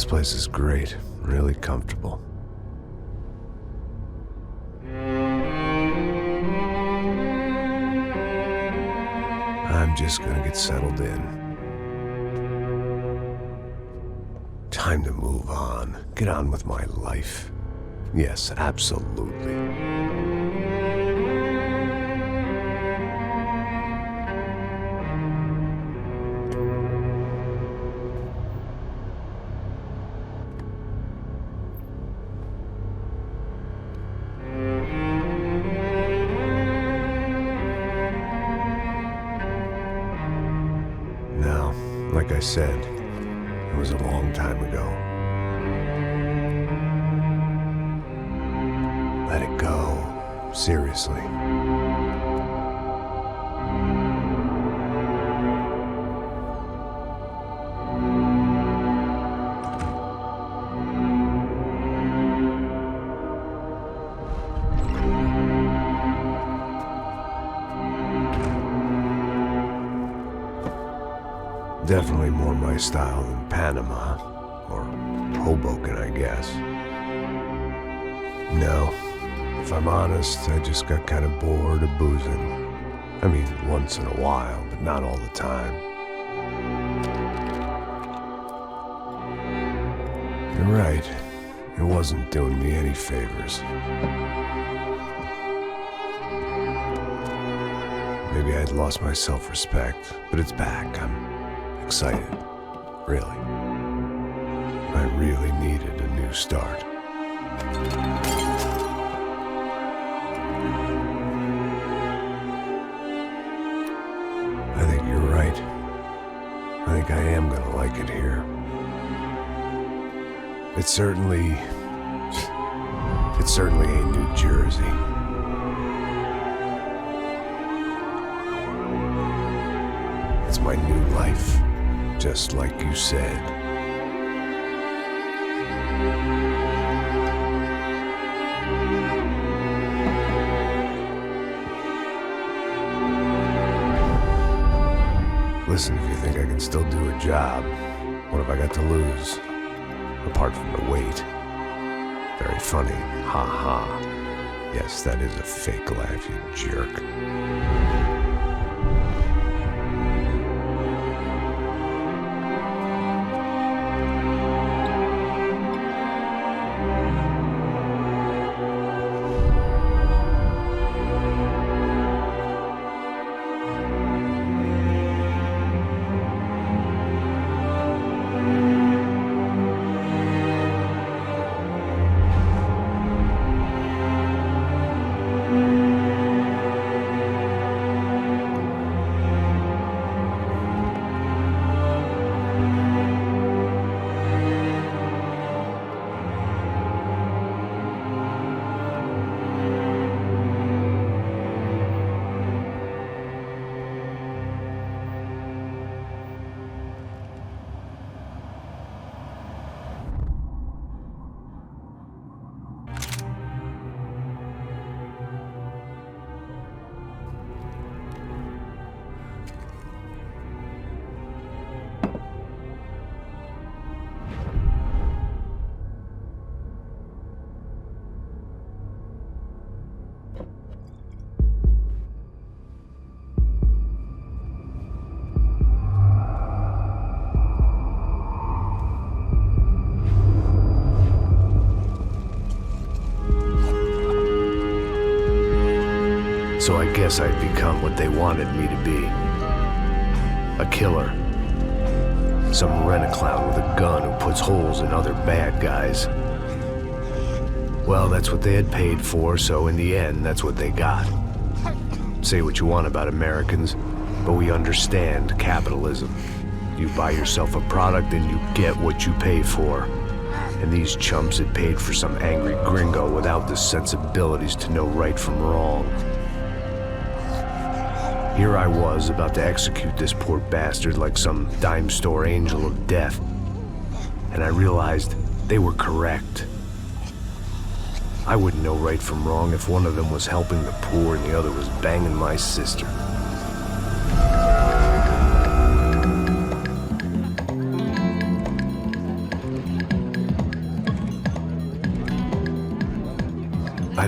This place is great, really comfortable. I'm just gonna get settled in. Time to move on. Get on with my life. Yes, absolutely. Now, like I said, it was a long time ago. Let it go. Seriously. Definitely more my style than Panama, or Hoboken, I guess. No, if I'm honest, I just got kind of bored of boozing. I mean, once in a while, but not all the time. You're right, it wasn't doing me any favors. Maybe I'd lost my self-respect, but it's back. I'm excited, really. I really needed a new start. I think you're right. I think I am gonna like it here. It certainly ain't New Jersey. It's my new life. Just like you said. Listen, if you think I can still do a job, what have I got to lose? Apart from the weight. Very funny. Ha ha. Yes, that is a fake laugh, you jerk. So I guess I'd become what they wanted me to be. A killer. Some rent-a-clown with a gun who puts holes in other bad guys. Well, that's what they had paid for, so in the end, that's what they got. Say what you want about Americans, but we understand capitalism. You buy yourself a product and you get what you pay for. And these chumps had paid for some angry gringo without the sensibilities to know right from wrong. Here I was, about to execute this poor bastard like some dime store angel of death. And I realized they were correct. I wouldn't know right from wrong if one of them was helping the poor and the other was banging my sister.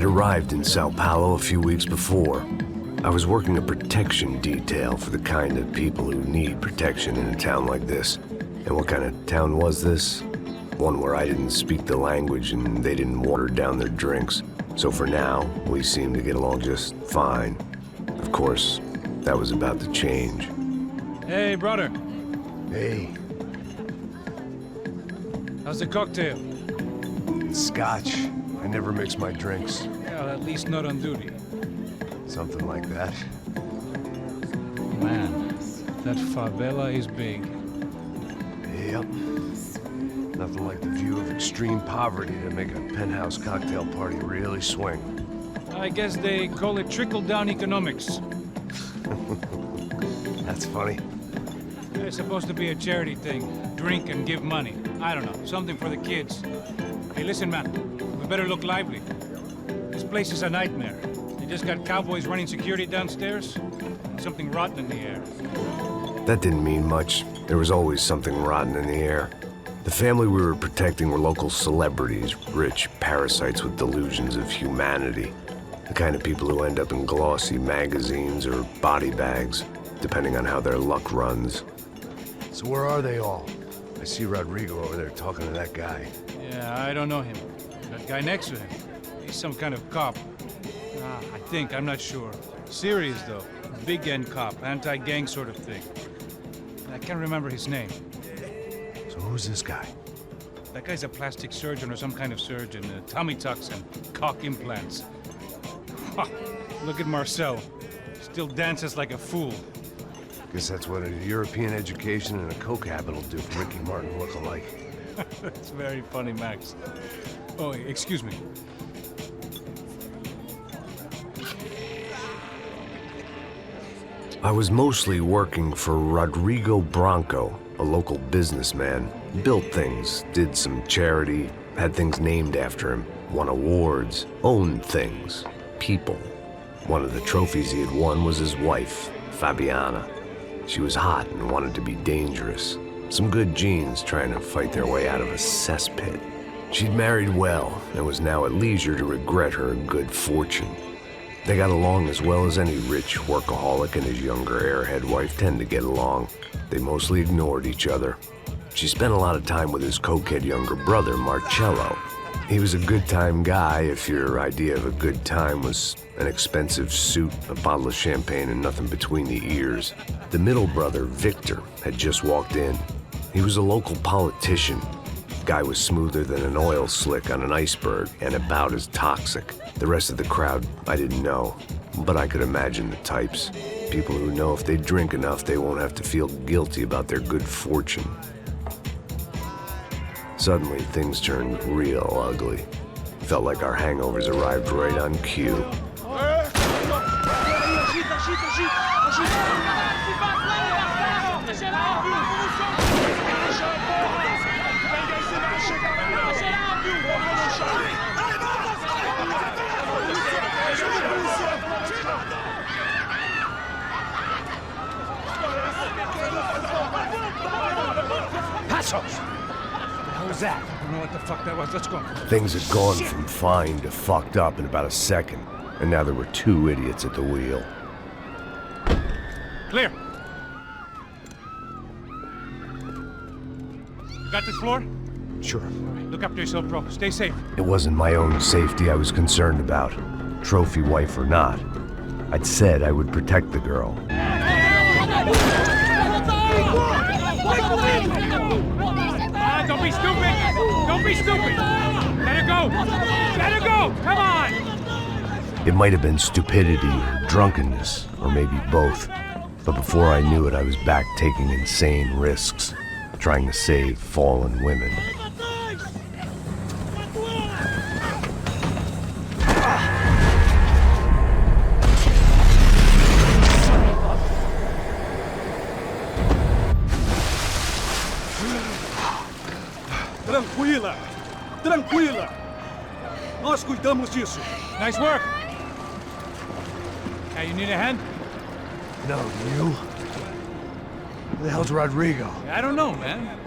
I'd arrived in Sao Paulo a few weeks before. I was working a protection detail for the kind of people who need protection in a town like this. And what kind of town was this? One where I didn't speak the language and they didn't water down their drinks. So for now, we seemed to get along just fine. Of course, that was about to change. Hey, brother. Hey. How's the cocktail? Scotch. I never mix my drinks. Well, at least not on duty. Something like that. Man, that favela is big. Yep. Nothing like the view of extreme poverty to make a penthouse cocktail party really swing. I guess they call it trickle-down economics. That's funny. It's supposed to be a charity thing. Drink and give money. I don't know, something for the kids. Hey, listen, man. We better look lively. This place is a nightmare. They just got cowboys running security downstairs. And something rotten in the air. That didn't mean much. There was always something rotten in the air. The family we were protecting were local celebrities, rich parasites with delusions of humanity. The kind of people who end up in glossy magazines or body bags, depending on how their luck runs. So where are they all? I see Rodrigo over there talking to that guy. Yeah, I don't know him. That guy next to him. He's some kind of cop. I think, I'm not sure. Serious, though. Big end cop, anti-gang sort of thing. I can't remember his name. So who's this guy? That guy's a plastic surgeon or some kind of surgeon. Tummy tucks and cock implants. Look at Marcel. Still dances like a fool. Guess that's what a European education and a coke habit will do for Ricky Martin look-alike. That's very funny, Max. Oh, excuse me. I was mostly working for Rodrigo Branco, a local businessman. Built things, did some charity, had things named after him, won awards, owned things, people. One of the trophies he had won was his wife, Fabiana. She was hot and wanted to be dangerous. Some good genes trying to fight their way out of a cesspit. She'd married well and was now at leisure to regret her good fortune. They got along as well as any rich workaholic and his younger airhead wife tend to get along. They mostly ignored each other. She spent a lot of time with his cokehead younger brother, Marcello. He was a good-time guy if your idea of a good time was an expensive suit, a bottle of champagne, and nothing between the ears. The middle brother, Victor, had just walked in. He was a local politician. Guy was smoother than an oil slick on an iceberg and about as toxic. The rest of the crowd, I didn't know, but I could imagine the types. People who know if they drink enough, they won't have to feel guilty about their good fortune. Suddenly, things turned real ugly. Felt like our hangovers arrived right on cue. Passos! What was that? I don't know what the fuck that was. Let's go. Things had gone from fine to fucked up in about a second, and now there were two idiots at the wheel. Clear. Got this floor? Sure. Look after yourself, bro. Stay safe. It wasn't my own safety I was concerned about, trophy wife or not. I'd said I would protect the girl. Don't be stupid! Don't be stupid! Let her go! Let her go! Come on! It might have been stupidity or drunkenness, or maybe both. But before I knew it, I was back taking insane risks, trying to save fallen women. Tranquila! Tranquila! Nós cuidamos disso. Nice work! Hey, you need a hand? No, you? Who the hell's Rodrigo? I don't know, man.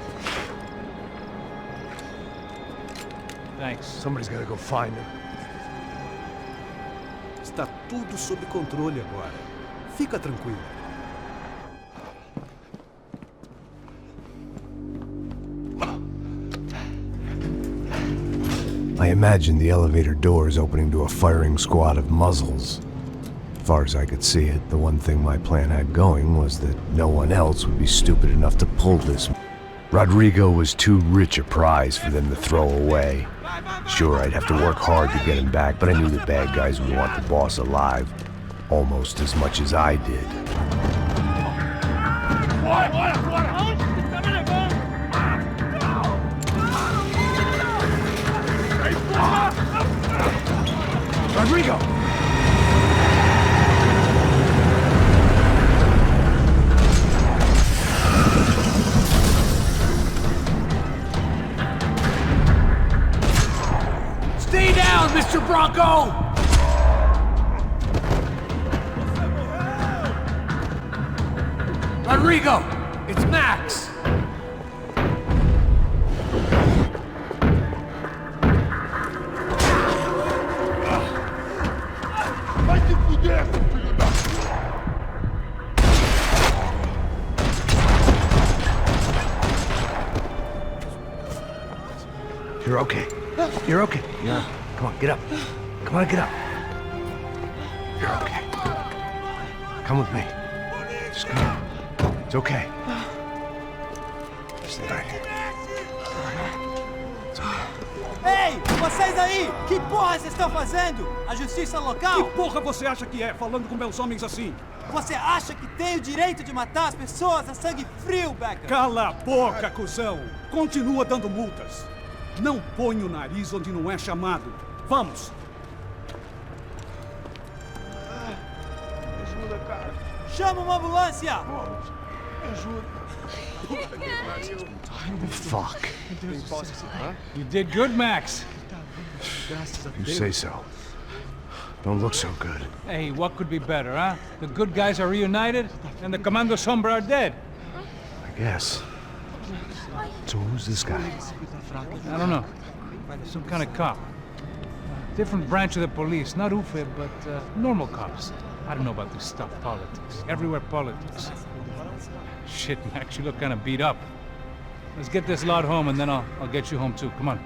Thanks. Somebody's gotta go find him. Está tudo sob controle agora. Fica tranquilo. I imagined the elevator doors opening to a firing squad of muzzles. As far as I could see it, the one thing my plan had going was that no one else would be stupid enough to pull this. Rodrigo was too rich a prize for them to throw away. Sure, I'd have to work hard to get him back, but I knew the bad guys would want the boss alive almost as much as I did. Rodrigo! Stay down, Mr. Bronco! Rodrigo, it's Max. You're okay. You're okay. Yeah. Come on, get up. Come on, get up. You're okay. Come with me. Just come on. It's okay. Stay right here. It's okay. Ei, vocês aí! Que porra vocês estão fazendo? A justiça Que local? porra você acha que é, falando com meus homens assim? Você acha que tem o direito de matar as pessoas a sangue frio, Becker? Cala a boca, cuzão! Continua dando multas. Não põe o nariz onde não é chamado. Vamos! Chama uma ambulância! Fuck. You did good, Max. You say so. Don't look so good. Hey, what could be better, huh? The good guys are reunited, and the Commando Sombra are dead. I guess. So who's this guy? I don't know. Some kind of cop. Different branch of the police. Not UFE, but normal cops. I don't know about this stuff, politics. Everywhere politics. Shit, Max, you look kind of beat up. Let's get this lot home, and then I'll get you home too. Come on.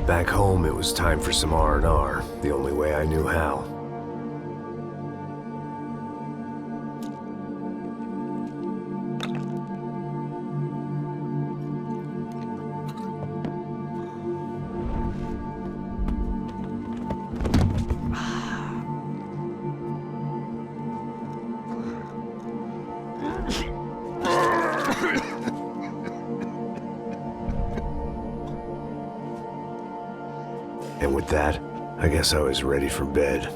Back home, it was time for some R&R, the only way I knew how. And with that, I guess I was ready for bed.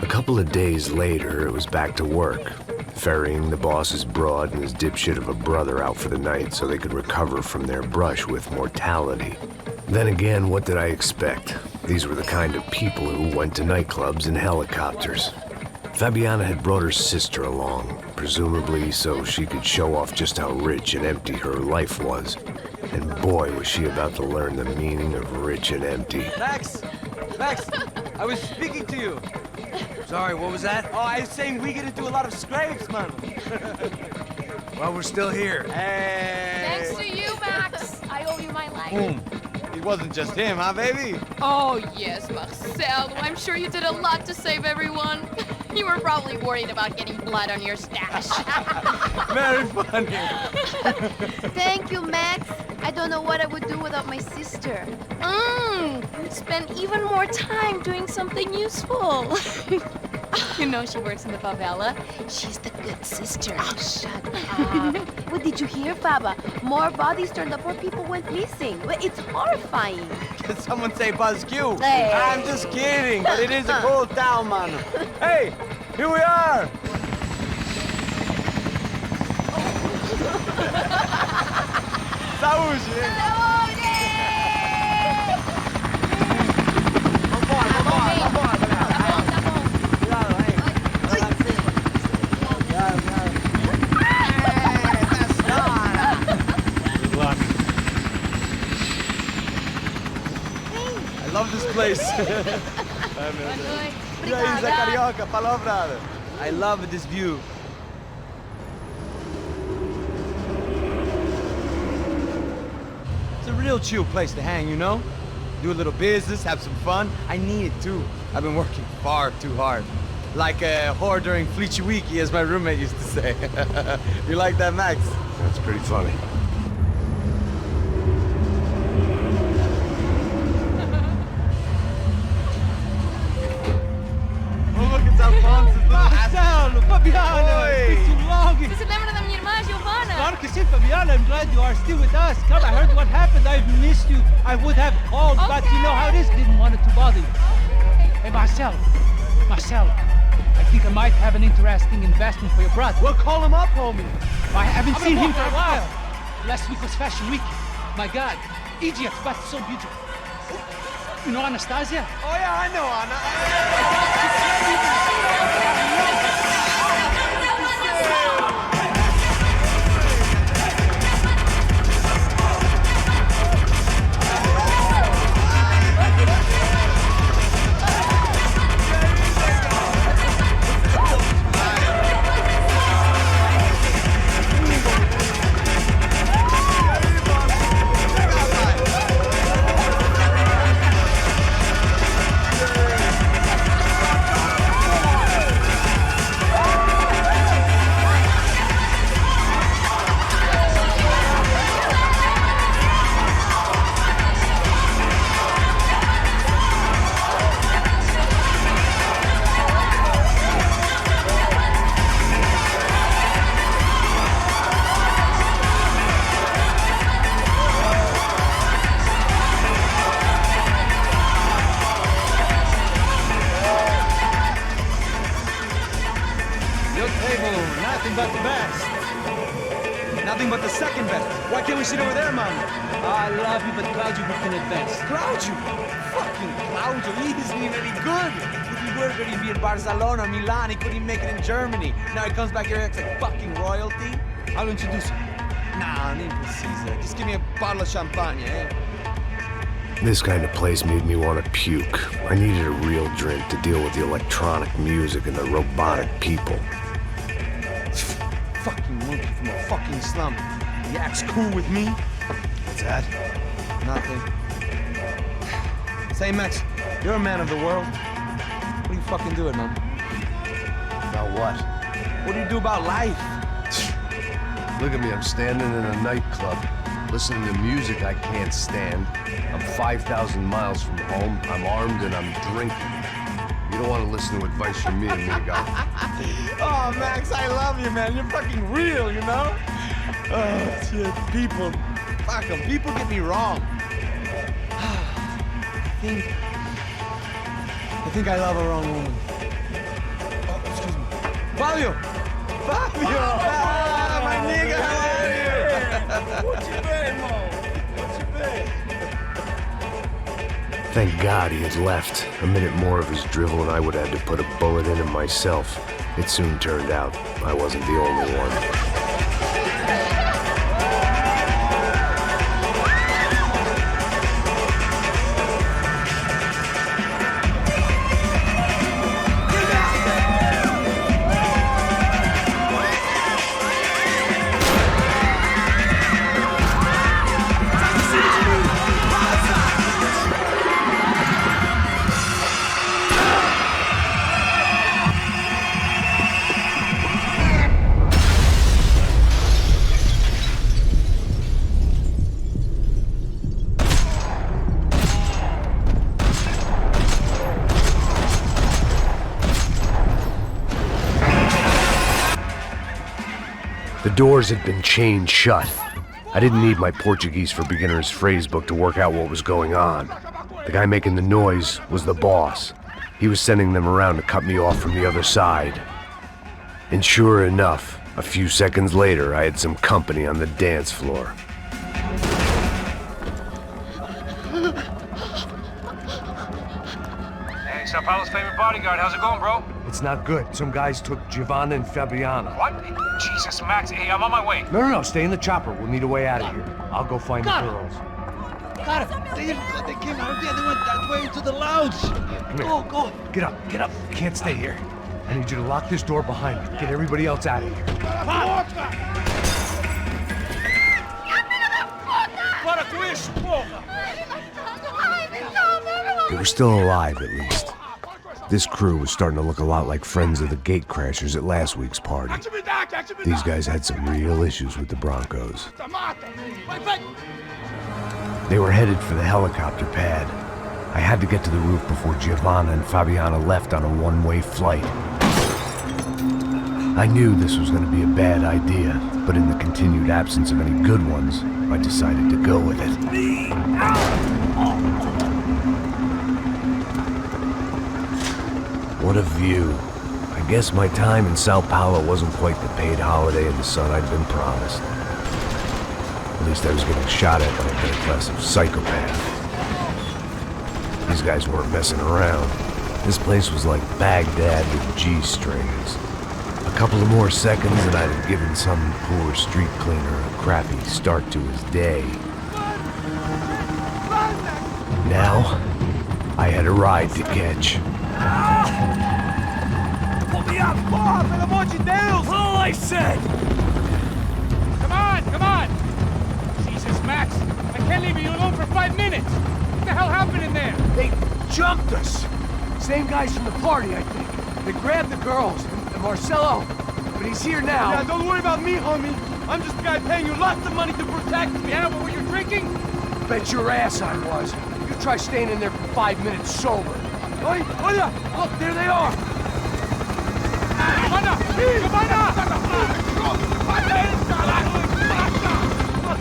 A couple of days later, it was back to work. Ferrying the boss's broad and his dipshit of a brother out for the night so they could recover from their brush with mortality. Then again, what did I expect? These were the kind of people who went to nightclubs in helicopters. Fabiana had brought her sister along, presumably so she could show off just how rich and empty her life was. And boy, was she about to learn the meaning of rich and empty. Max! Max! I was speaking to you! Sorry, what was that? Oh, I was saying we get to do a lot of scrapes, man. Well, we're still here. Hey! Thanks to you, Max. I owe you my life. Boom. It wasn't just him, huh, baby? Oh, yes, Marcel. I'm sure you did a lot to save everyone. You were probably worried about getting blood on your stash. Very funny. Thank you, Max. I don't know what I would do without my sister. Spend even more time doing something useful. You know she works in the favela. She's the good sister. Oh, shut up. What did you hear, Baba? More bodies turned up, more people went missing. Well, it's horrifying. Did someone say Buzz Q? Hey. I'm just kidding, but it is a cool town, man. Hey, here we are. Saúde! Good luck. I love this place. E aí, Zé Carioca, falou, brother. I love this view. It's a real chill place to hang, you know? Do a little business, have some fun. I need it too. I've been working far too hard. Like a whore during Fleechy Weeky, as my roommate used to say. You like that, Max? That's pretty funny. Oh, look, it's Alfonso's little Marcelo, Fabiana, Oi. it's been too long. Você se lembra da minha irmã, Giovanna? Claro que sim, Fabiana. I'm glad you are still with us. Come, I heard what happened. I've missed you. I would have called, but you know how it is. Didn't want it to bother you. Hey, Marcelo. Marcelo, I think I might have an interesting investment for your brother. Well, call him up, homie. I haven't seen him for a while. Last week was Fashion Week. My God, Egypt, but so beautiful. You know Anastasia? Oh, yeah, I know, Anna. Your table, nothing but the best. Nothing but the second best. Why can't we sit over there, man? I love you, but Claudio booked in advance. Claudio! Fucking Claudio, he isn't even any good. If he were good, he'd be in Barcelona, Milan, he couldn't even make it in Germany. Now he comes back here and acts like fucking royalty. I'll introduce you. Nah, nem precisa. Just give me a bottle of champagne, eh? This kind of place made me want to puke. I needed a real drink to deal with the electronic music and the robotic people. Fucking monkey from a fucking slum. He acts cool with me. What's that? Nothing. Say, Max, you're a man of the world. What do you fucking do it, man? About what? What do you do about life? Look at me, I'm standing in a nightclub, listening to music I can't stand. I'm 5,000 miles from home, I'm armed, and I'm drinking. You don't want to listen to advice from me, amigo. Oh, Max, I love you, man. You're fucking real, you know? Oh, shit. People. Fuck 'em. People get me wrong. I think I love a wrong woman. Oh, excuse me. Fabio! Fabio! Ah, my nigga, how are you? What you been, Mo? What you been? Thank God he had left. A minute more of his drivel and I would have had to put a bullet in him myself. It soon turned out I wasn't the only one. doors had been chained shut. I didn't need my Portuguese for Beginners phrase book to work out what was going on. The guy making the noise was the boss. He was sending them around to cut me off from the other side. And sure enough, a few seconds later, I had some company on the dance floor. Hey, Sao Paulo's favorite bodyguard. How's it going, bro? It's not good. Some guys took Giovanna and Fabiana. What? Jesus, Max. Hey, I'm on my way. No, stay in the chopper. We'll need a way out of here. I'll go find the girls. Got it. They came out there. They went that way into the lounge. Come here. Go. Get up. You can't stay here. I need you to lock this door behind me. Get everybody else out of here. They were still alive, at least. This crew was starting to look a lot like friends of the gatecrashers at last week's party. These guys had some real issues with the Broncos. They were headed for the helicopter pad. I had to get to the roof before Giovanna and Fabiana left on a one-way flight. I knew this was going to be a bad idea, but in the continued absence of any good ones, I decided to go with it. What a view. I guess my time in Sao Paulo wasn't quite the paid holiday in the sun I'd been promised. At least I was getting shot at by a middle-class psychopath. These guys weren't messing around. This place was like Baghdad with G-strings. A couple of more seconds and I'd have given some poor street cleaner a crappy start to his day. Now, I had a ride to catch. Pull me up! Bob, pelo amor de Deus! All I said! Come on! Jesus, Max. I can't leave you alone for 5 minutes. What the hell happened in there? They jumped us! Same guys from the party, I think. They grabbed the girls, and Marcelo, but he's here now. Yeah, don't worry about me, homie. I'm just a guy paying you lots of money to protect me. Yeah, but were you drinking? Bet your ass I was. You try staying in there for 5 minutes sober. Oi, look, there they are!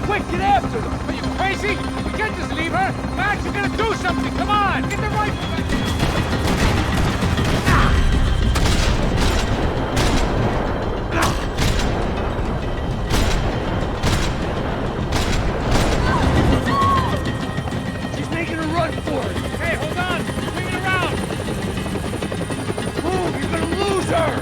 Quick, get after them! Are you crazy? You can't just leave her. Max, you gotta do something. Come on, get the rifle. She's making a run for it! Hey, hold on. Swing it around. Move, you're gonna lose her!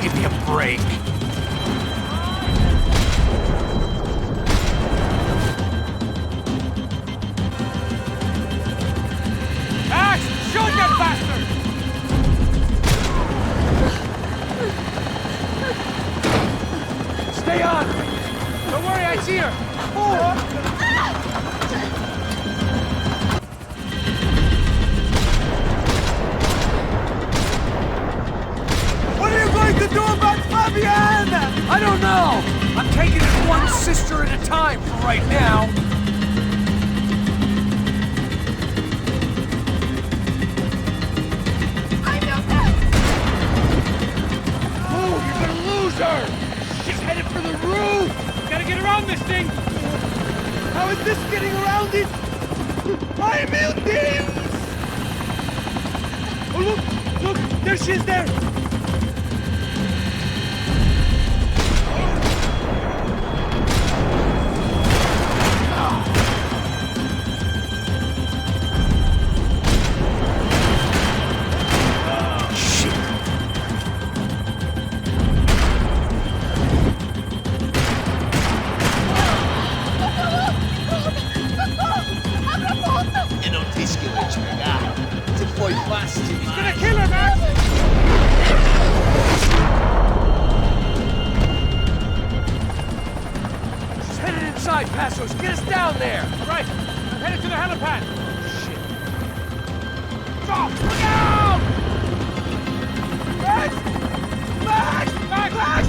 Give me a break. Max, shoot that bastard! Stay on! Don't worry, I see her. What are you going to do about Fabiana? I don't know! I'm taking it one sister at a time for right now. Move, you're gonna lose her! She's headed for the roof! Gotta get around this thing. How is this getting around it? I meu Deus! Oh, look, there she is there! He's gonna kill her, Max! outside, Passos! Get us down there! Right, I'm headed to the helipad. Stop! Look out! Max! Max! Max! Max!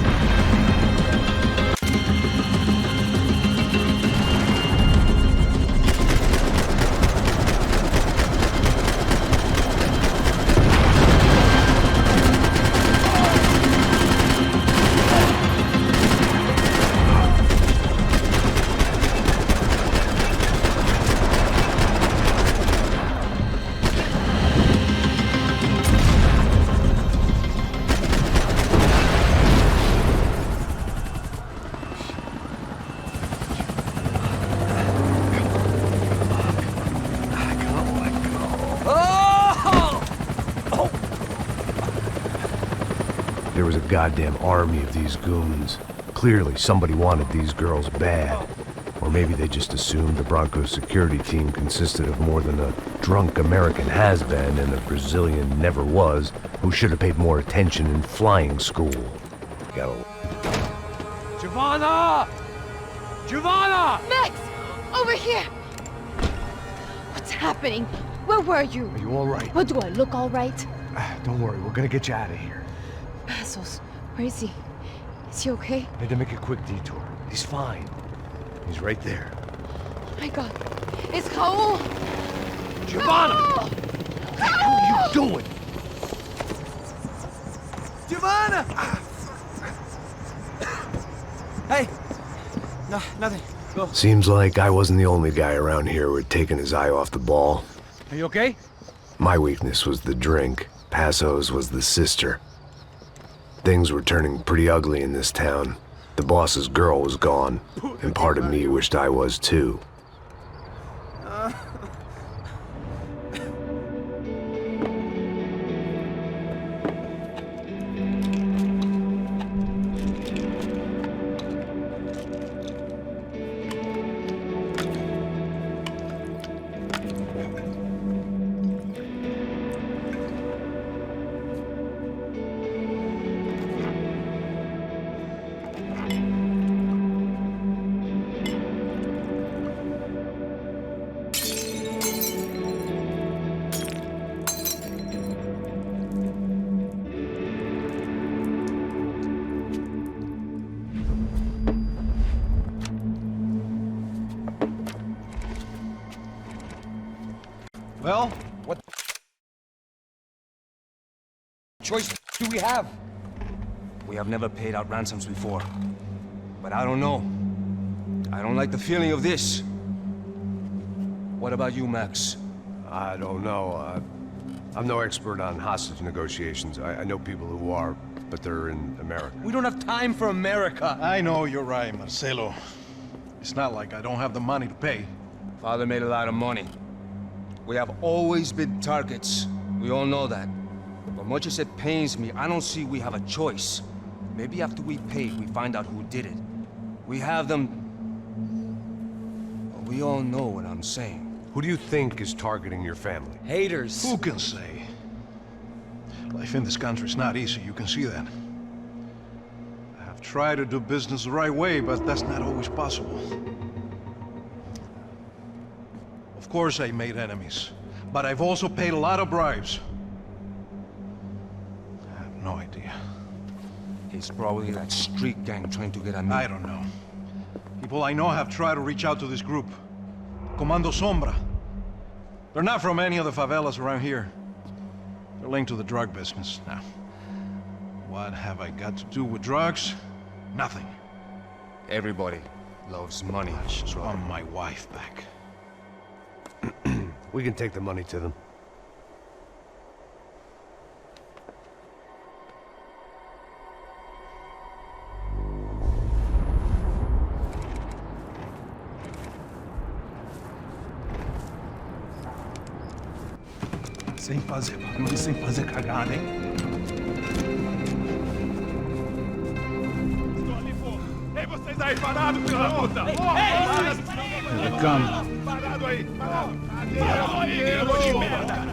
There was a goddamn army of these goons. Clearly, somebody wanted these girls bad. Or maybe they just assumed the Broncos security team consisted of more than a drunk American has-been and a Brazilian never-was who should have paid more attention in flying school. Giovanna! Giovanna! Max! Over here! What's happening? Where were you? Are you all right? What, do I look all right? Don't worry, we're gonna get you out of here. Passos, where is he? Is he okay? Had to make a quick detour. He's fine. He's right there. Oh my god. It's Raul! Giovanna! Raul! What the hell are you doing? Giovanna! Hey! No, nothing. Go. Seems like I wasn't the only guy around here who had taken his eye off the ball. Are you okay? My weakness was the drink. Passo's was the sister. Things were turning pretty ugly in this town. The boss's girl was gone, and part of me wished I was too. Well, what choice do we have? We have never paid out ransoms before. But I don't know. I don't like the feeling of this. What about you, Max? I don't know. I'm no expert on hostage negotiations. I know people who are, but they're in America. We don't have time for America. I know you're right, Marcelo. It's not like I don't have the money to pay. Father made a lot of money. We have always been targets. We all know that. But much as it pains me, I don't see we have a choice. Maybe after we pay, we find out who did it. We have them... Well, we all know what I'm saying. Who do you think is targeting your family? Haters. Who can say? Life in this country is not easy, you can see that. I have tried to do business the right way, but that's not always possible. Of course I made enemies, but I've also paid a lot of bribes. I have no idea. It's probably that street gang trying to get at me. I don't know. People I know have tried to reach out to this group. Comando Sombra. They're not from any of the favelas around here. They're linked to the drug business. Now, what have I got to do with drugs? Nothing. Everybody loves money. I just want my wife back. We can take the money to them. Sem fazer cagada, hein? Estou ali, pô! Ei, vocês aí, parados, filha da puta! Parado aí! Parado!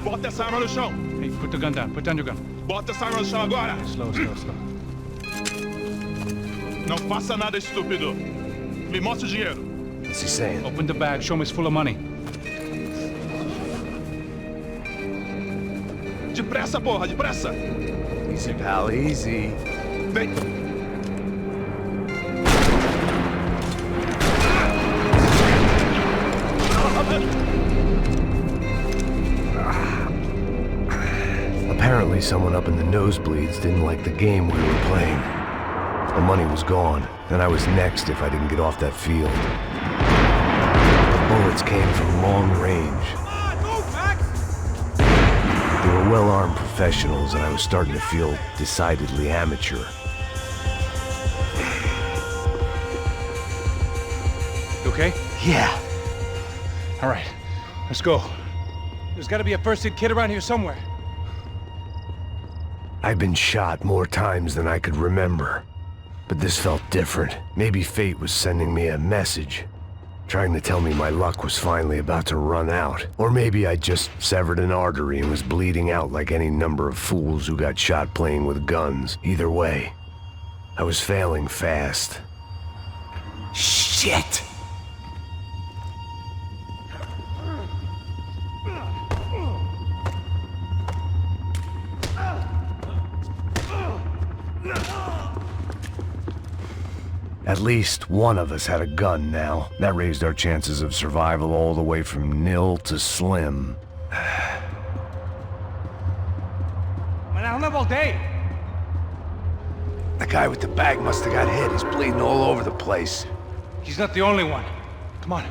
Bota essa arma no chão! Hey, put the gun down. Put down your gun. Bota essa arma no chão agora! Slow. Não faça nada estúpido! Me mostre o dinheiro! What's he saying? Open the bag, show him it's full of money. Depressa, porra, depressa! Easy, pal, easy. Vem! Apparently someone up in the nosebleeds didn't like the game we were playing. The money was gone, and I was next if I didn't get off that field. The bullets came from long range. They were well-armed professionals, and I was starting to feel decidedly amateur. You okay? Yeah. All right, let's go. There's gotta be a first-aid kit around here somewhere. I've been shot more times than I could remember. But this felt different. Maybe fate was sending me a message, trying to tell me my luck was finally about to run out. Or maybe I just severed an artery and was bleeding out like any number of fools who got shot playing with guns. Either way, I was failing fast. Shit! At least one of us had a gun now. That raised our chances of survival all the way from nil to slim. Man, I don't have all day. The guy with the bag must have got hit. He's bleeding all over the place. He's not the only one. Come on,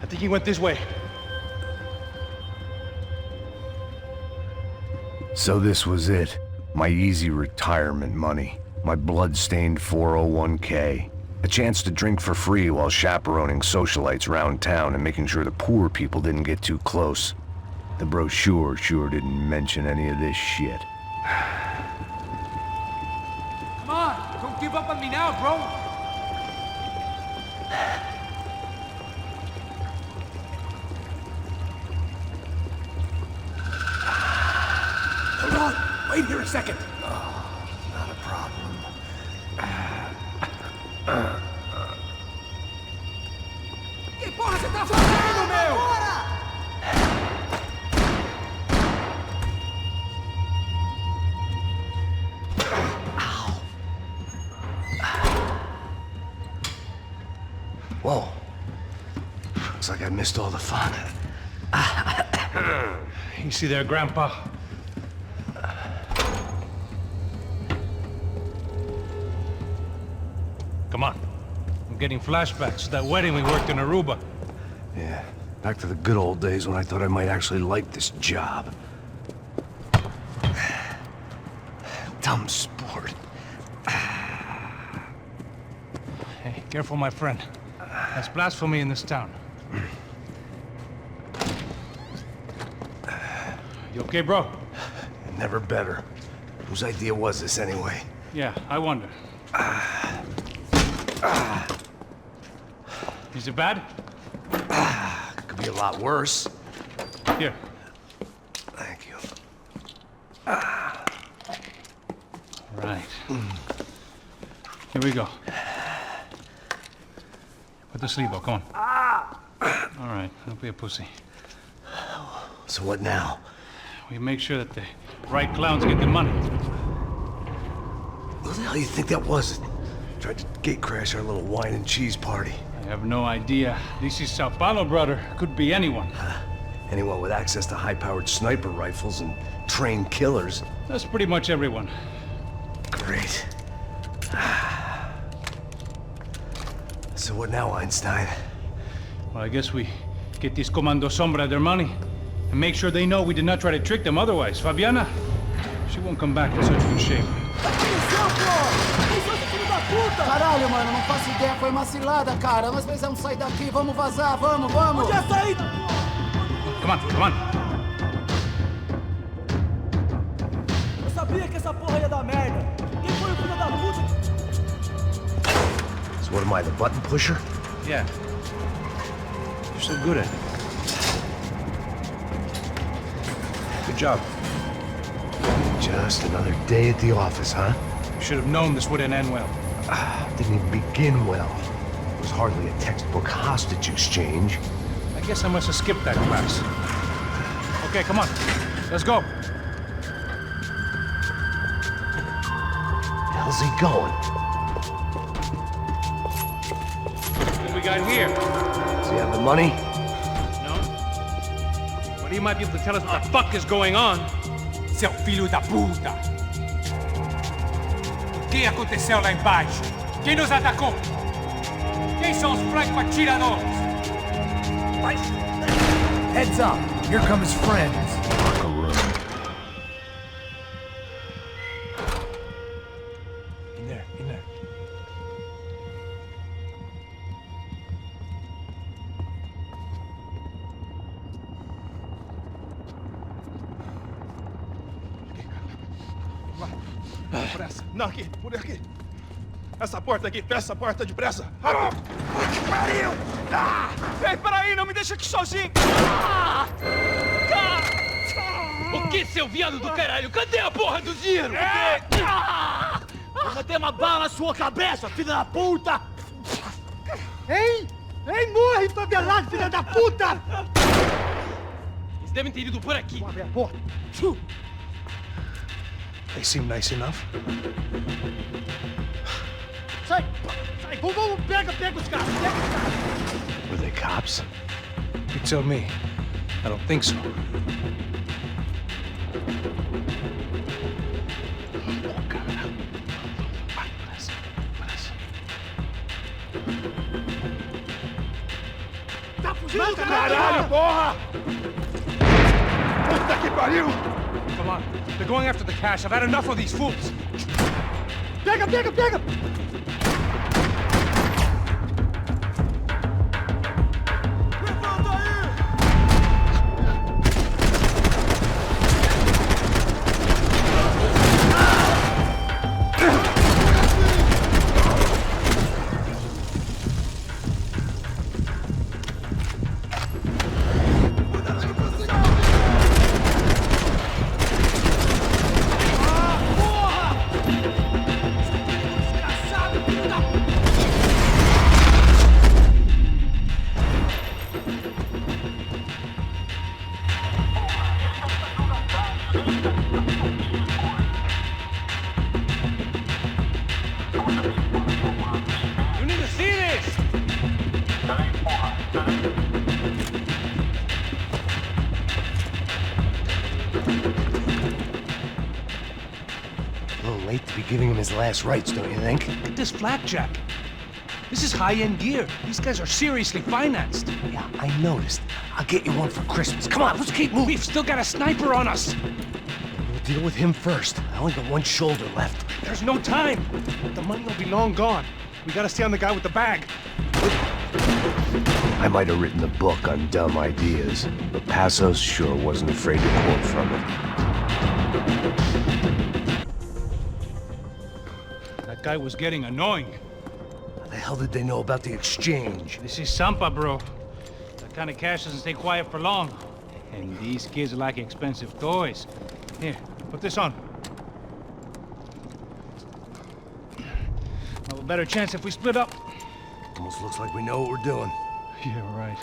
I think he went this way. So this was it. My easy retirement money. My blood-stained 401k. A chance to drink for free while chaperoning socialites around town and making sure the poor people didn't get too close. The brochure sure didn't mention any of this shit. Come on, don't give up on me now, bro. Hold on! Wait here a second! Oh, not a problem. Que porra você tá fazendo, meu? Whoa. Looks like I missed all the fun. Easy there, Grandpa. Come on. I'm getting flashbacks to that wedding we worked in Aruba. Yeah, back to the good old days when I thought I might actually like this job. Dumb sport. Hey, careful, my friend. That's blasphemy in this town. You okay, bro? Never better. Whose idea was this anyway? Yeah, I wonder. Is it bad? Could be a lot worse. Here. Thank you. Right. Here we go. Put the sleeve on, come on. All right, don't be a pussy. So what now? We make sure that the right clowns get the money. Who the hell do you think that was? Tried to gate crash our little wine and cheese party. I have no idea. This is Sao Paulo, brother. Could be anyone. Anyone with access to high-powered sniper rifles and trained killers. That's pretty much everyone. Great. So what now, Einstein? Well, I guess we get these Comando Sombra their money and make sure they know we did not try to trick them otherwise. Fabiana, she won't come back in such good shape. Caralho, mano, não faço ideia, foi uma cilada, cara. Nós precisamos sair daqui, vamos vazar, vamos, vamos! Onde é a saída? Come on, come on. Eu sabia que essa porra ia dar merda. Quem foi o filho da puta? So what am I, the button pusher? Yeah. You're so good at it. Good job. Just another day at the office, huh? You should have known this wouldn't end well. Didn't even begin well. was hardly a textbook hostage exchange. I guess I must have skipped that class. Okay, come on. Let's go. How's he going? What we got here? Does he have the money? No. But he might be able to tell us what the fuck is going on. Seu filho da puta! O que aconteceu lá embaixo? Quem nos atacou? Quem são os franco-atiradores? Heads up. Here come his friends. Locker room. In there, in there. Depressa. Não, aqui, por aqui. Essa porta aqui, fecha essa porta depressa. Pariu! Ei, peraí, não me deixa aqui sozinho! O que, seu viado do caralho? Cadê a porra do dinheiro? Vou meter uma bala na sua cabeça, filha da puta! Ei! Ei, morre, favelado, filha da puta! Eles devem ter ido por aqui. Abre a porta. They seem nice enough. Sai! Sai! Vamos, pega os caras! Pega os caras! Were they cops? You tell me. I don't think so. Tá fugindo, Caralho, porra! Puta que pariu! Come on. They're going after the cash. I've had enough of these fools. Pega! You need to see this! A little late to be giving him his last rites, don't you think? Look at this flakjack. This is high-end gear. These guys are seriously financed. Yeah, I noticed. I'll get you one for Christmas. Come on, let's keep moving. We've still got a sniper on us. We'll deal with him first. I only got one shoulder left. There's no time. The money will be long gone. We gotta stay on the guy with the bag. I might have written a book on dumb ideas, but Passos sure wasn't afraid to quote from it. That guy was getting annoying. How the hell did they know about the exchange? This is Sampa, bro. That kind of cash doesn't stay quiet for long. And these kids like expensive toys. Here, put this on. Have a better chance if we split up. Almost looks like we know what we're doing. Yeah, right.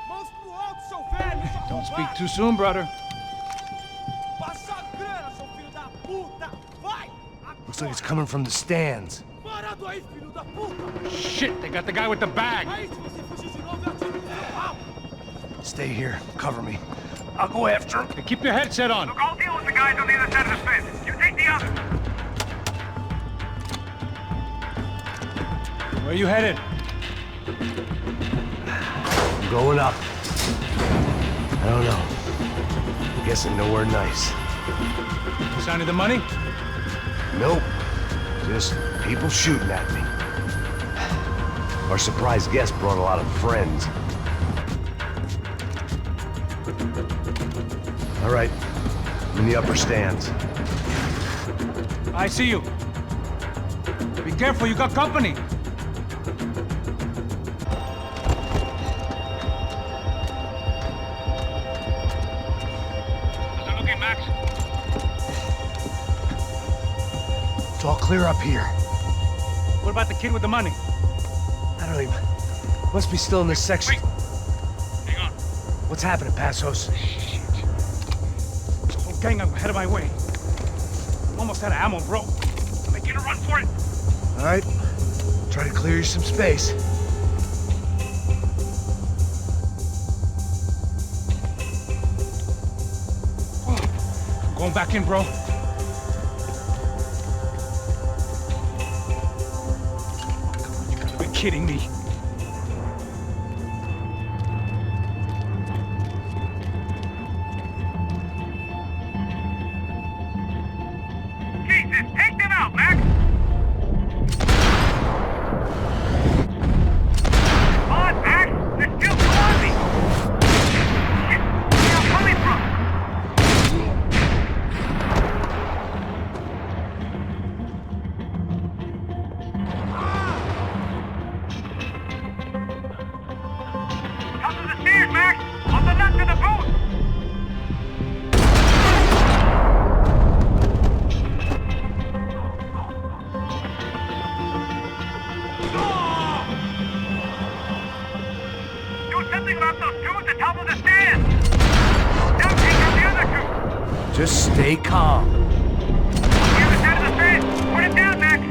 Mãos pro alto, seu velho! Don't speak too soon, brother. Passa a grana, seu filho da puta! Vai! Looks like it's coming from the stands. Parado aí, filho da puta! Shit, they got the guy with the bag. Aí, se você fugir de novo, eu atiro no seu rabo! Stay here. Cover me. I'll go after him. Hey, keep your headset on. I'll deal with the guys on the other side of the fence. You take the other. Where you headed? I'm going up. I don't know. I'm guessing nowhere nice. Sign of the money? Nope. Just people shooting at me. Our surprise guest brought a lot of friends. All right. In the upper stands. I see you. Be careful, you got company. How's it looking, Max? It's all clear up here. What about the kid with the money? Must be still in this section. Wait. Hang on. What's happening, Passos? The whole gang ahead of my way. I'm almost out of ammo, bro. Making a run for it. All right. Try to clear you some space. I'm going back in, bro. You gotta be kidding me. Jesus, take them out, Max! Come on, Max! They're still on me! Shit! Where are you coming from? Top of the stairs, Max! On the left of the booth! Do something about those two at the top of the stairs! Now take out the other two! Just stay calm. On the other side of the stairs! Put it down, Max!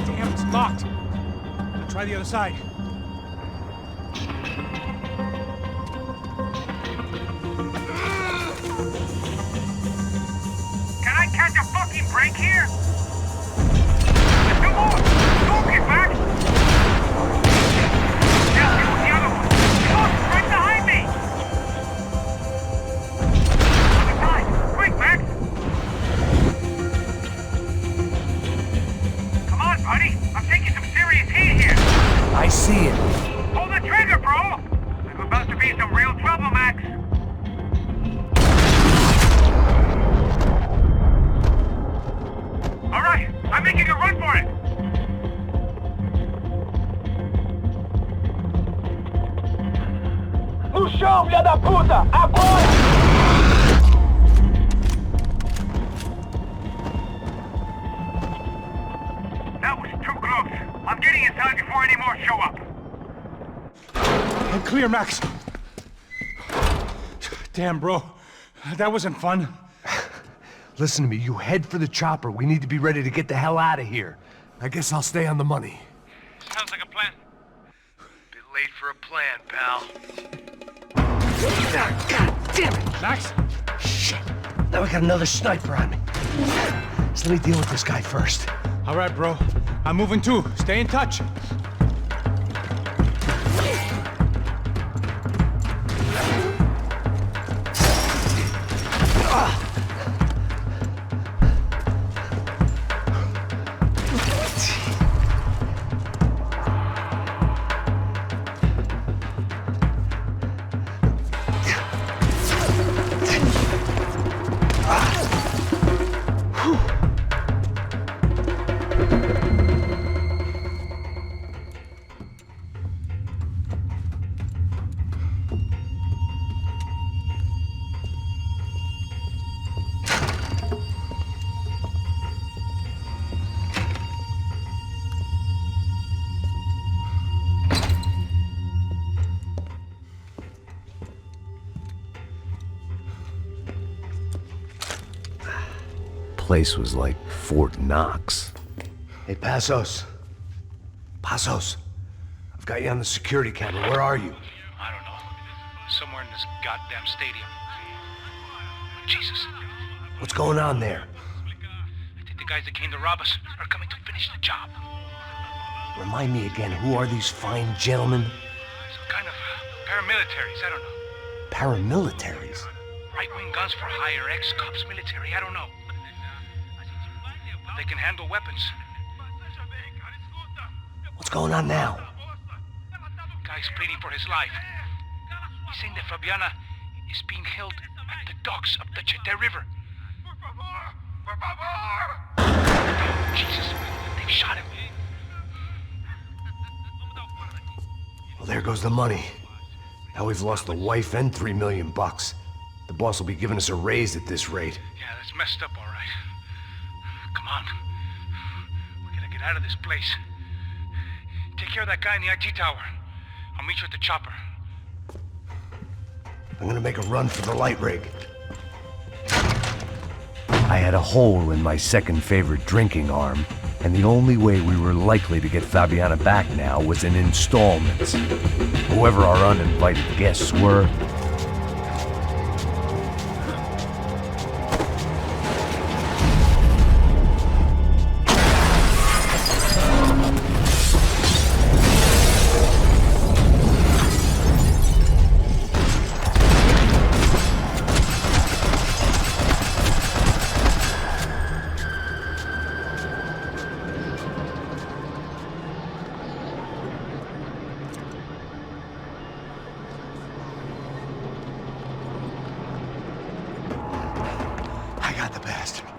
Damn, it's locked. I'll try the other side. Can I catch a fucking break here? There's two more! Focus, Max! Now deal with the other one! Look, right behind me! Other side! Quick, Max! Come on, buddy! I'm taking some serious heat here! I see it. Pull the trigger, bro! I'm about to be in some real trouble, Max! Alright, I'm making a run for it! No chão, filha da puta! Agora! That was too close. I'm getting inside before any more show up. I'm clear, Max. Damn, bro. That wasn't fun. Listen to me, you head for the chopper. We need to be ready to get the hell out of here. I guess I'll stay on the money. Sounds like a plan. Bit late for a plan, pal. God damn it! Max? Shit. Now I got another sniper on me. So let me deal with this guy first. All right, bro. I'm moving too. Stay in touch. Place was like Fort Knox. Hey, Passos. Passos. I've got you on the security camera. Where are you? I don't know. Somewhere in this goddamn stadium. Jesus. What's going on there? I think the guys that came to rob us are coming to finish the job. Remind me again, who are these fine gentlemen? Some kind of paramilitaries, I don't know. Paramilitaries? Right-wing guns for hire, ex-cops, military, I don't know. But they can handle weapons. What's going on now? Guy's pleading for his life. He's saying that Fabiana is being held at the docks of the Chete River. Jesus, they've shot him. Well, there goes the money. Now we've lost the wife and $3 million bucks. The boss will be giving us a raise at this rate. Yeah, that's messed up, all right. Come on. We gotta get out of this place. Take care of that guy in the IT tower. I'll meet you at the chopper. I'm gonna make a run for the light rig. I had a hole in my second favorite drinking arm, and the only way we were likely to get Fabiana back now was in installments. Whoever our uninvited guests were,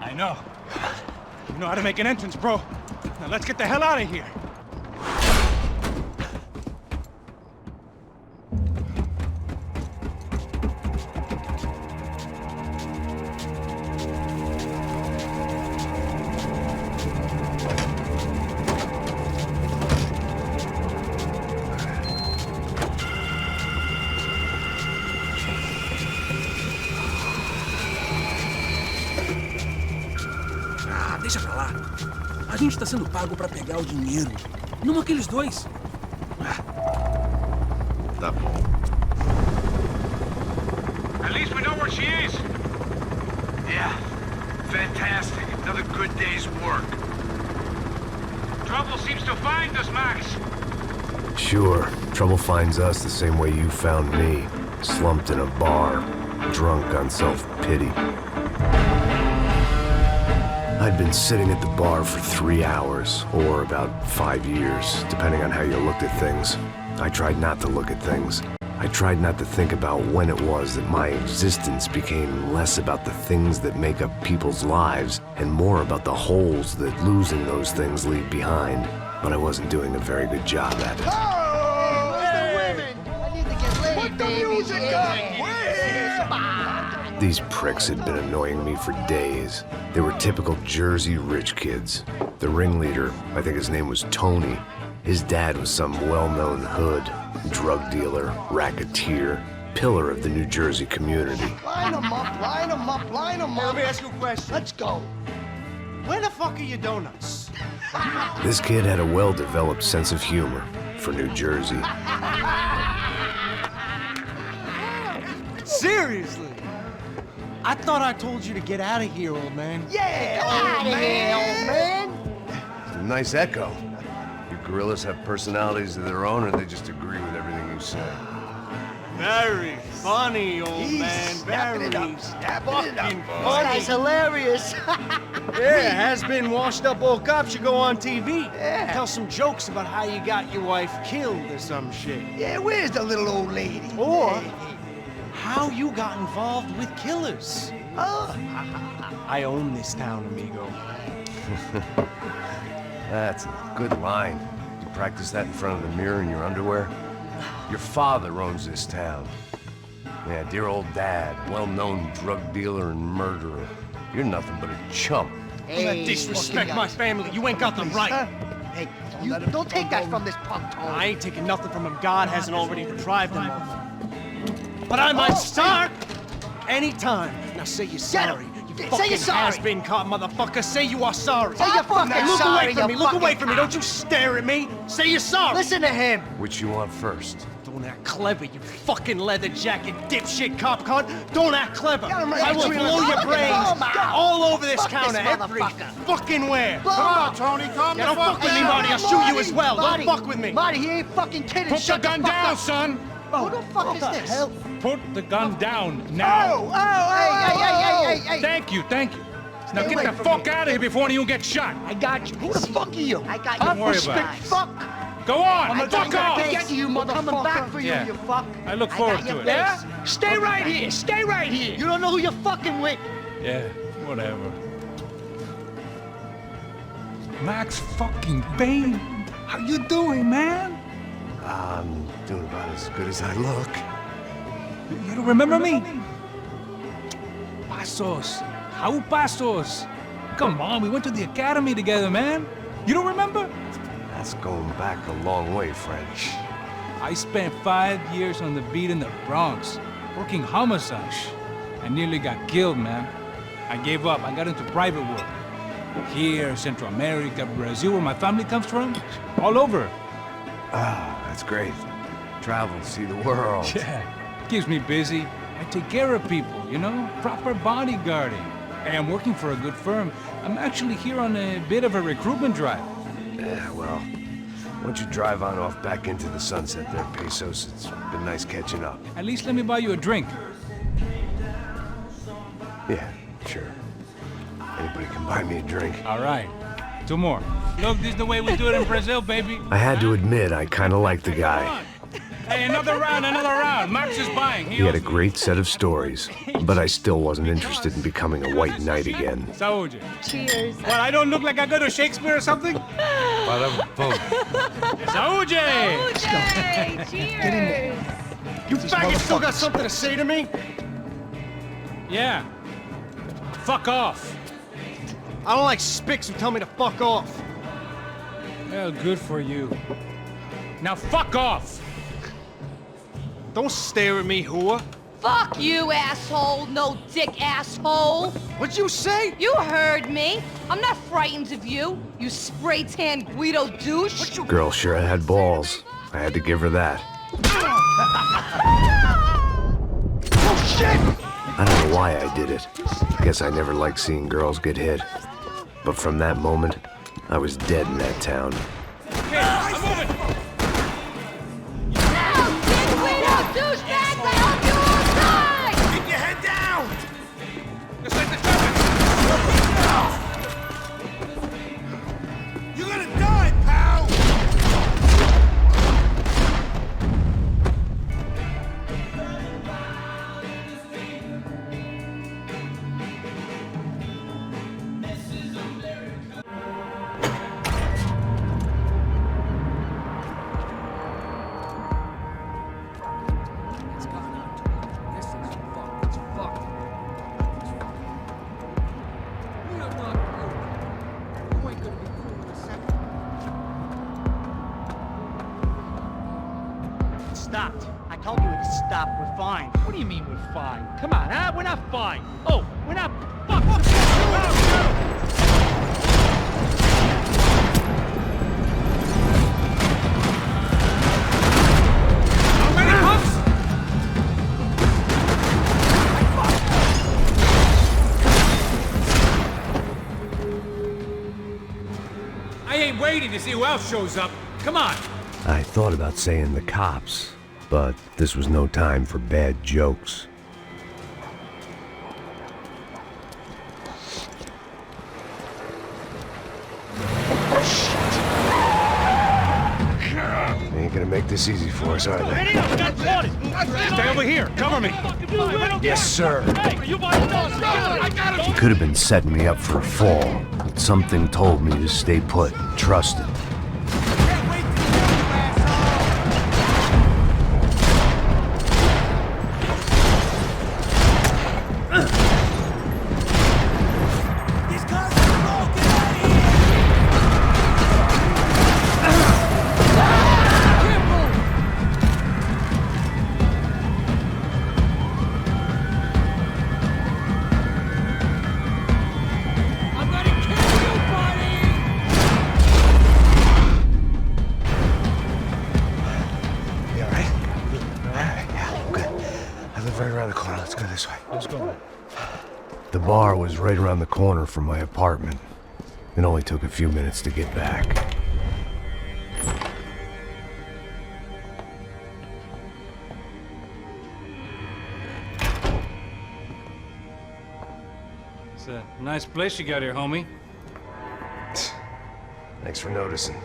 I know. You know how to make an entrance, bro. Now let's get the hell out of here. Deixa pra lá. A gente tá sendo pago pra pegar o dinheiro. Não aqueles dois. Tá bom. At least we know where she is. Yeah. Fantastic. Another good day's work. Trouble seems to find us, Max. Sure. Trouble finds us the same way you found me. Slumped in a bar. Drunk on self-pity. I'd been sitting at the bar for 3 hours, or about 5 years, depending on how you looked at things. I tried not to look at things. I tried not to think about when it was that my existence became less about the things that make up people's lives, and more about the holes that losing those things leave behind. But I wasn't doing a very good job at it. Oh, where's the women? I need to get laid, Put the music up! These pricks had been annoying me for days. They were typical Jersey rich kids. The ringleader, I think his name was Tony. His dad was some well-known hood, drug dealer, racketeer, pillar of the New Jersey community. Line them up, line them up, line them up. Let me ask you a question. Let's go. Where the fuck are your donuts? This kid had a well-developed sense of humor for New Jersey. Seriously? I thought I told you to get out of here, old man. Yeah, old man. It's a nice echo. You gorillas have personalities of their own, or they just agree with everything you say? Very funny, old man. Very fucking funny. That's hilarious. Yeah, has-been washed-up old cop should go on TV. Yeah. Tell some jokes about how you got your wife killed or some shit. Yeah, where's the little old lady? Or how you got involved with killers. Oh. I own this town, amigo. That's a good line. You practice that in front of the mirror in your underwear? Your father owns this town. Yeah, dear old dad, well-known drug dealer and murderer. You're nothing but a chump. Hey, disrespect my family. You ain't got the right. Hey, you don't take that from this punk, Tony. I ain't taking nothing from him. God hasn't already deprived him of. But I might start anytime. Now say you're sorry. You fucking has-been caught, motherfucker. Say you are sorry. Say you're fucking Look sorry, away from me. you Look fucking away from me. Don't you stare at me. Say you're sorry. Listen to him. Which you want first? Don't act clever, you fucking leather jacket dipshit cop cunt. Don't act clever. I will blow your brains all over this counter every fucking where. Come on, Tony. Calm Don't fuck with me, Marty. I'll shoot you as well. Don't fuck with me. Marty, he ain't fucking kidding. Put the gun down, son! Who the fuck is this? Hell? Put the gun down now. Hey. Thank you. Now get the fuck out of here before you get shot. I got you. Who the fuck are you? I got you. Don't worry about it. Fuck. Go on, Fuck off. Get you, motherfucker. Coming back for you, Yeah. you fuck. I look forward to it. Yeah? Stay right here. Stay right here. You don't know who you're fucking with. Yeah, whatever. Max fucking Payne. How you doing, man? I'm doing as good as I look. You don't remember me? Pasos. How Pasos? Come on, we went to the academy together, man. You don't remember? That's going back a long way, French. I spent 5 years on the beat in the Bronx, working homicide. I nearly got killed, man. I gave up. I got into private work. Here, Central America, Brazil, where my family comes from. All over. Ah, that's great. Travel, see the world. Yeah, keeps me busy. I take care of people, you know? Proper bodyguarding. Hey, I'm working for a good firm. I'm actually here on a bit of a recruitment drive. Yeah, well, why don't you drive on off back into the sunset there, Pesos? It's been nice catching up. At least let me buy you a drink. Yeah, sure. Anybody can buy me a drink. All right. 2 more. Look, this is the way we do it in Brazil, baby. I had to admit, I kind of liked the guy. Hey, another round, another round. Max is buying. He had a great set of stories, but I still wasn't interested in becoming a white knight again. Saúde. Cheers. What, I don't look like I go to Shakespeare or something? Saúde! Saúde! Cheers! You faggot still got something to say to me? Yeah. Fuck off. I don't like spics who tell me to fuck off. Well, good for you. Now fuck off! Don't stare at me, whore. Fuck you, asshole. No dick asshole. What'd you say? You heard me. I'm not frightened of you, you spray-tan Guido douche. Girl sure had balls. I had to give her that. Oh, shit! I don't know why I did it. Guess I never liked seeing girls get hit. But from that moment, I was dead in that town. Okay, I'm moving! Douchebags, I hope you all die! Keep your head down! Just like the traffic! You're gonna die, pal! Stopped. I told you to stop. We're fine. What do you mean we're fine? Come on, huh? We're not fine. Oh, we're not. Fuck! How many pumps? I ain't waiting to see who else shows up. Come on. I thought about saying the cops, but this was no time for bad jokes. They ain't gonna make this easy for us, are they? Stay over here. Cover me. Yes, sir. You He could have been setting me up for a fall, but something told me to stay put and trust him. The bar was right around the corner from my apartment. It only took a few minutes to get back. It's a nice place you got here, homie. Thanks for noticing.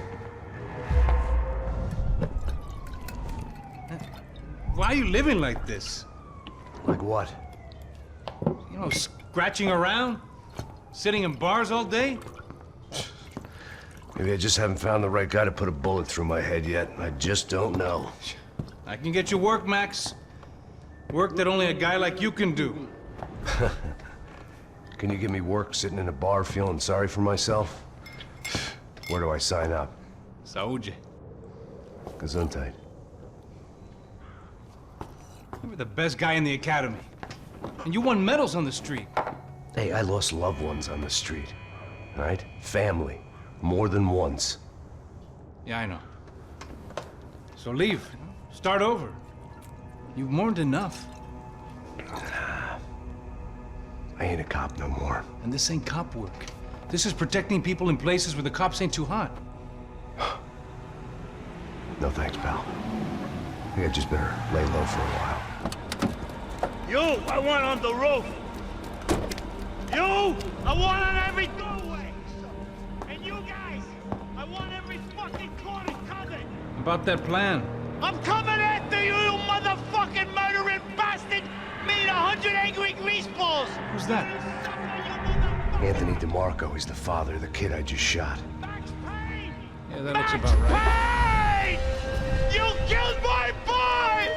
Why are you living like this? Like what? You know, scratching around? Sitting in bars all day? Maybe I just haven't found the right guy to put a bullet through my head yet. I just don't know. I can get you work, Max. Work that only a guy like you can do. Can you give me work sitting in a bar feeling sorry for myself? Where do I sign up? Saúde. Gesundheit. You were the best guy in the academy. And you won medals on the street. Hey, I lost loved ones on the street. Right? Family. More than once. Yeah, I know. So leave. Start over. You've mourned enough. I ain't a cop no more. And this ain't cop work. This is protecting people in places where the cops ain't too hot. No thanks, pal. I think I just better lay low for a while. You, I want on the roof. You, I want on every doorway. And you guys, I want every fucking corner covered. About that plan. I'm coming after you, you motherfucking murdering bastard! Me and 100 angry greaseballs! Who's that? Anthony DeMarco. He's the father of the kid I just shot. Max Payne! Yeah, that looks about right. Payne! You killed my boy!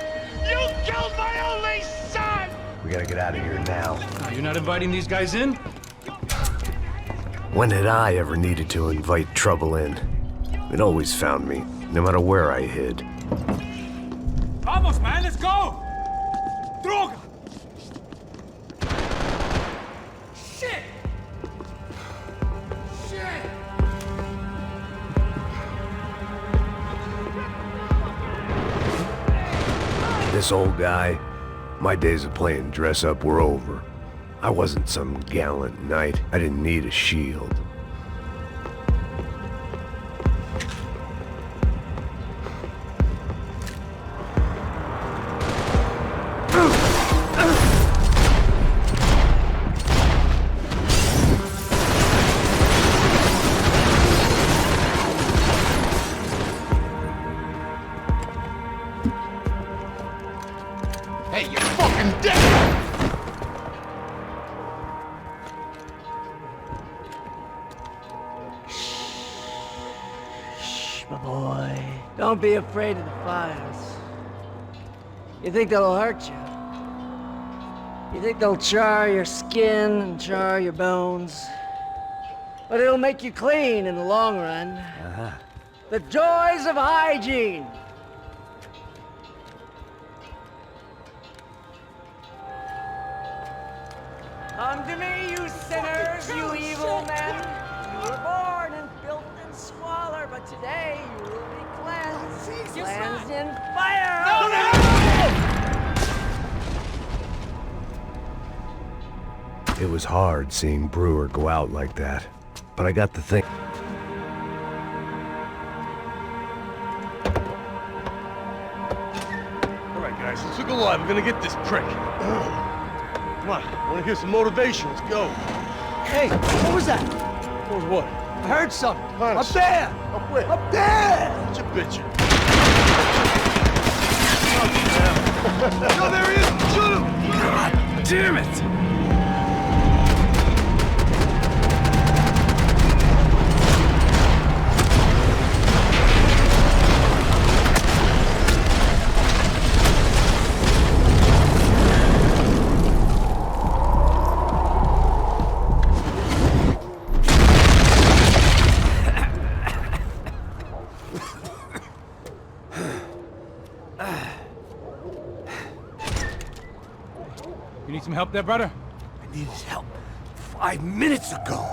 You killed my only son! We gotta get out of here now. You're not inviting these guys in? When had I ever needed to invite trouble in? It always found me, no matter where I hid. Vamos, man, let's go! Droga! Shit! Shit! This old guy, my days of playing dress up were over. I wasn't some gallant knight. I didn't need a shield. Hey, you're fucking dead! Shh, my boy. Don't be afraid of the fires. You think they'll hurt you? You think they'll char your skin and char your bones? But it'll make you clean in the long run. The joys of hygiene! Come to me, you sinners, you evil men! You were born in filth and squalor, but today you will be cleansed. Cleansed in fire! It was hard seeing Brewer go out like that, but I got to think. All right, guys, let's look alive. We're gonna get this prick. Come on, I want to hear some motivation. Let's go. Hey, what was that? What was what? I heard something. Hunch. Up there! Up where? Up there! What you bitching? No, there he is! Shoot him! God damn it! You need some help there, brother? I needed help 5 minutes ago.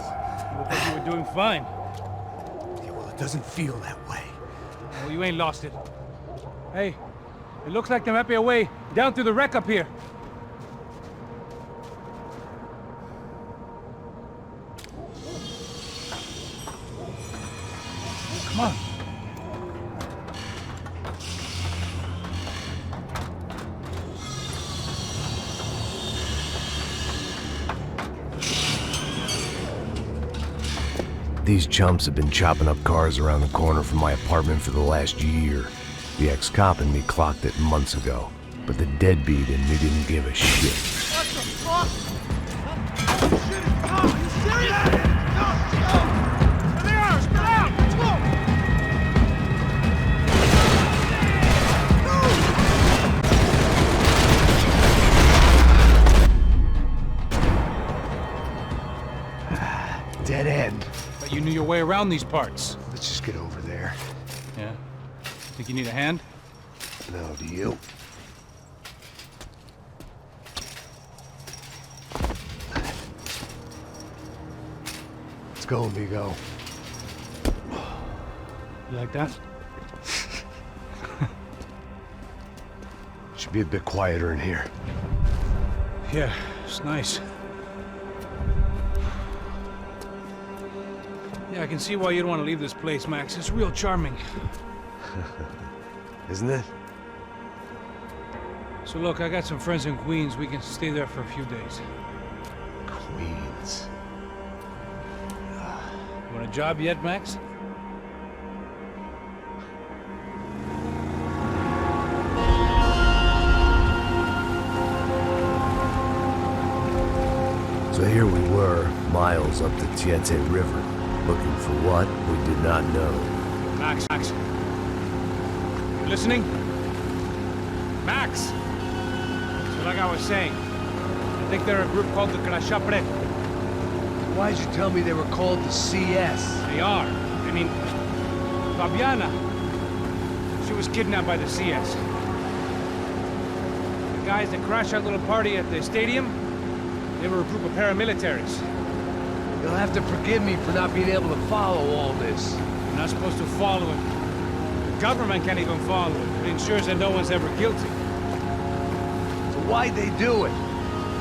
You look like you were doing fine. Yeah, well, it doesn't feel that way. Well, you ain't lost it. Hey, it looks like there might be a way down through the wreck up here. Come on. These chumps have been chopping up cars around the corner from my apartment for the last year. The ex-cop in me clocked it months ago, but the deadbeat in me didn't give a shit. What the fuck? Oh, shit! Oh, you serious? Go! There they are! Spit out! Let's go! way around these parts. Let's just get over there. Yeah? Think you need a hand? No, do you? Let's go, amigo. You like that? Should be a bit quieter in here. Yeah, it's nice. Yeah, I can see why you'd want to leave this place, Max. It's real charming. Isn't it? So look, I got some friends in Queens. We can stay there for a few days. Queens. You want a job yet, Max? So here we were, miles up the Tietze River, looking for what we did not know. Max. You listening? Max! So like I was saying, I think they're a group called the Krashapre. Why'd you tell me they were called the CS? They are. I mean, Fabiana, she was kidnapped by the CS. The guys that crashed that little party at the stadium, they were a group of paramilitaries. You'll have to forgive me for not being able to follow all this. You're not supposed to follow it. The government can't even follow it. It ensures that no one's ever guilty. So why'd they do it?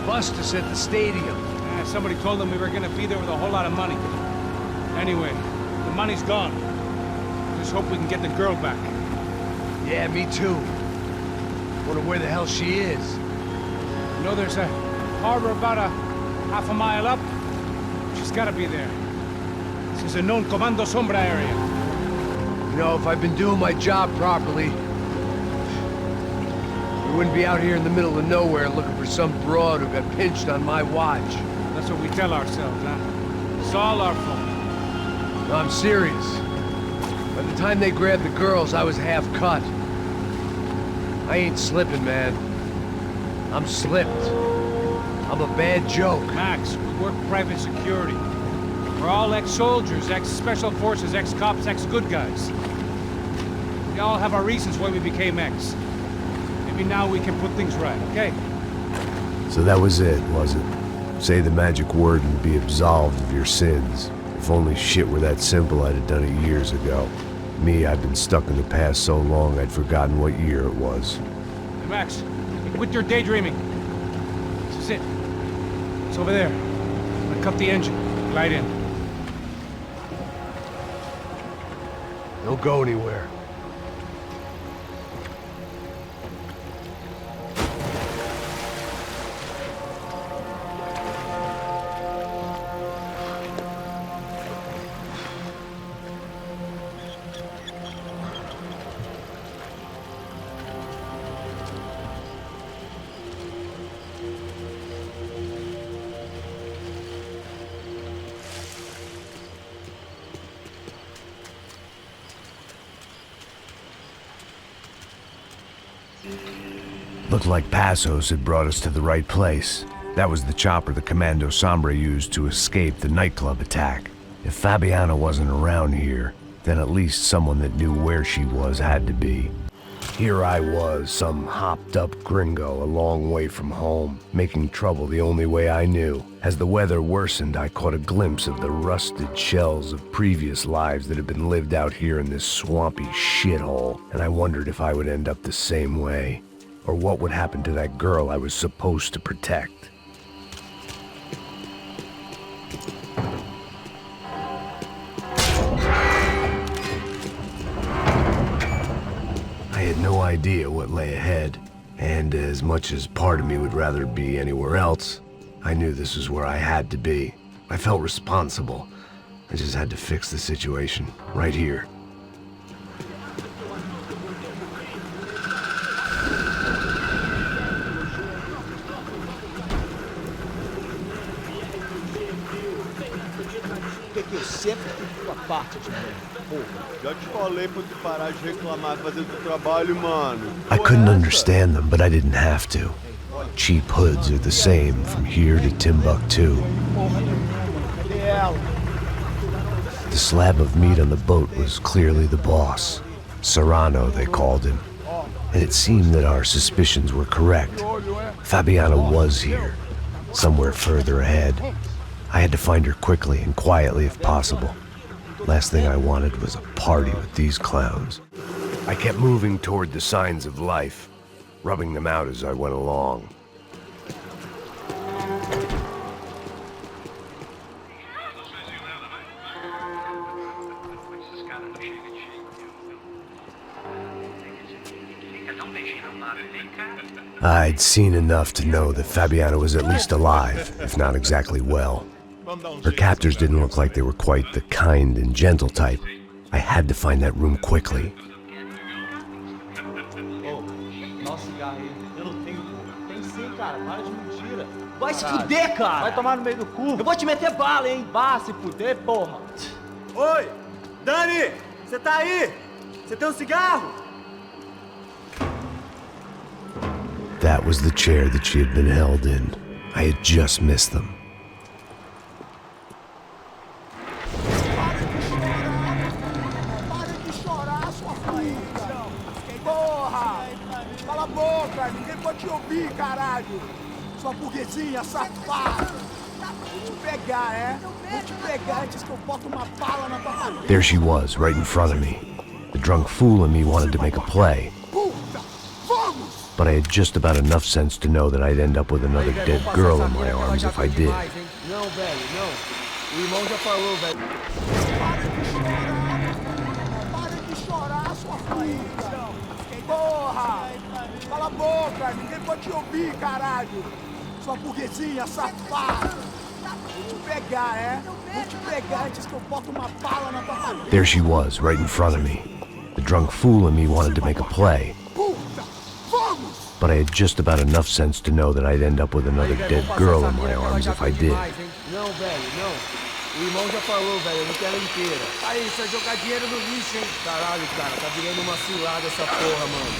Bust us at the stadium. Somebody told them we were gonna be there with a whole lot of money. Anyway, the money's gone. Just hope we can get the girl back. Yeah, me too. Wonder where the hell she is. You know, there's a harbor about a half a mile up. She's gotta be there. This is a known Comando Sombra area. You know, if I'd been doing my job properly, we wouldn't be out here in the middle of nowhere looking for some broad who got pinched on my watch. That's what we tell ourselves, huh? It's all our fault. No, I'm serious. By the time they grabbed the girls, I was half cut. I ain't slipping, man. I'm slipped. I'm a bad joke. Max, we work private security. We're all ex-soldiers, ex-special forces, ex-cops, ex-good guys. We all have our reasons why we became ex. Maybe now we can put things right, okay? So that was it, was it? Say the magic word and be absolved of your sins. If only shit were that simple, I'd have done it years ago. Me, I've been stuck in the past so long I'd forgotten what year it was. Hey, Max, quit your daydreaming. This is it. It's over there. I'm gonna cut the engine. Glide in. Don't go anywhere. Looked like Passos had brought us to the right place. That was the chopper the Comando Sombra used to escape the nightclub attack. If Fabiana wasn't around here, then at least someone that knew where she was had to be. Here I was, some hopped-up gringo a long way from home, making trouble the only way I knew. As the weather worsened, I caught a glimpse of the rusted shells of previous lives that had been lived out here in this swampy shithole, and I wondered if I would end up the same way, or what would happen to that girl I was supposed to protect. I had no idea what lay ahead, and as much as part of me would rather be anywhere else, I knew this was where I had to be. I felt responsible. I just had to fix the situation, right here. Que eu sempre fico a parte de mim, porra. Já te falei pra tu parar de reclamar e fazer teu trabalho, mano. I couldn't understand them, but I didn't have to. Cheap hoods are the same from here to Timbuktu. Porra nenhuma, cadê ela? The slab of meat on the boat was clearly the boss. Serrano, they called him. And it seemed that our suspicions were correct. Fabiana was here, somewhere further ahead. I had to find her quickly and quietly if possible. Last thing I wanted was a party with these clowns. I kept moving toward the signs of life, rubbing them out as I went along. I'd seen enough to know that Fabiana was at least alive, if not exactly well. Her captors didn't look like they were quite the kind and gentle type. I had to find that room quickly. Vai se fuder, cara! Vai tomar no meio do cu! Eu vou te meter bala, hein? Vá se fuder, porra! Oi! Dani! Você tá aí? Você tem um cigarro? That was the chair that she had been held in. I had just missed them. Para de chorar, sua filha! Porra! Cala a boca! Ninguém pode te ouvir, caralho! Sua burguesinha safada! Vou te pegar, é? Vou te pegar antes que eu boto uma bala na tua cabeça! There she was, right in front of me. The drunk fool in me wanted to make a play. But I had just about enough sense to know that I'd end up with another dead girl in my arms if I did. Não, velho, não. O irmão já falou, velho. Para de chorar, sua filha! Porra! Cala a boca! Ninguém pode te ouvir, caralho! Sua burguesinha safada! Vou te pegar, é? Vou te pegar antes que eu boto uma bala na tua cabeça! There she was, right in front of me. The drunk fool in me wanted to make a play. But I had just about enough sense to know that I'd end up with another dead girl in my arms if I did. Não, velho, não. O irmão já falou, velho, eu não quero ela inteira. Aí, isso é jogar dinheiro no lixo, hein? Caralho, cara, tá virando uma cilada essa porra, mano.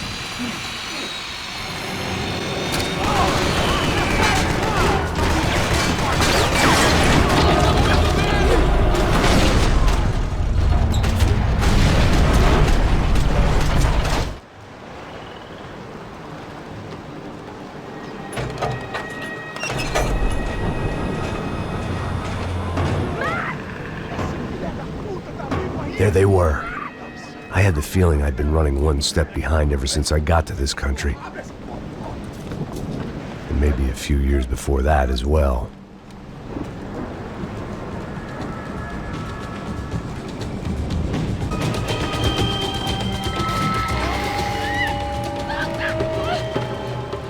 There they were. I had the feeling I'd been running one step behind ever since I got to this country. And maybe a few years before that as well.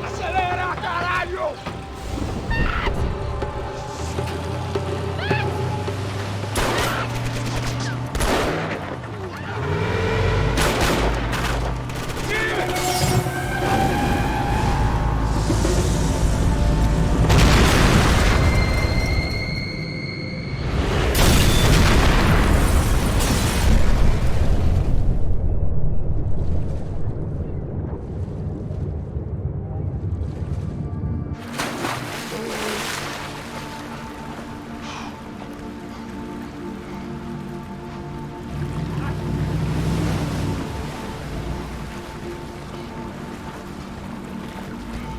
Acelera, caralho!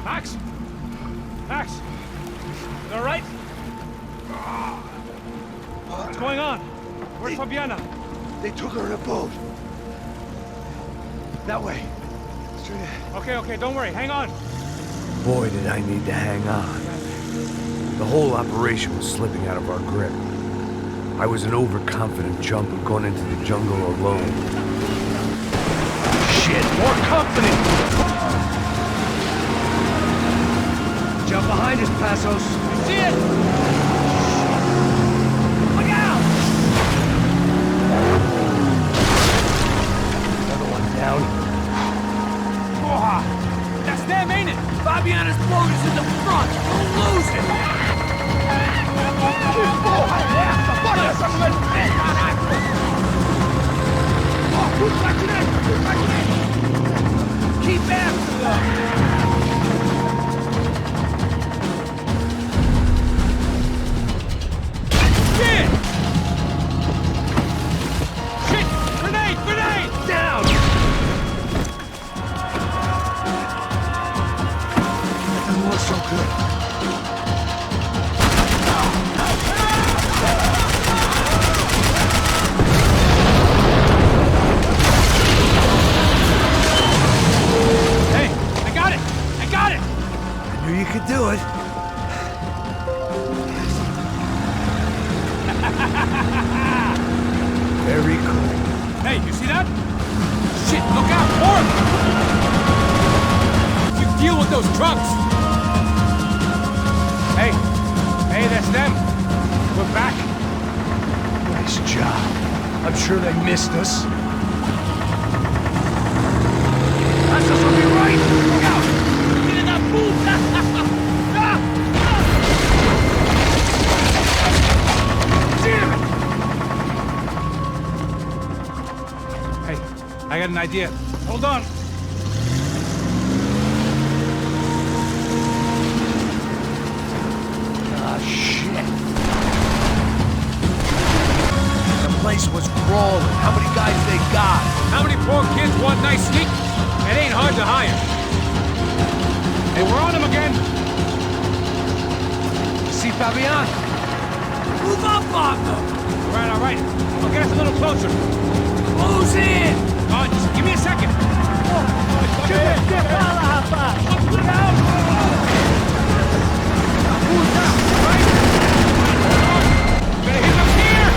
Max? Max? You all right? What's going on? Where's Fabiana? They took her in a boat. That way. Straight ahead. Okay, don't worry. Hang on. Boy, did I need to hang on. The whole operation was slipping out of our grip. I was an overconfident chump who'd gone into the jungle alone. Shit, more confident! Jump behind us, Passos. See it! Look out! Another one down. Porra! That's them, ain't it? Fabiana's boat is in the front. We'll lose it. Que porra é essa? Bora essa mulher de pé, caralho! Ó, puxa pra direita, puxa pra direita! Keep after them! so good. Hey, I got it! I got it! I knew you could do it. Very cool. Hey, you see that? Shit, look out! More! You deal with those trucks! Hey, that's them. We're back. Nice job. I'm sure they missed us. That's us on your right! Look out! Get that puta! Damn it! Hey, I got an idea. Hold on. Ah, shit. The place was crawling. How many guys they got? How many poor kids want nice sneak? It ain't hard to hire. Hey, we're on him again. See Fabian? Move up, partner! All right. Well, get us a little closer. Close in! Come on, just give me a second. Better hit them here!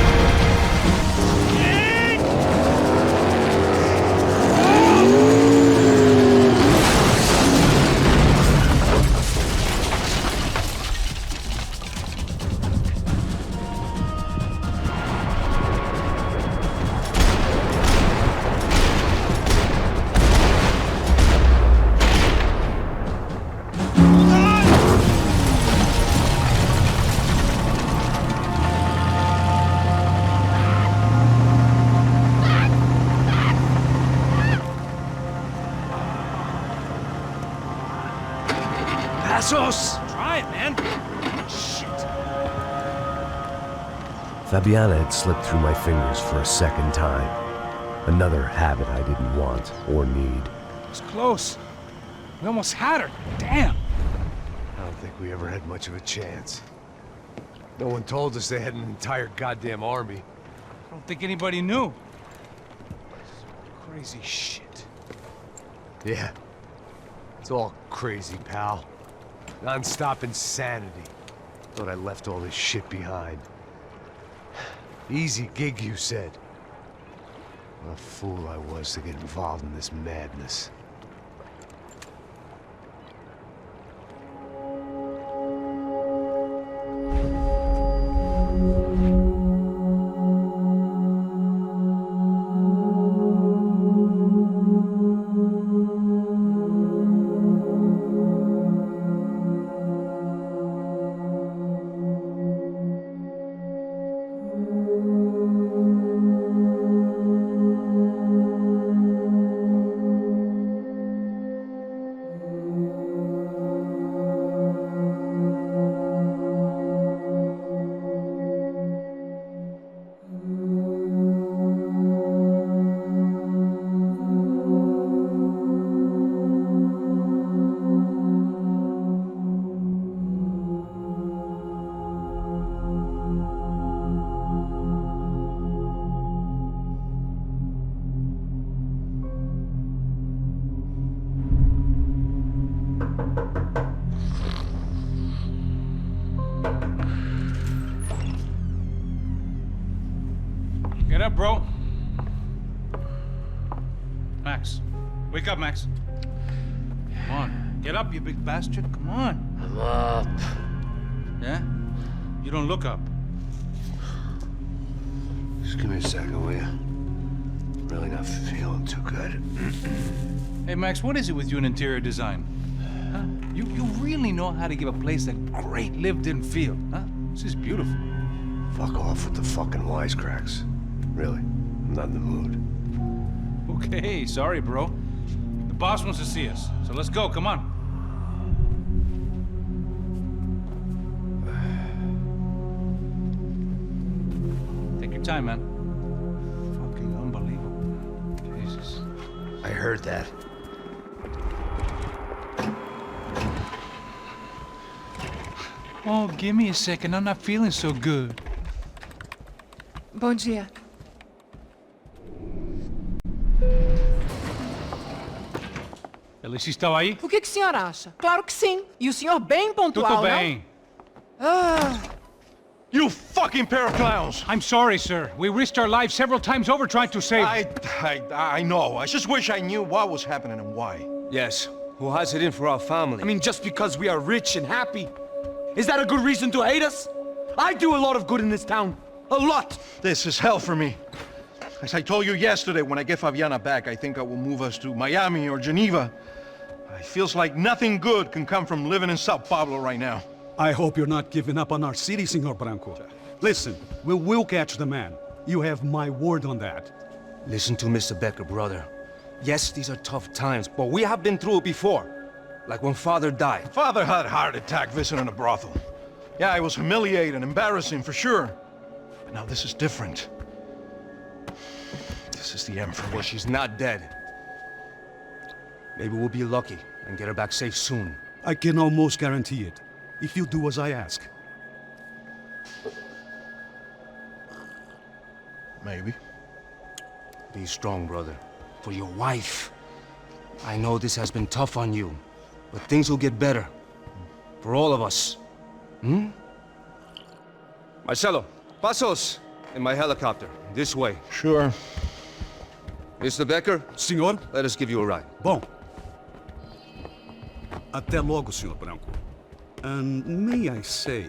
Passos! Try it, man. Shit. Fabiana had slipped through my fingers for a second time. Another habit I didn't want or need. It's close. We almost had her. Damn. I don't think we ever had much of a chance. No one told us they had an entire goddamn army. I don't think anybody knew. Crazy shit. Yeah. It's all crazy, pal. Non-stop insanity. Thought I left all this shit behind. Easy gig, you said. What a fool I was to get involved in this madness. Get up, bro. Max. Wake up, Max. Come on. Get up, you big bastard. Come on. I'm up. Yeah? You don't look up. Just give me a second, will you? Really not feeling too good. Hey, Max, what is it with you and interior design? Huh? You really know how to give a place that great lived-in feel, huh? This is beautiful. Fuck off with the fucking wisecracks. Really, I'm not in the mood. Okay, sorry, bro. The boss wants to see us, so let's go, come on. Take your time, man. Fucking unbelievable. Jesus. I heard that. Oh, give me a second. I'm not feeling so good. Bom dia. Alice estava aí? O que o senhor acha? Claro que sim. E o senhor bem pontual, Tudo bem. não? Ah. You fucking pair of clowns! I'm sorry, sir. We risked our lives several times over trying to save... I know. I just wish I knew what was happening and why. Yes. Who has it in for our family? I mean, just because we are rich and happy, is that a good reason to hate us? I do a lot of good in this town. A lot! This is hell for me. As I told you yesterday, when I get Fabiana back, I think I will move us to Miami or Geneva. It feels like nothing good can come from living in Sao Paulo right now. I hope you're not giving up on our city, Senor Branco. Listen, we will catch the man. You have my word on that. Listen to Mr. Becker, brother. Yes, these are tough times, but we have been through it before. Like when Father died. Father had a heart attack visiting a brothel. Yeah, it was humiliating, embarrassing, for sure. But now this is different. This is the end for me. Well, she's not dead. Maybe we'll be lucky and get her back safe soon. I can almost guarantee it, if you do as I ask. Maybe. Be strong, brother. For your wife. I know this has been tough on you, but things will get better. For all of us. Hmm? Marcelo, pasos in my helicopter. This way. Sure. Mr. Becker? Senhor? Let us give you a ride. Bom. Até logo, Senhor Branco. And may I say,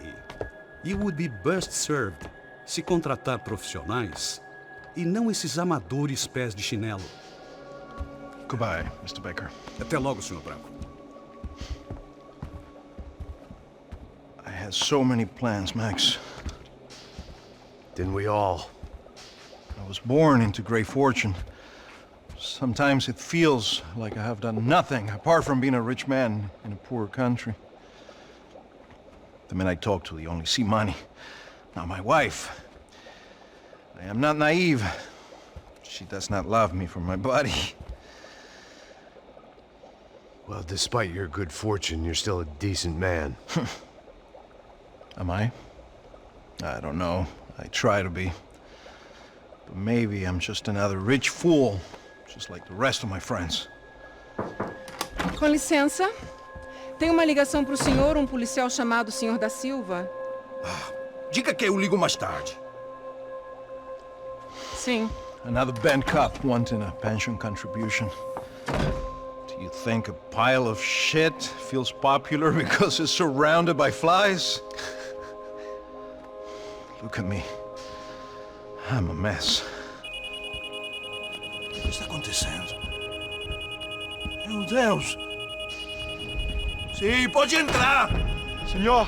you would be best served se contratar profissionais e não esses amadores pés de chinelo. Goodbye, Mr. Becker. Até logo, Senhor Branco. I had so many plans, Max. Didn't we all? I was born into great fortune. Sometimes it feels like I have done nothing apart from being a rich man in a poor country. The men I talk to, they only see money. Now my wife, I am not naive. She does not love me for my body. Well, despite your good fortune, you're still a decent man. Am I? I don't know. I try to be. But maybe I'm just another rich fool, just like the rest of my friends. Com licença. Tem uma ligação pro senhor, um policial chamado Senhor da Silva. Diga que eu ligo mais tarde. Sim. Another band cop wanting a pension contribution. Do you think a pile of shit feels popular because it's surrounded by flies? Look at me. I'm a mess. O que está acontecendo? Meu Deus! Sim, pode entrar! Senhor,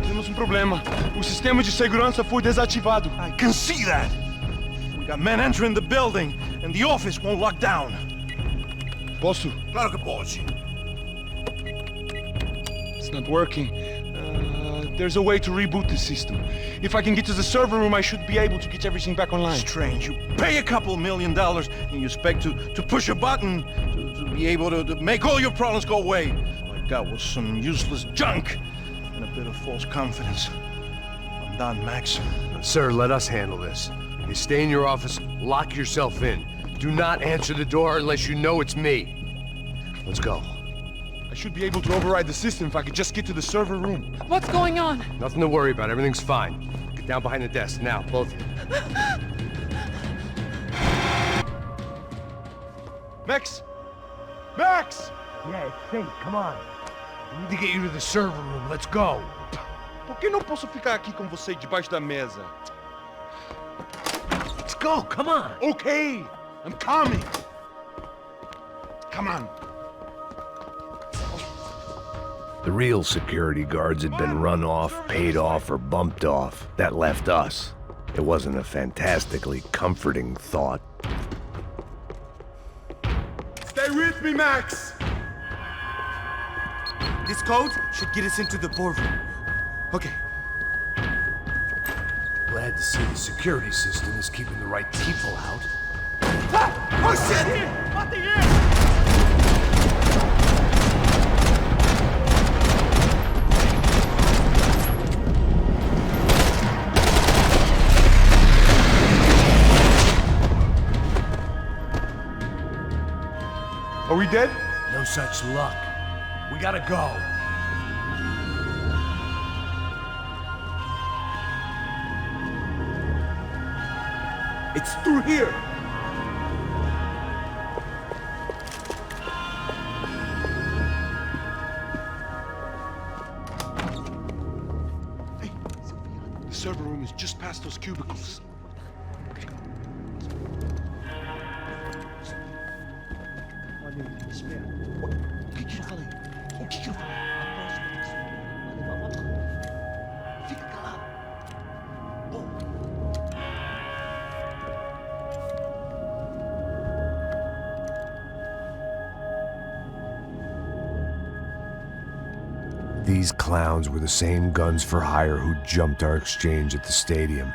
temos um problema. O sistema de segurança foi desativado. I can see that! We got men entering the building, and the office won't lock down. Posso? Claro que pode. It's not working. There's a way to reboot the system. If I can get to the server room, I should be able to get everything back online. Strange. You pay a couple $1 million, and you expect to push a button to be able to make all your problems go away. All I got was some useless junk and a bit of false confidence. I'm done, Max. Sir, let us handle this. You stay in your office, lock yourself in. Do not answer the door unless you know it's me. Let's go. I should be able to override the system if I could just get to the server room. What's going on? Nothing to worry about. Everything's fine. Get down behind the desk now, both of you. Max! Max! Yeah, it's safe. Come on. We need to get you to the server room. Let's go. Por que não posso ficar aqui com você debaixo da mesa? Let's go. Come on. Okay, I'm coming. Come on. The real security guards had been run off, paid off, or bumped off. That left us. It wasn't a fantastically comforting thought. Stay with me, Max! This code should get us into the boardroom. Okay. Glad to see the security system is keeping the right people out. Ah! Oh shit! What the hell? such luck. We gotta go. It's through here. The server room is just past those cubicles. Olha aí, espera. O que eu falei? O que eu falei? Fica calado. These clowns were the same guns for hire who jumped our exchange at the stadium.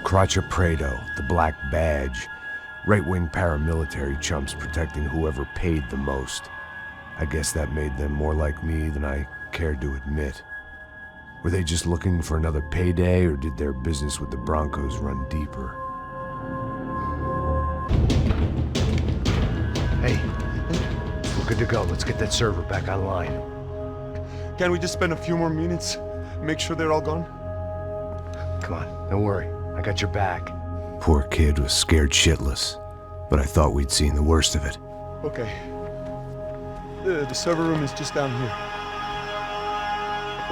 Crotcha Prado, the Black Badge, right-wing paramilitary chumps protecting whoever paid the most. I guess that made them more like me than I cared to admit. Were they just looking for another payday, or did their business with the Broncos run deeper? Hey, we're good to go. Let's get that server back online. Can't we just spend a few more minutes? Make sure they're all gone? Come on, don't worry. I got your back. Poor kid was scared shitless, but I thought we'd seen the worst of it. Okay. The server room is just down here.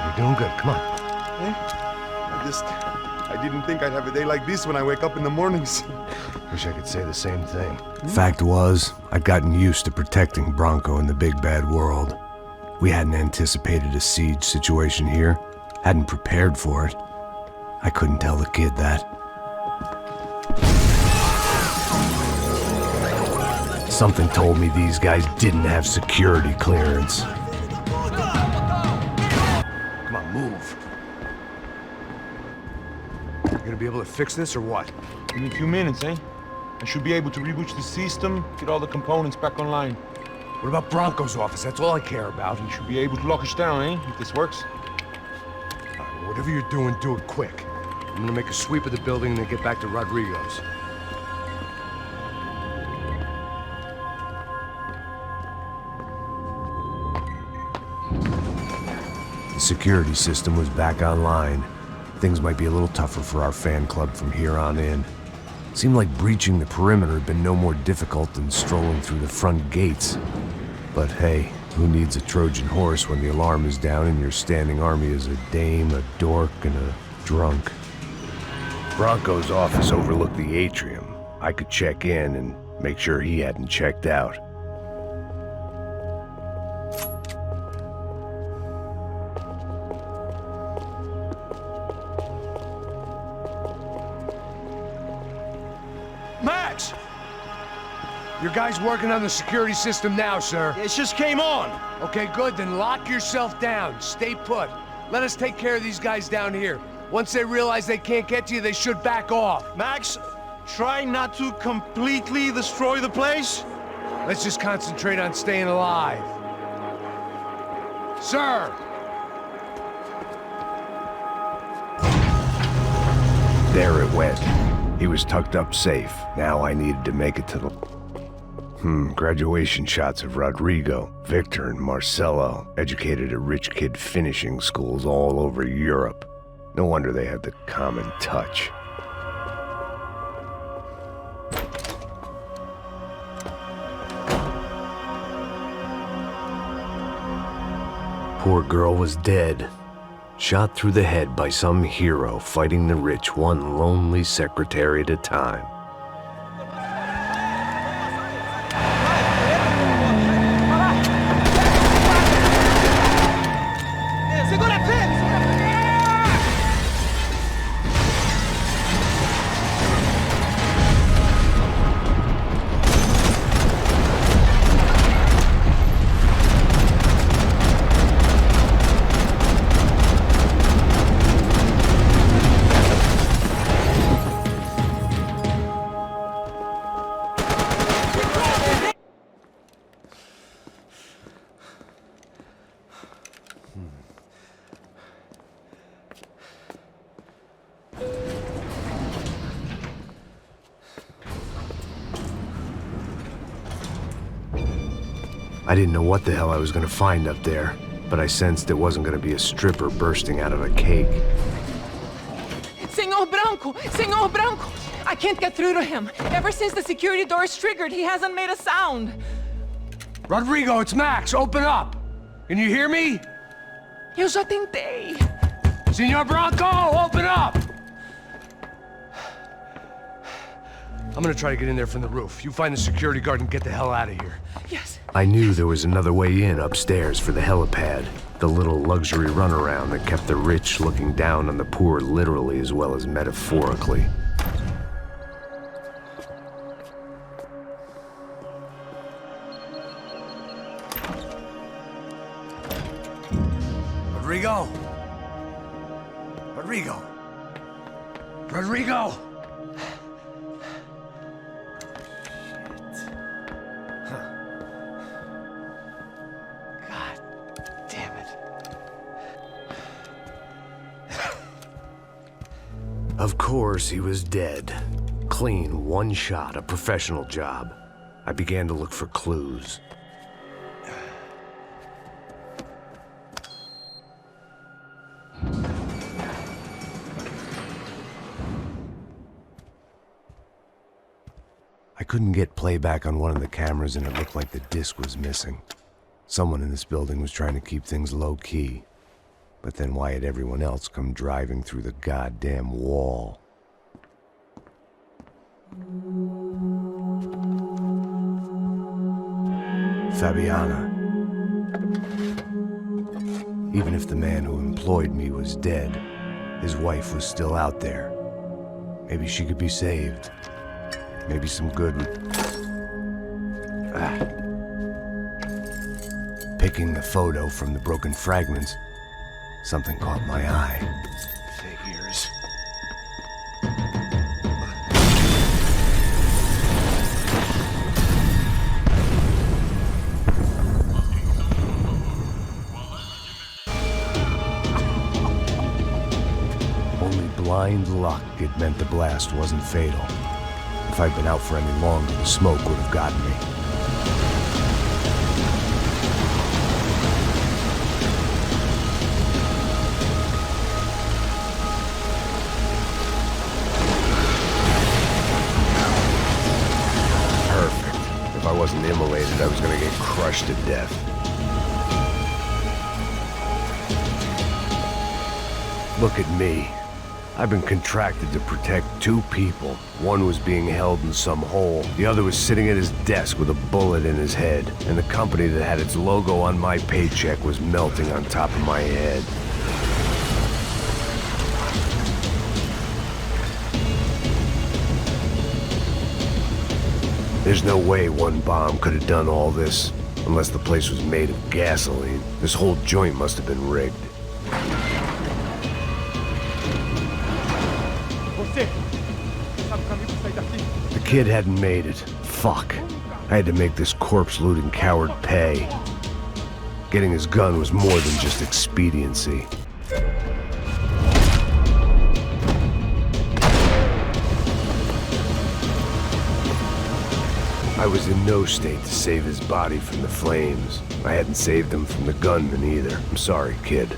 You're doing good, come on. I didn't think I'd have a day like this when I wake up in the mornings. Wish I could say the same thing. Fact was, I'd gotten used to protecting Bronco in the big bad world. We hadn't anticipated a siege situation here, hadn't prepared for it. I couldn't tell the kid that. Something told me these guys didn't have security clearance. Come on, move. You gonna be able to fix this or what? Give me a few minutes, eh? I should be able to reboot the system, get all the components back online. What about Bronco's office? That's all I care about. You should be able to lock us down, eh? If this works. Whatever you're doing, do it quick. I'm gonna make a sweep of the building and then get back to Rodrigo's. The security system was back online. Things might be a little tougher for our fan club from here on in. Seemed like breaching the perimeter had been no more difficult than strolling through the front gates. But hey, who needs a Trojan horse when the alarm is down and your standing army is a dame, a dork, and a drunk? Bronco's office overlooked the atrium. I could check in and make sure he hadn't checked out. Max! Your guy's working on the security system now, sir. It just came on. Okay, good. Then lock yourself down. Stay put. Let us take care of these guys down here. Once they realize they can't get to you, they should back off. Max, try not to completely destroy the place. Let's just concentrate on staying alive. Sir! There it went. He was tucked up safe. Now I needed to make it to the... graduation shots of Rodrigo, Victor, and Marcelo, educated at rich kid finishing schools all over Europe. No wonder they had the common touch. Poor girl was dead. Shot through the head by some hero fighting the rich one lonely secretary at a time. I didn't know what the hell I was gonna find up there, but I sensed it wasn't gonna be a stripper bursting out of a cake. Senor Branco! Senor Branco! I can't get through to him. Ever since the security door is triggered, he hasn't made a sound. Rodrigo, it's Max! Open up! Can you hear me? Eu já tentei. Senor Branco, open up! I'm gonna try to get in there from the roof. You find the security guard and get the hell out of here. Yes. I knew there was another way in upstairs for the helipad. The little luxury runaround that kept the rich looking down on the poor literally as well as metaphorically. Rodrigo! Rodrigo! Rodrigo! Of course, he was dead. Clean, one shot, a professional job. I began to look for clues. I couldn't get playback on one of the cameras and it looked like the disc was missing. Someone in this building was trying to keep things low-key. But then why had everyone else come driving through the goddamn wall? Fabiana. Even if the man who employed me was dead, his wife was still out there. Maybe she could be saved. Maybe some good would... Picking the photo from the broken fragments, something caught my eye. Figures. Only blind luck it meant the blast wasn't fatal. If I'd been out for any longer, the smoke would have gotten me. If I wasn't immolated, I was gonna get crushed to death. Look at me. I've been contracted to protect two people. One was being held in some hole. The other was sitting at his desk with a bullet in his head. And the company that had its logo on my paycheck was melting on top of my head. There's no way one bomb could have done all this, unless the place was made of gasoline. This whole joint must have been rigged. The kid hadn't made it. Fuck. I had to make this corpse-looting coward pay. Getting his gun was more than just expediency. I was in no state to save his body from the flames. I hadn't saved him from the gunman either. I'm sorry, kid.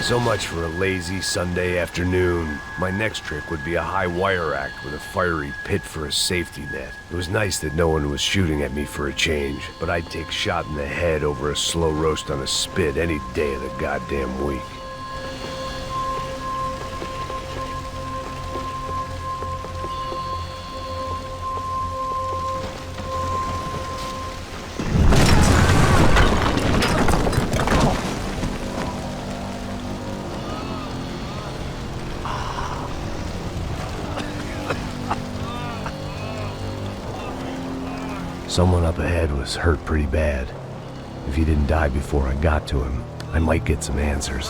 So much for a lazy Sunday afternoon. My next trick would be a high wire act with a fiery pit for a safety net. It was nice that no one was shooting at me for a change, but I'd take shot in the head over a slow roast on a spit any day of the goddamn week. Someone up ahead was hurt pretty bad. If he didn't die before I got to him, I might get some answers.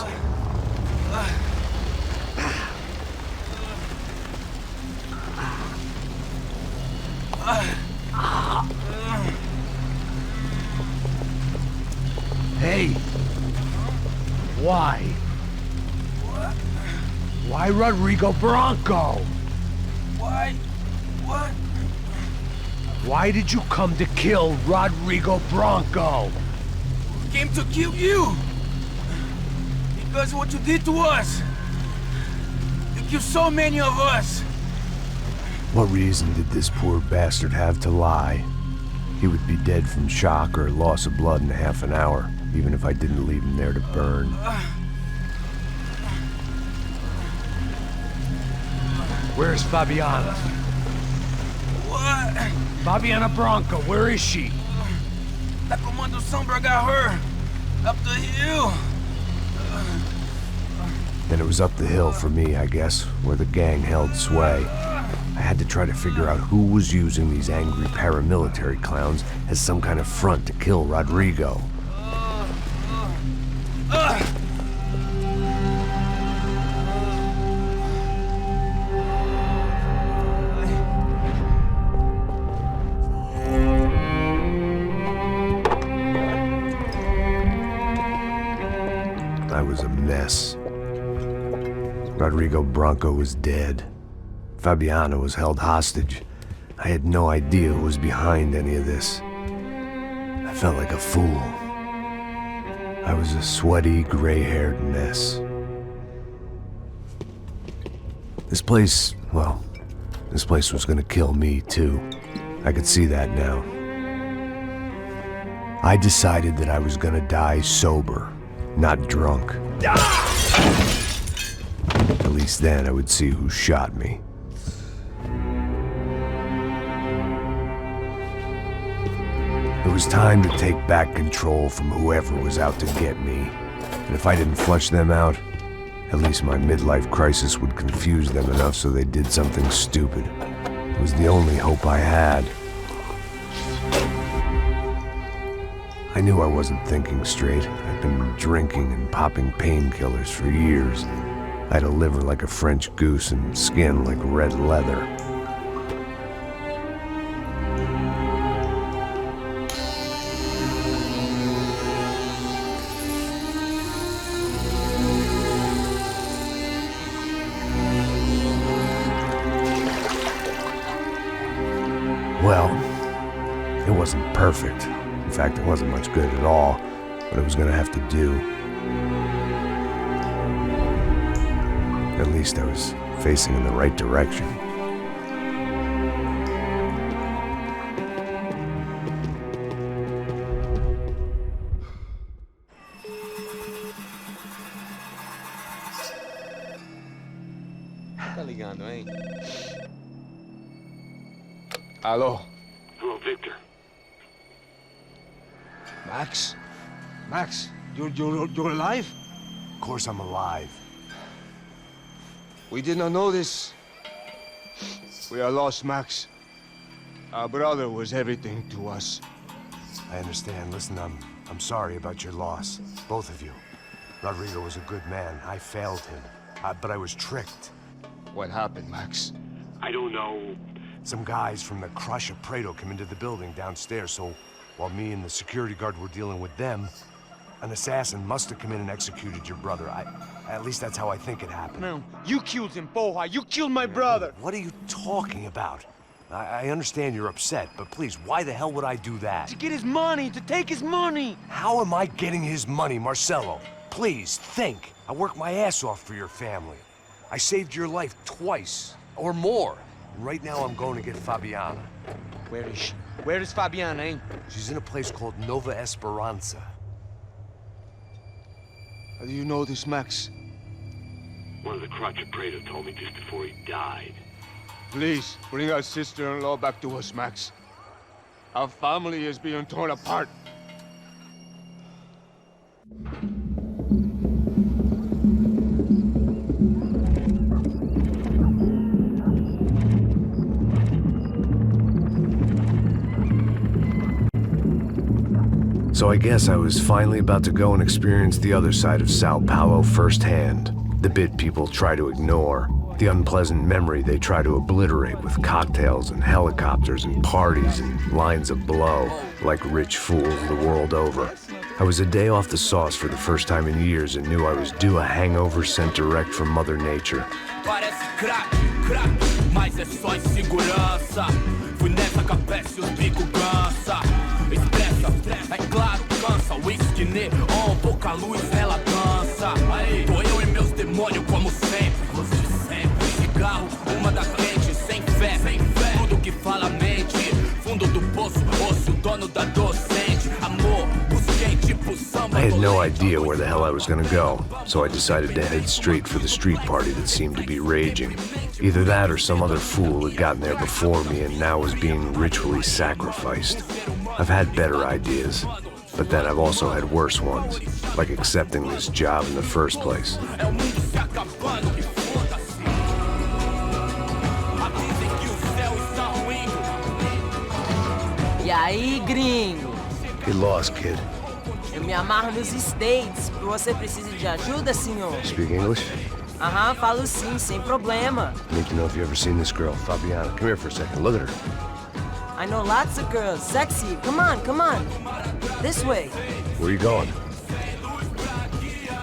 Hey! Why? Why Rodrigo Branco? Why What? Why did you come to kill Rodrigo Bronco? We came to kill you. Because of what you did to us. You killed so many of us. What reason did this poor bastard have to lie? He would be dead from shock or loss of blood in half an hour, even if I didn't leave him there to burn. Where's Fabiana? What? Fabiana Bronco, where is she? That Comando Sombra got her. Up the hill. Then it was up the hill for me, I guess, where the gang held sway. I had to try to figure out who was using these angry paramilitary clowns as some kind of front to kill Rodrigo. I was a mess. Rodrigo Bronco was dead. Fabiana was held hostage. I had no idea who was behind any of this. I felt like a fool. I was a sweaty, gray-haired mess. This place, well, this place was gonna kill me too. I could see that now. I decided that I was gonna die sober, not drunk. At least then I would see who shot me. It was time to take back control from whoever was out to get me. And if I didn't flush them out, at least my midlife crisis would confuse them enough so they did something stupid. It was the only hope I had. I knew I wasn't thinking straight. I'd been drinking and popping painkillers for years. I had a liver like a French goose and skin like red leather. Well, it wasn't perfect. In fact, it wasn't much good at all, but it was gonna have to do. At least I was facing in the right direction. Tá ligando, hein? Alô? Hello, Victor. Max? Max, you're alive? Of course I'm alive. We did not know this. We are lost, Max. Our brother was everything to us. I understand. Listen, I'm sorry about your loss. Both of you. Rodrigo was a good man. I failed him. But I was tricked. What happened, Max? I don't know. Some guys from the Crush of Prado came into the building downstairs, so while me and the security guard were dealing with them, an assassin must have come in and executed your brother. At least that's how I think it happened. No, you killed him, Porra. You killed my brother. What are you talking about? I understand you're upset, but please, why the hell would I do that? To get his money, to take his money. How am I getting his money, Marcelo? Please, think. I worked my ass off for your family. I saved your life twice, or more. And right now I'm going to get Fabiana. Where is she? Where is Fabiana, eh? She's in a place called Nova Esperanza. How do you know this, Max? One of the Crotch of Prado told me just before he died. Please, bring our sister-in-law back to us, Max. Our family is being torn apart. So I guess I was finally about to go and experience the other side of Sao Paulo firsthand. The bit people try to ignore. The unpleasant memory they try to obliterate with cocktails and helicopters and parties and lines of blow, like rich fools the world over. I was a day off the sauce for the first time in years and knew I was due a hangover sent direct from Mother Nature. parece crack, crack, mas é só insegurança. Fui nessa capeste, os bico cansa. Expressa, é claro, cansa. Whisky neon, pouca luz, ela dança. Aí, tô eu e meus demônios como sempre. Você sempre. Cigarro, uma da frente, sem fé, sem fé. Tudo que fala mente. Fundo do poço, osso, dono da docente. Amor, busquei tipo samba. I had no idea where the hell I was gonna go, so I decided to head straight for the street party that seemed to be raging. Either that or some other fool had gotten there before me and now was being ritually sacrificed. I've had better ideas, but then I've also had worse ones, like accepting this job in the first place. E aí, gringo? Get lost, kid. Eu me amarro nos States. Você precisa de ajuda, senhor? Speak English? Aham, falo sim, sem problema. Need to know if you ever seen this girl, Fabiana. Come here for a second. Look at her. I know lots of girls. Sexy. Come on, come on. This way. Where are you going?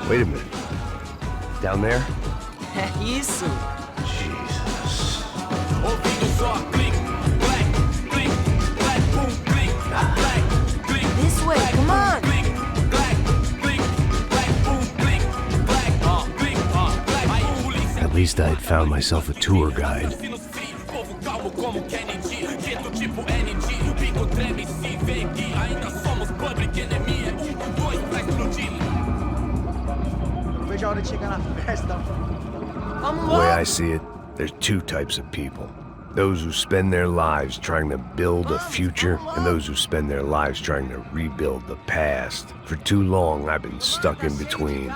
Wait a minute. Down there? É isso. Jesus. This way, come on. At least I had found myself a tour guide. The way I see it, there's two types of people. Those who spend their lives trying to build a future, and those who spend their lives trying to rebuild the past. For too long, I've been stuck in between.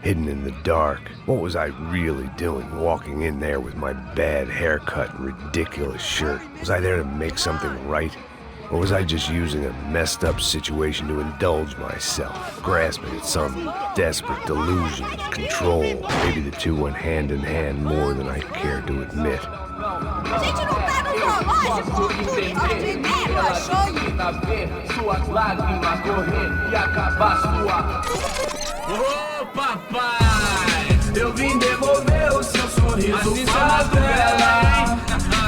Hidden in the dark. What was I really doing walking in there with my bad haircut and ridiculous shirt? Was I there to make something right? Or was I just using a messed up situation to indulge myself, grasping at some desperate delusion of control? Maybe the two went hand in hand more than I cared to admit. Ô papai, eu vim devolver o seu sorriso favela.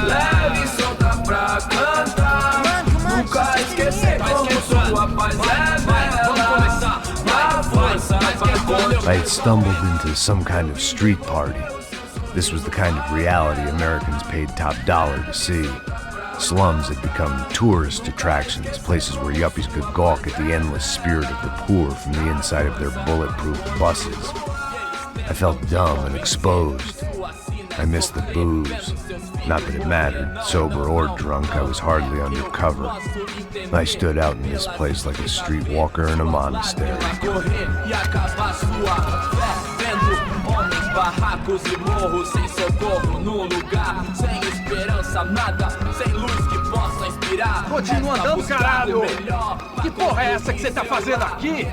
Leve e solta pra cantar. Nunca esquecer como sua paz é bela. Na força I had stumbled into some kind of street party. This was the kind of reality Americans paid top dollar to see. Slums had become tourist attractions, places where yuppies could gawk at the endless spirit of the poor from the inside of their bulletproof buses. I felt dumb and exposed. I missed the booze. Not that it mattered. Sober or drunk, I was hardly undercover. I stood out in this place like a streetwalker in a monastery. Barracos e morros sem socorro num lugar sem esperança, nada, sem luz que possa inspirar. Continua andando, caralho! Que porra é essa que você tá fazendo aqui?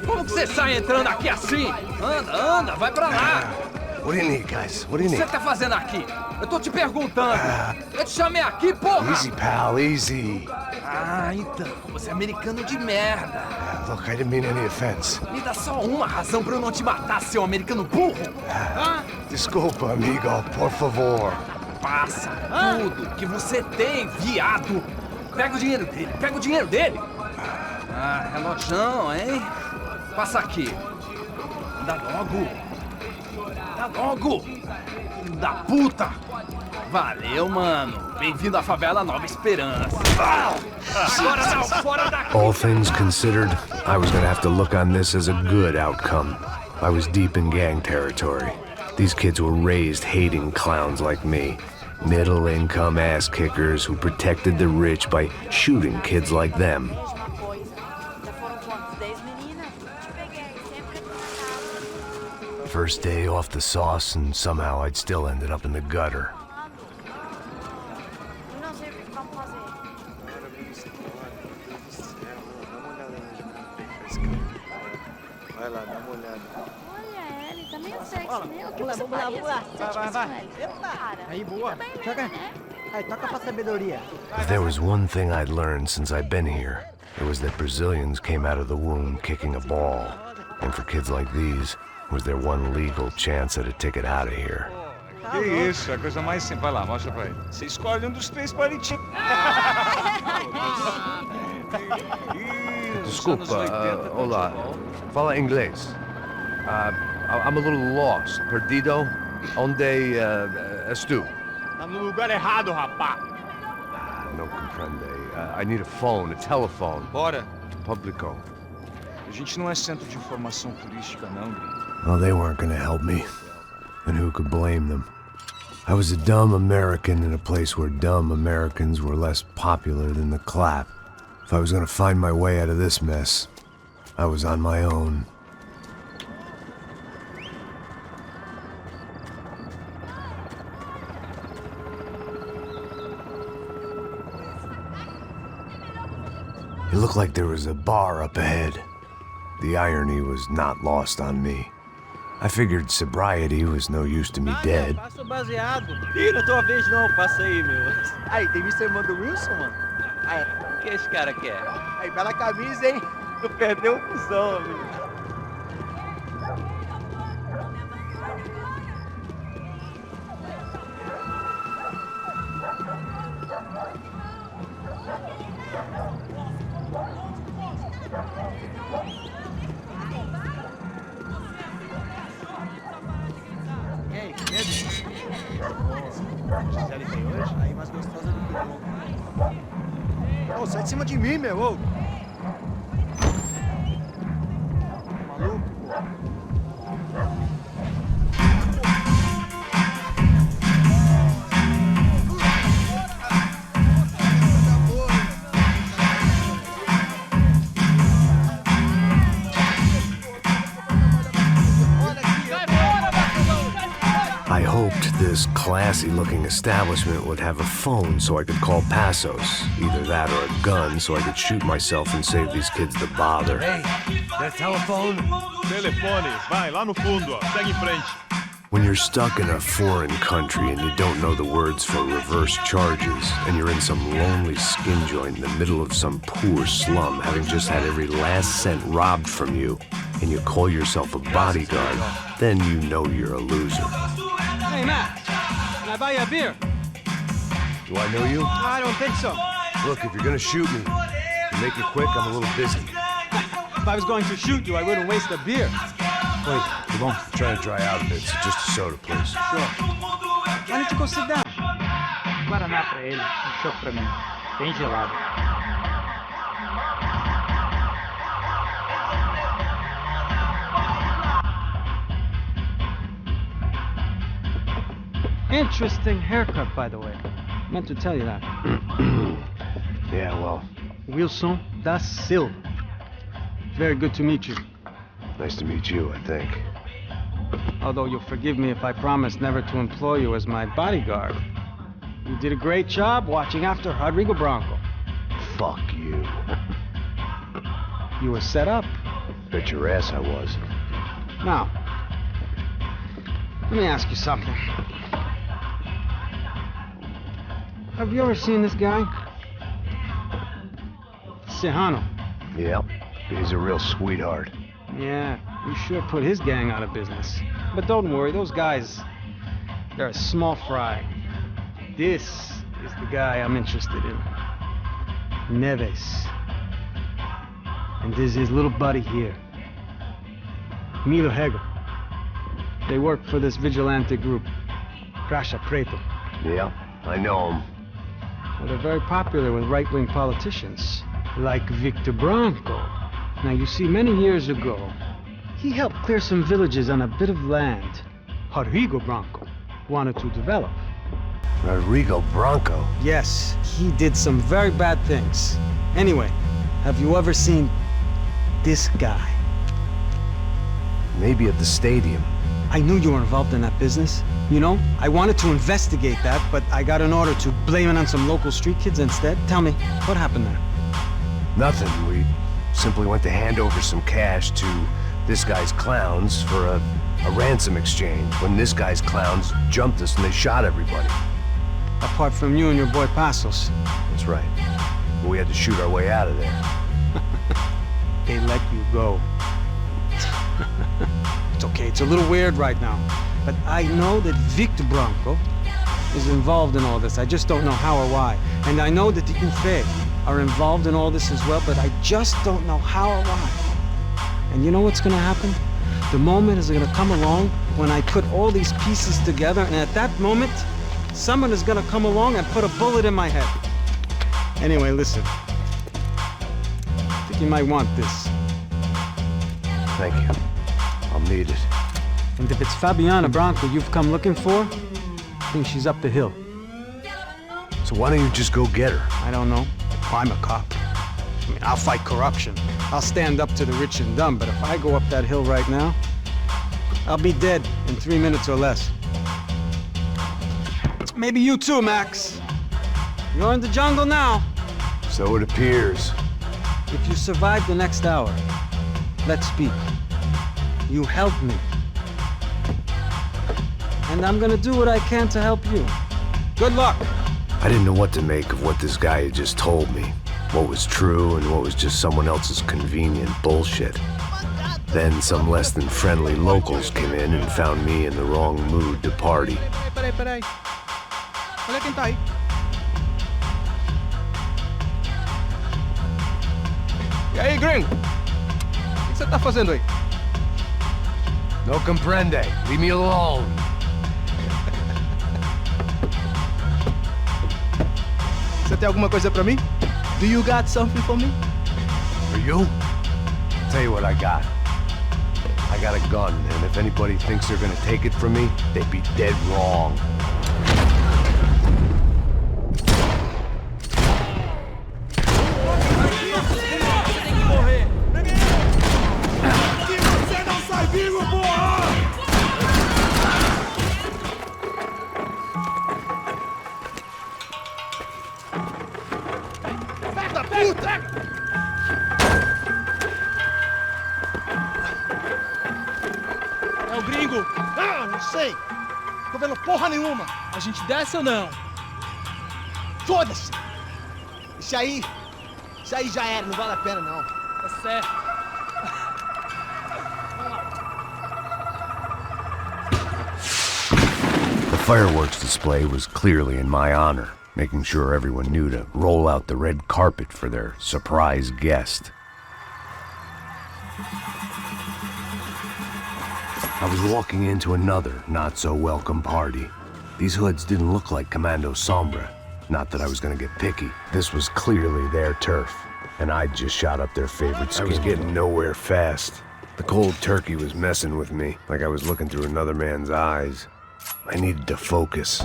Como que você sai entrando aqui assim? Anda, anda, vai pra lá! What do you need, guys? What do you O que need? você tá fazendo aqui? Eu tô te perguntando. Eu te chamei aqui, porra! Easy, pal, easy. Ah, então, você é americano de merda. Look, I didn't mean any offense. Me dá só uma razão pra eu não te matar, seu americano burro. Desculpa, amigo, por favor. Passa tudo que você tem, viado. Pega o dinheiro dele, pega o dinheiro dele. Ah, relojão, hein? Passa aqui. Dá logo. Dá logo. Filho da puta. Valeu, mano. Bem-vindo à favela Nova Esperança. Agora não, fora daqui. All things considered, I was gonna have to look on this as a good outcome. I was deep in gang territory. These kids were raised hating clowns like me. Middle-income ass-kickers who protected the rich by shooting kids like them. First day off the sauce, and somehow I'd still ended up in the gutter. Vai lá, dá uma olhada. Olha, ele tá meio sexy, né? O que Vamos você lá, faria vamos lá. se você Vai, tivesse vai, com ele? vai. Aí, boa. Tá bem Joga. leve, né? Aí, toca pra sabedoria. If there was one thing I'd learned since I'd been here, it was that Brazilians came out of the womb kicking a ball. And for kids like these, was their one legal chance at a ticket out of here. Que isso, é a coisa mais simples. Vai lá, mostra pra ele. Você escolhe um dos três para ele te... Desculpa, olá. Fala inglês. I'm a little lost. Perdido? Onde estou? Tá no lugar errado, rapá. Não compreende. I need a phone, a telephone. Bora. Publico. A gente não é centro de informação turística, não, gringo. Well, they weren't gonna help me. And who could blame them? I was a dumb American in a place where dumb Americans were less popular than the clap. If I was gonna find my way out of this mess, I was on my own. It looked like there was a bar up ahead. The irony was not lost on me. I figured sobriety was no use to me dead. Passo baseado. Ih, não tua vez não, passa aí, meu. Aí, tem visto a irmã do Wilson, mano? Aí, o que esse cara quer? Aí, bela camisa, hein? Tu perdeu o cuzão, amigo. E aí, medo? Gisele tem hoje? Aí, mais gostosa do que eu. Ô, sai de cima de mim, meu, ô! Maluco, pô. I hoped this classy-looking establishment would have a phone so I could call Passos. Either that or a gun so I could shoot myself and save these kids the bother. Hey, that telephone? Telefone, vai, lá no fundo, ó. Segue em frente. When you're stuck in a foreign country and you don't know the words for reverse charges, and you're in some lonely skin joint in the middle of some poor slum, having just had every last cent robbed from you, and you call yourself a bodyguard, then you know you're a loser. Hey, Matt, can I buy you a beer? Do I know you? I don't think so. Look, if you're gonna shoot me, to make it quick, I'm a little busy. If I was going to shoot you, I wouldn't waste a beer. Wait, come on. I'm trying to dry out a bit, so just a soda, please. Sure. Why don't you go sit down? Guaraná pra ele, chopp pra mim. Bem gelado. Interesting haircut, by the way. Meant to tell you that. Yeah, well. Wilson da Silva. Very good to meet you. Nice to meet you, I think. Although you'll forgive me if I promise never to employ you as my bodyguard. You did a great job watching after Rodrigo Bronco. Fuck you. You were set up. Bet your ass I was. Now, let me ask you something. Have you ever seen this guy? Serrano. Yep. He's a real sweetheart. Yeah, you sure put his gang out of business. But don't worry, those guys, they're a small fry. This is the guy I'm interested in. Neves. And this is his little buddy here. Milo Hegel. They work for this vigilante group, Crasha Preto. Yeah, I know him. Well, they're very popular with right-wing politicians, like Victor Bronco. Now, you see, many years ago, he helped clear some villages on a bit of land Rodrigo Bronco wanted to develop. Rodrigo Bronco? Yes, he did some very bad things. Anyway, have you ever seen this guy? Maybe at the stadium. I knew you were involved in that business. You know, I wanted to investigate that, but I got an order to blame it on some local street kids instead. Tell me, what happened there? Nothing. We simply went to hand over some cash to this guy's clowns for a ransom exchange when this guy's clowns jumped us and they shot everybody. Apart from you and your boy Passos. That's right. But we had to shoot our way out of there. They let you go. It's okay, it's a little weird right now. But I know that Victor Branco is involved in all this. I just don't know how or why. And I know that the UFE are involved in all this as well, but I just don't know how or why. And you know what's gonna happen? The moment is gonna come along when I put all these pieces together, and at that moment, someone is gonna come along and put a bullet in my head. Anyway, listen. I think you might want this. Thank you. I'll need it. And if it's Fabiana Branco you've come looking for, I think she's up the hill. So why don't you just go get her? I don't know. I'm a cop. I mean, I'll fight corruption. I'll stand up to the rich and dumb, but if I go up that hill right now, I'll be dead in 3 minutes or less. Maybe you too, Max. You're in the jungle now. So it appears. If you survive the next hour, let's speak. You help me. And I'm gonna do what I can to help you. Good luck. I didn't know what to make of what this guy had just told me. What was true and what was just someone else's convenient bullshit. Then some less than friendly locals came in and found me in the wrong mood to party. Peraí. Olha quem tá aí. E aí, gringo? O que você tá fazendo aí? No comprende. Leave me alone. Você tem alguma coisa pra mim? Do you got something for me? For you? Tell you what I got. I got a gun, and if anybody thinks they're gonna take it from me, they'd be dead wrong. É o gringo! Ah, não sei! Tô vendo porra nenhuma! A gente desce ou não? Foda-se! Isso aí já era, não vale a pena não. Tá certo. The fireworks display was clearly in my honor, making sure everyone knew to roll out the red carpet for their surprise guest. I was walking into another not-so-welcome party. These hoods didn't look like Commando Sombra. Not that I was gonna get picky. This was clearly their turf, and I'd just shot up their favorite skin. I was getting nowhere fast. The cold turkey was messing with me, like I was looking through another man's eyes. I needed to focus.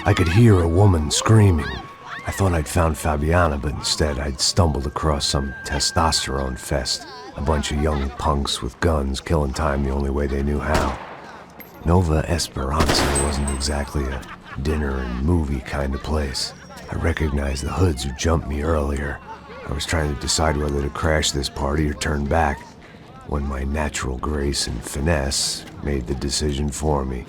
I could hear a woman screaming. I thought I'd found Fabiana, but instead I'd stumbled across some testosterone fest. A bunch of young punks with guns killing time the only way they knew how. Nova Esperanza wasn't exactly a dinner and movie kind of place. I recognized the hoods who jumped me earlier. I was trying to decide whether to crash this party or turn back, when my natural grace and finesse made the decision for me.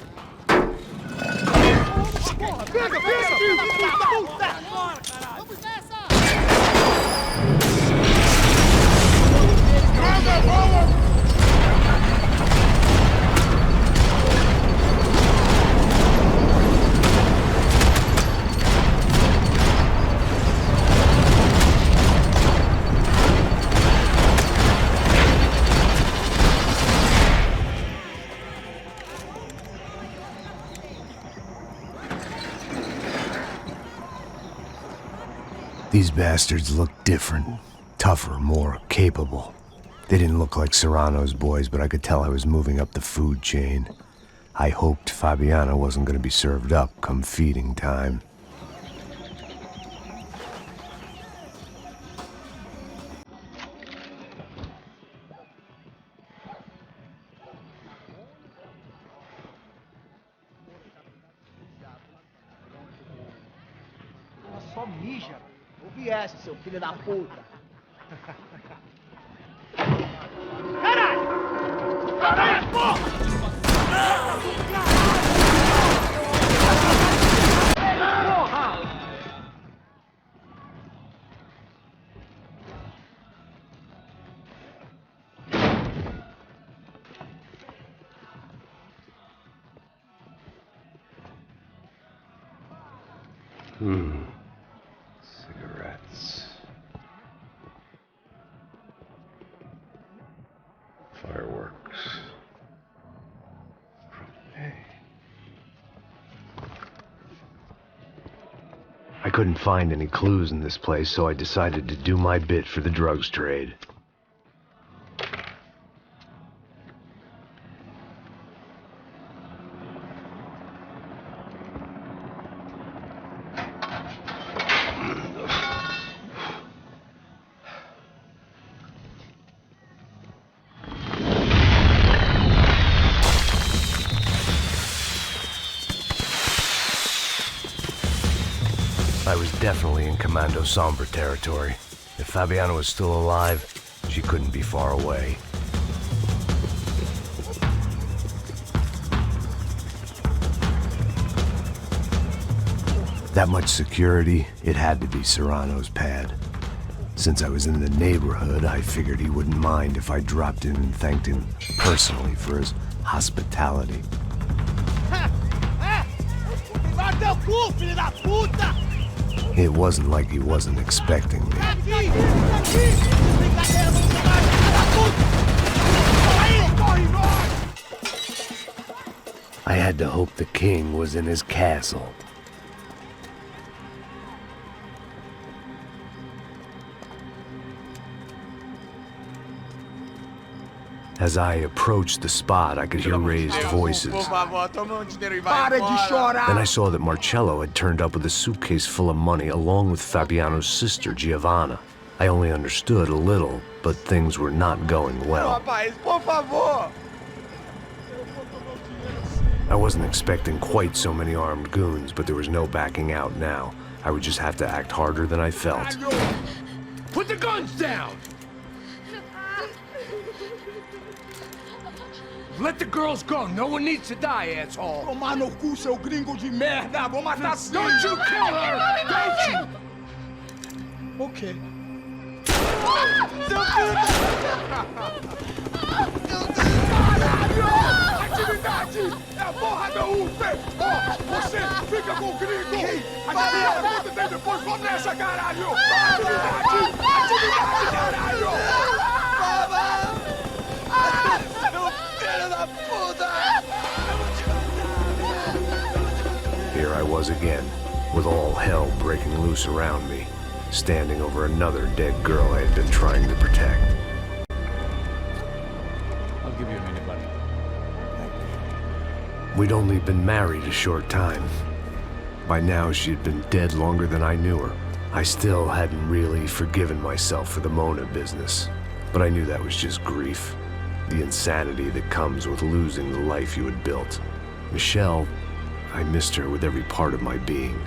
These bastards looked different, tougher, more capable. They didn't look like Serrano's boys, but I could tell I was moving up the food chain. I hoped Fabiana wasn't going to be served up come feeding time. Só mija. Ouvi essa, seu filho da puta. Caralho! Caralho, porra! Cigarettes. Fireworks. I couldn't find any clues in this place, so I decided to do my bit for the drugs trade. I was definitely in Commando Sombra territory. If Fabiana was still alive, she couldn't be far away. That much security, it had to be Serrano's pad. Since I was in the neighborhood, I figured he wouldn't mind if I dropped in and thanked him personally for his hospitality. It wasn't like he wasn't expecting me. I had to hope the king was in his castle. As I approached the spot, I could hear raised voices. Then I saw that Marcello had turned up with a suitcase full of money along with Fabiano's sister, Giovanna. I only understood a little, but things were not going well. I wasn't expecting quite so many armed goons, but there was no backing out now. I would just have to act harder than I felt. Put the guns down! Let the girls go. No one needs to die, asshole. Tomar no cu, seu gringo de merda. Vou matar sim. Don't you kill her! Don't you! Ok. Caralho! Atividade! É a porra da UFE! Ó, você fica com o gringo! A galera conta tem depois, vamos nessa, caralho! Atividade! Atividade, caralho! Here I was again, with all hell breaking loose around me, standing over another dead girl I had been trying to protect. I'll give you a minute, buddy. We'd only been married a short time. By now, she had been dead longer than I knew her. I still hadn't really forgiven myself for the Mona business, but I knew that was just grief. The insanity that comes with losing the life you had built. Michelle, I missed her with every part of my being.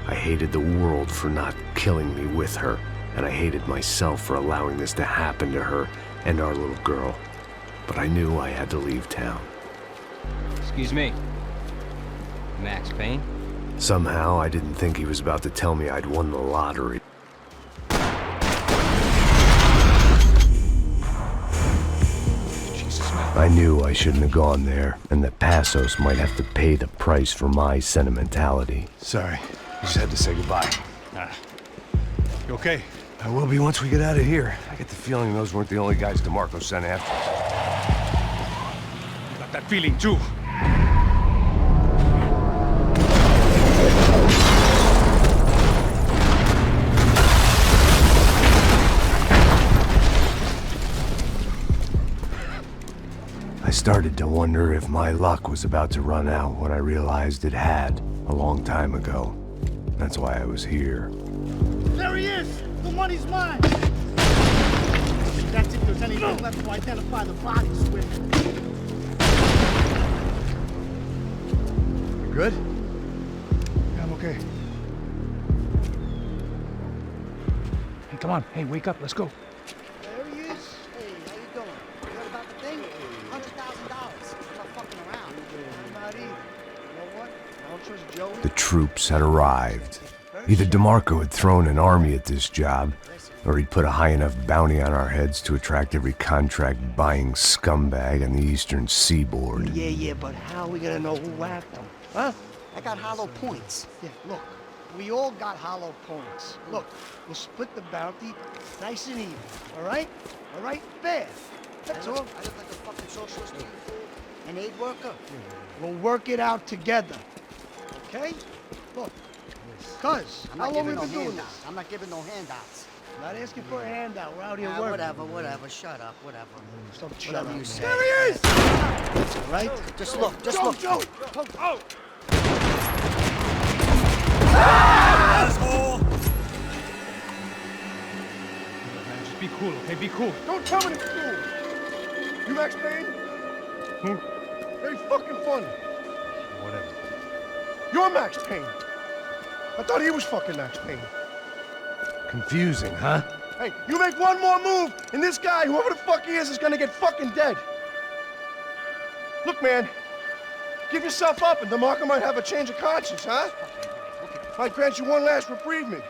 I hated the world for not killing me with her, and I hated myself for allowing this to happen to her and our little girl. But I knew I had to leave town. Excuse me. Max Payne? Somehow, I didn't think he was about to tell me I'd won the lottery. I knew I shouldn't have gone there, and that Passos might have to pay the price for my sentimentality. Sorry, I just had to say goodbye. You okay? I will be once we get out of here. I get the feeling those weren't the only guys DeMarco sent after us. Got that feeling too. I started to wonder if my luck was about to run out when I realized it had a long time ago. That's why I was here. There he is! The money's mine! That's if there's anything left to identify the bodies with. You good? Yeah, I'm okay. Hey, come on. Hey, wake up. Let's go. There he is. Hey, how you doing? You heard about the thing? $100,000. I'm not fucking around. I'm not either. You know what? I don't trust Joey. The troops had arrived. Either DeMarco had thrown an army at this job, or he'd put a high enough bounty on our heads to attract every contract-buying scumbag on the eastern seaboard. Yeah, but how are we gonna know who whacked them? Huh? I got hollow points. Yeah, look. We all got hollow points. Look, we'll split the bounty nice and even, all right? All right? Fair. That's all. I look like a fucking socialist. An aid worker. We'll work it out together. Okay? Look. Cuz, I'm how not long giving we no been doing handouts. this? I'm not giving no handouts. Not asking for a handout. We're out here Ah, working. whatever. Shut up. Whatever. Stop Whatever you say. There he is! All right? Just look. Just look. Joe! Oh! Asshole! Man, just be cool, okay? Be cool. Don't tell me it's cool. You Max Payne? Who? Very fucking funny. Whatever. You're Max Payne. I thought he was fucking Max Payne. Confusing, huh? Hey, you make one more move, and this guy, whoever the fuck he is gonna get fucking dead. Look, man, give yourself up, and DeMarco might have a change of conscience, huh? Might grant you one last reprievement.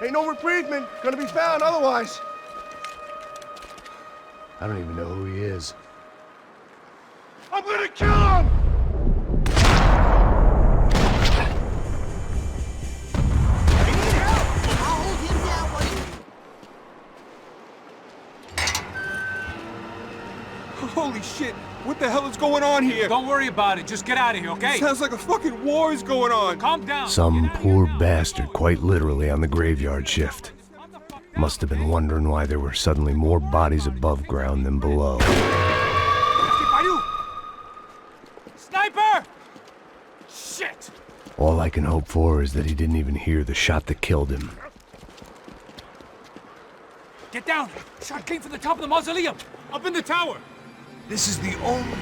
Ain't no reprievement gonna be found otherwise. I don't even know who he is. I'm gonna kill him! Holy shit! What the hell is going on here? Don't worry about it. Just get out of here, okay? Sounds like a fucking war is going on. Calm down. Some poor bastard quite literally on the graveyard shift. Must have been wondering why there were suddenly more bodies above ground than below. Sniper! Shit! All I can hope for is that he didn't even hear the shot that killed him. Get down! Shot came from the top of the mausoleum! Up in the tower! This is the only...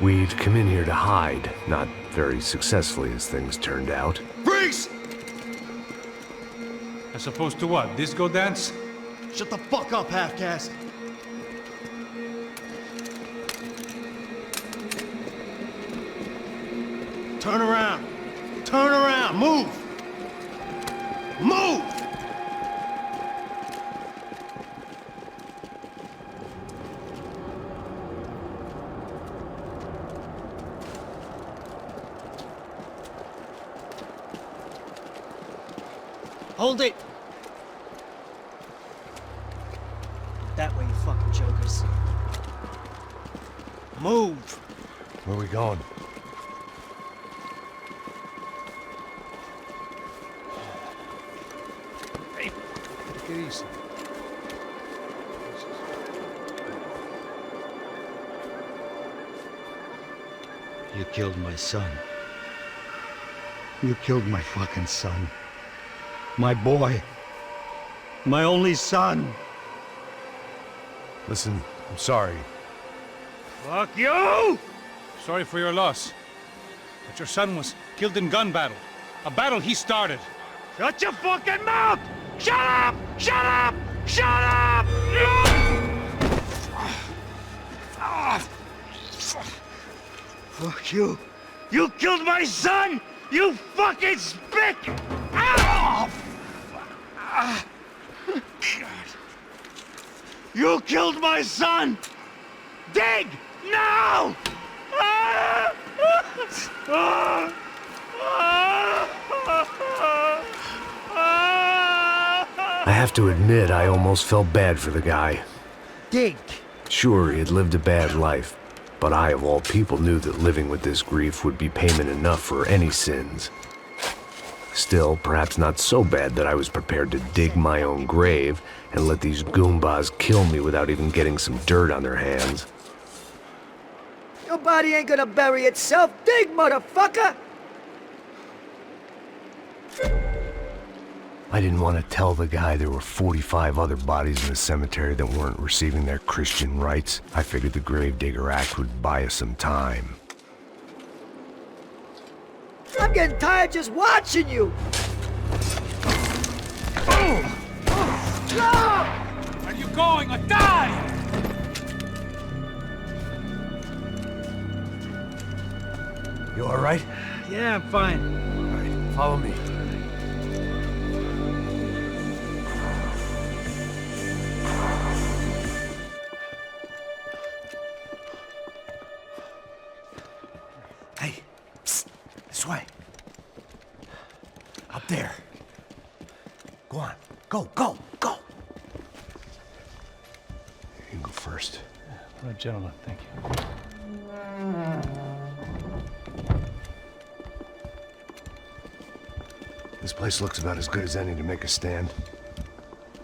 We'd come in here to hide, not very successfully as things turned out. Freeze! As opposed to what? Disco dance? Shut the fuck up, half-caste. Turn around. Turn around. Move. Move! Hold it! That way, you fucking jokers. Move! Where are we going? Hey, take it easy. You killed my son. You killed my fucking son. My boy. My only son. Listen, I'm sorry. Fuck you! Sorry for your loss. But your son was killed in gun battle. A battle he started. Shut your fucking mouth! Shut up! Shut up! Shut up! Fuck you. You killed my son! You fucking spick! You killed my son! Dig! Now! I have to admit, I almost felt bad for the guy. Dig! Sure, he had lived a bad life, but I, of all people, knew that living with this grief would be payment enough for any sins. Still, perhaps not so bad that I was prepared to dig my own grave and let these goombas kill me without even getting some dirt on their hands. Your body ain't gonna bury itself. Dig, motherfucker! I didn't want to tell the guy there were 45 other bodies in the cemetery that weren't receiving their Christian rites. I figured the Gravedigger Act would buy us some time. I'm getting tired just watching you! Where are you going or die? You all right? Yeah, I'm fine. All right, follow me. Hey, psst, this way. Up there. Go on. Go, go, go. You can go first. All right, gentlemen, thank you. This place looks about as good as any to make a stand.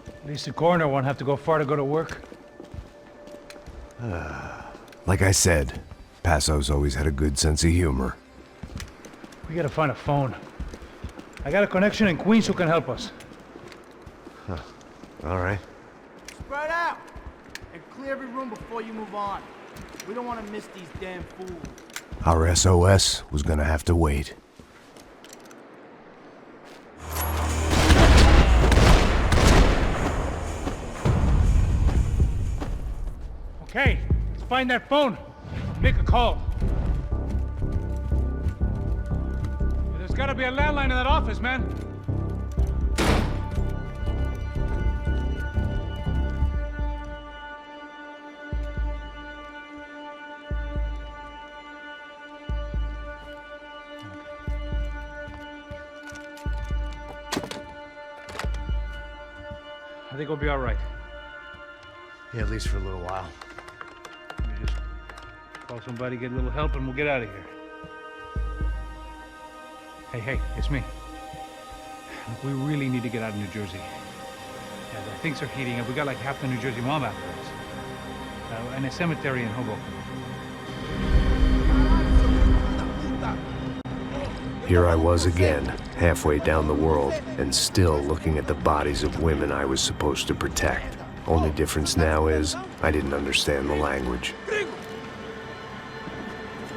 At least the coroner won't have to go far to go to work. Like I said, Passo's always had a good sense of humor. We gotta find a phone. I got a connection in Queens who can help us. Huh. All right. Spread out! And clear every room before you move on. We don't want to miss these damn fools. Our SOS was gonna have to wait. Okay, let's find that phone. Make a call. There's gotta be a landline in that office, man. I think we'll be all right. Yeah, at least for a little while. We just call somebody, get a little help, and we'll get out of here. Hey, it's me. Look, we really need to get out of New Jersey. Yeah, things are heating up. We got like half the New Jersey mob after us. And a cemetery in Hoboken. Here I was again, halfway down the world, and still looking at the bodies of women I was supposed to protect. Only difference now is, I didn't understand the language.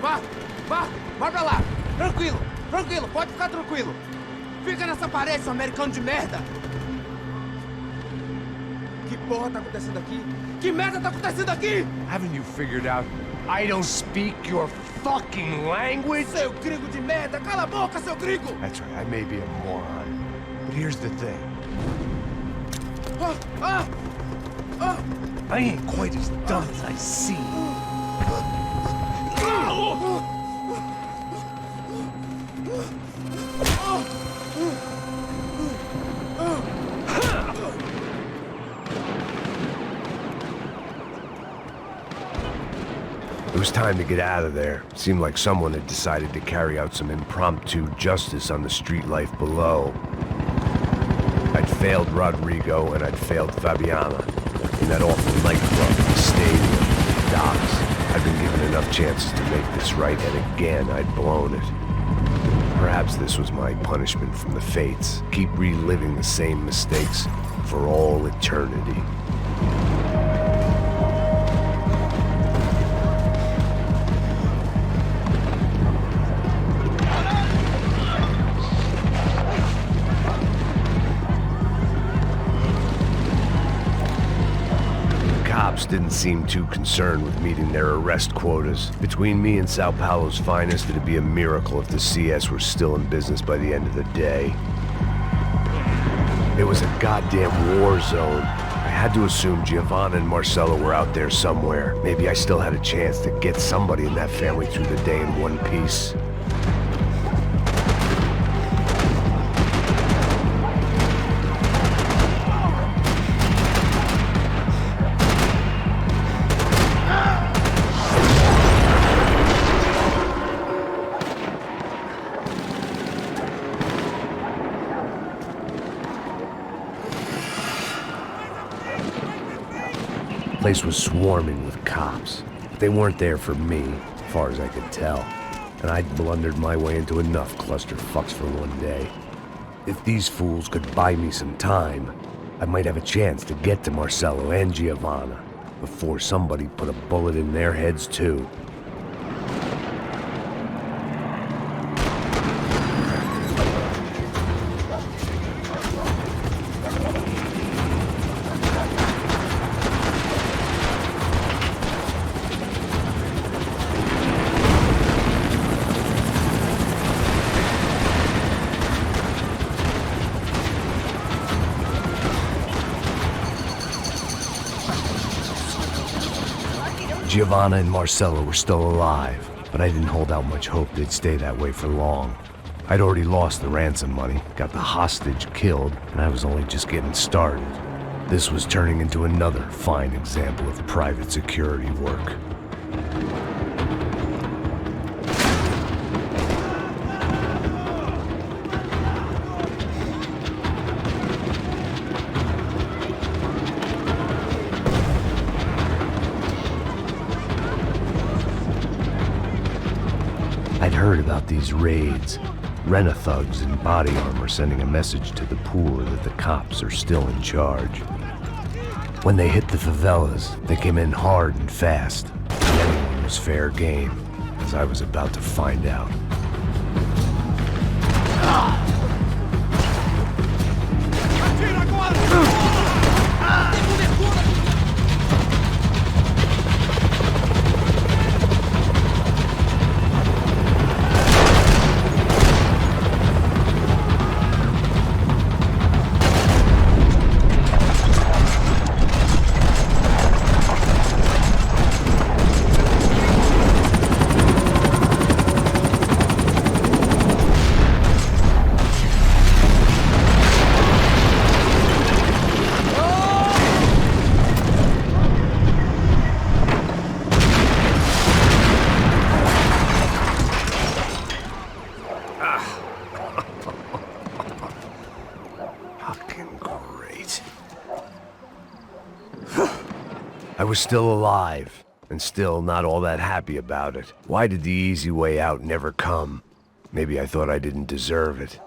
Vai pra lá. Tranquilo, pode ficar tranquilo. Fica nessa parede, seu americano de merda. Que porra tá acontecendo aqui? Que merda tá acontecendo aqui? Haven't you figured out I don't speak your fucking language? Seu gringo de merda, cala a boca, seu gringo! That's right, I may be a moron, but here's the thing. I ain't quite as dumb as I seem. It was time to get out of there. It seemed like someone had decided to carry out some impromptu justice on the street life below. I'd failed Rodrigo and I'd failed Fabiana. In that awful nightclub, the stadium, the docks, I'd been given enough chances to make this right, and again I'd blown it. Perhaps this was my punishment from the fates. Keep reliving the same mistakes for all eternity. Didn't seem too concerned with meeting their arrest quotas. Between me and Sao Paulo's finest, it'd be a miracle if the CS were still in business by the end of the day. It was a goddamn war zone. I had to assume Giovanna and Marcelo were out there somewhere. Maybe I still had a chance to get somebody in that family through the day in one piece. The place was swarming with cops. They weren't there for me, as far as I could tell. And I'd blundered my way into enough clusterfucks for one day. If these fools could buy me some time, I might have a chance to get to Marcelo and Giovanna before somebody put a bullet in their heads too. Giovanna and Marcella were still alive, but I didn't hold out much hope they'd stay that way for long. I'd already lost the ransom money, got the hostage killed, and I was only just getting started. This was turning into another fine example of private security work. I'd heard about these raids. Rent-a-thugs in body armor sending a message to the poor that the cops are still in charge. When they hit the favelas, they came in hard and fast. And anyone was fair game, as I was about to find out. I was still alive, and still not all that happy about it. Why did the easy way out never come? Maybe I thought I didn't deserve it.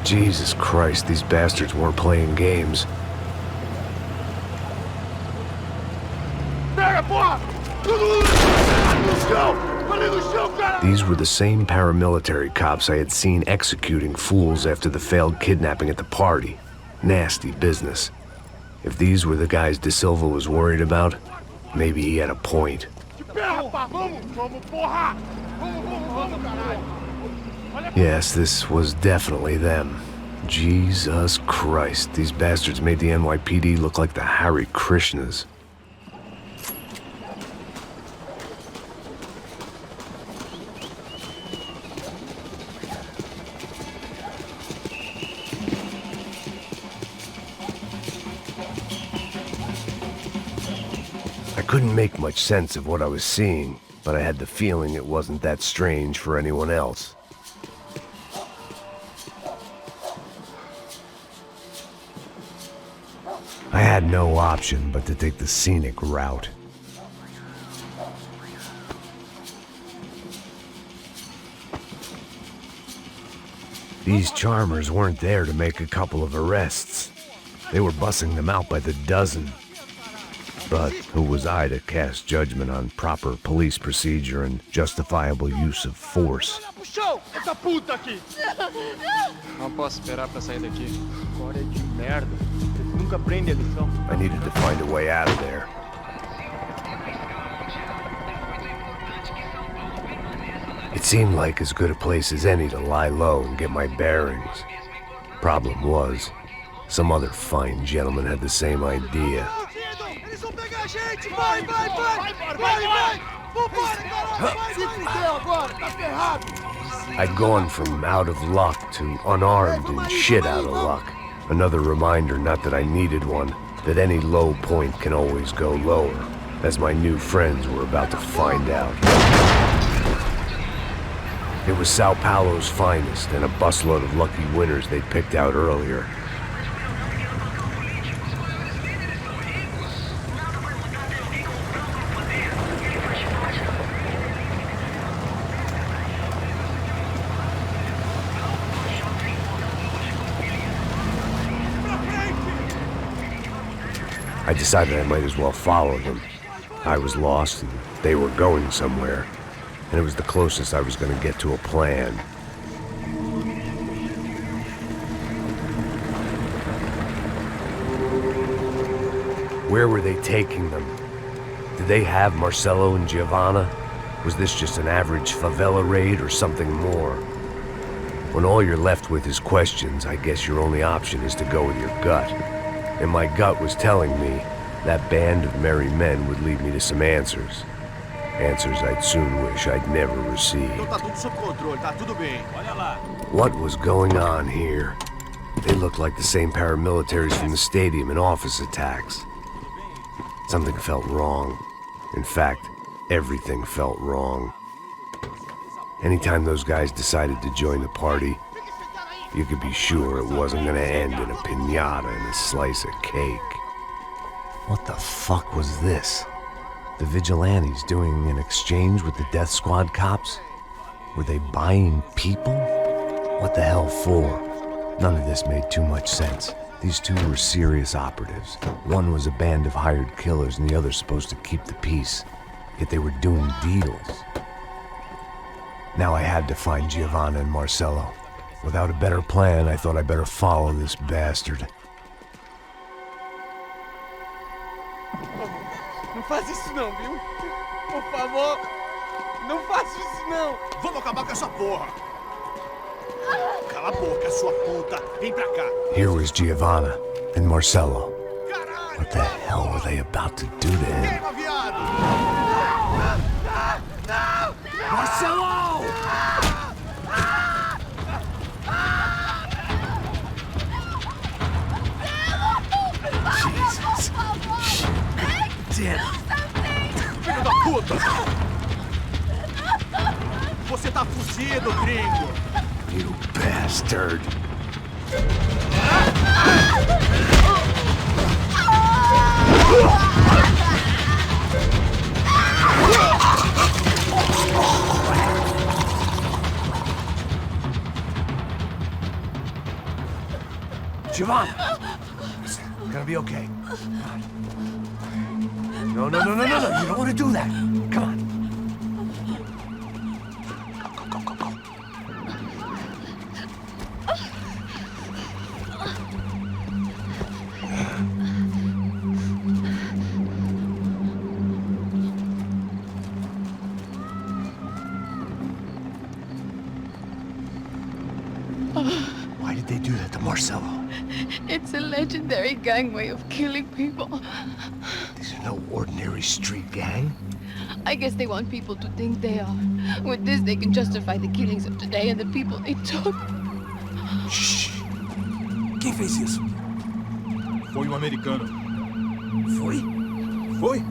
Jesus Christ, these bastards weren't playing games. These were the same paramilitary cops I had seen executing fools after the failed kidnapping at the party. Nasty business. If these were the guys De Silva was worried about, maybe he had a point. Yes, this was definitely them. Jesus Christ, these bastards made the NYPD look like the Hare Krishnas. I couldn't make much sense of what I was seeing, but I had the feeling it wasn't that strange for anyone else. I had no option but to take the scenic route. These charmers weren't there to make a couple of arrests. They were bussing them out by the dozen. But who was I to cast judgment on proper police procedure and justifiable use of force? Não posso esperar pra sair daqui. Agora é de merda. Eles nunca aprendem a lição. I needed to find a way out of there. It seemed like as good a place as any to lie low and get my bearings. Problem was, some other fine gentleman had the same idea. I'd gone from out of luck to unarmed and shit out of luck. Another reminder, not that I needed one, that any low point can always go lower, as my new friends were about to find out. It was Sao Paulo's finest and a busload of lucky winners they'd picked out earlier. I decided I might as well follow them. I was lost and they were going somewhere, and it was the closest I was going to get to a plan. Where were they taking them? Did they have Marcelo and Giovanna? Was this just an average favela raid or something more? When all you're left with is questions, I guess your only option is to go with your gut. And my gut was telling me that band of merry men would lead me to some answers. Answers I'd soon wish I'd never received. Tá tudo sob controle, tá tudo bem. Olha lá. What was going on here? They looked like the same paramilitaries from the stadium in office attacks. Something felt wrong. In fact, everything felt wrong. Anytime those guys decided to join the party, you could be sure it wasn't gonna end in a piñata and a slice of cake. What the fuck was this? The vigilantes doing an exchange with the death squad cops? Were they buying people? What the hell for? None of this made too much sense. These two were serious operatives. One was a band of hired killers and the other supposed to keep the peace. Yet they were doing deals. Now I had to find Giovanna and Marcelo. Without a better plan, I thought I better follow this bastard. Não faz isso não, viu? Por favor, não faça isso não. Vamos acabar com essa porra. Cala a boca, sua puta. Vem pra cá. Here was Giovanna and Marcelo. What the hell were they about to do to him? Marcelo! Jesus. Damn. Filho da puta! Você tá fugido, gringo! You bastard. Giovanna! It's gonna be okay. Come on. No, no, no, no, no, no. You don't want to do that. Come on. Go, go, go, go, go. Why did they do that to Marcelo? It's a legendary gang way of killing people. These are no ordinary street gang. I guess they want people to think they are. With this, they can justify the killings of today and the people they took. Shh! Quem fez isso? Foi americano. Foi? Foi?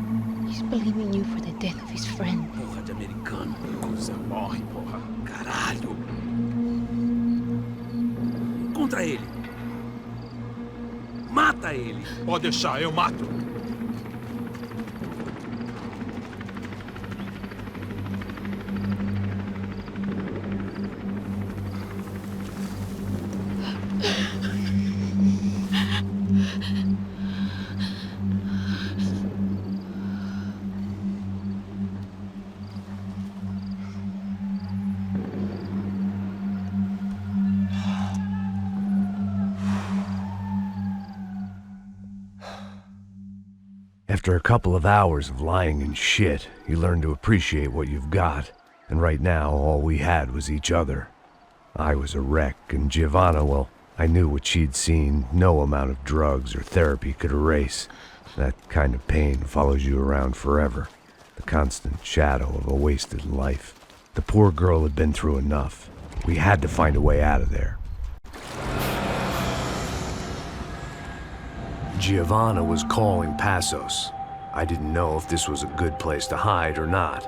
He's blaming you for the death of his friend. Porra de americano. Você morre, porra. Caralho. Contra ele. Mata ele. Pode deixar, eu mato. After a couple of hours of lying in shit, you learn to appreciate what you've got. And right now, all we had was each other. I was a wreck, and Giovanna, well, I knew what she'd seen no amount of drugs or therapy could erase. That kind of pain follows you around forever. The constant shadow of a wasted life. The poor girl had been through enough. We had to find a way out of there. Giovanna was calling Passos. I didn't know if this was a good place to hide or not.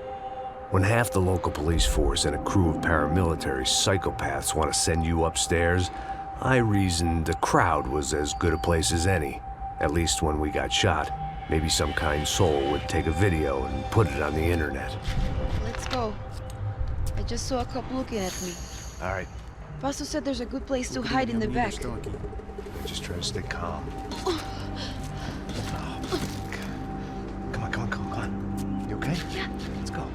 When half the local police force and a crew of paramilitary psychopaths want to send you upstairs, I reasoned the crowd was as good a place as any. At least when we got shot, maybe some kind soul would take a video and put it on the internet. Let's go. I just saw a cop looking at me. All right. Pastor said there's a good place to hide in the back. Just try to stay calm. Come on. You okay? Yeah. Let's go.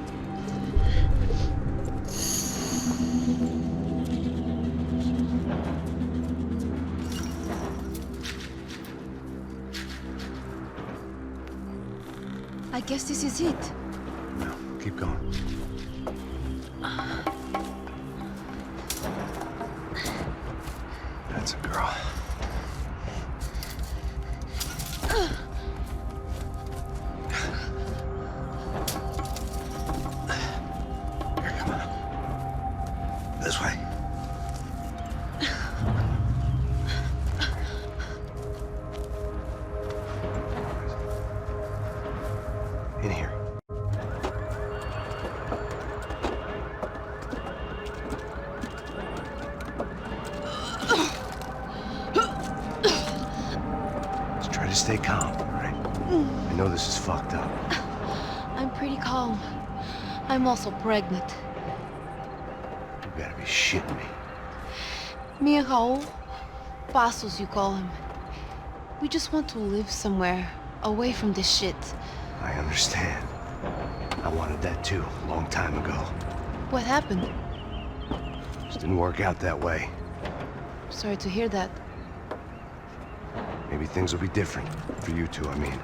I I guess this is it. No, keep going. That's a girl. Here, come on. This way. In here. Just try to stay calm, all right? I know this is fucked up. I'm pretty calm. I'm also pregnant. You gotta be shitting me. Me and Raul, Passos you call him. We just want to live somewhere, away from this shit. I understand. I wanted that too, a long time ago. What happened? Just didn't work out that way. Sorry to hear that. Maybe things will be different. For you two, I mean.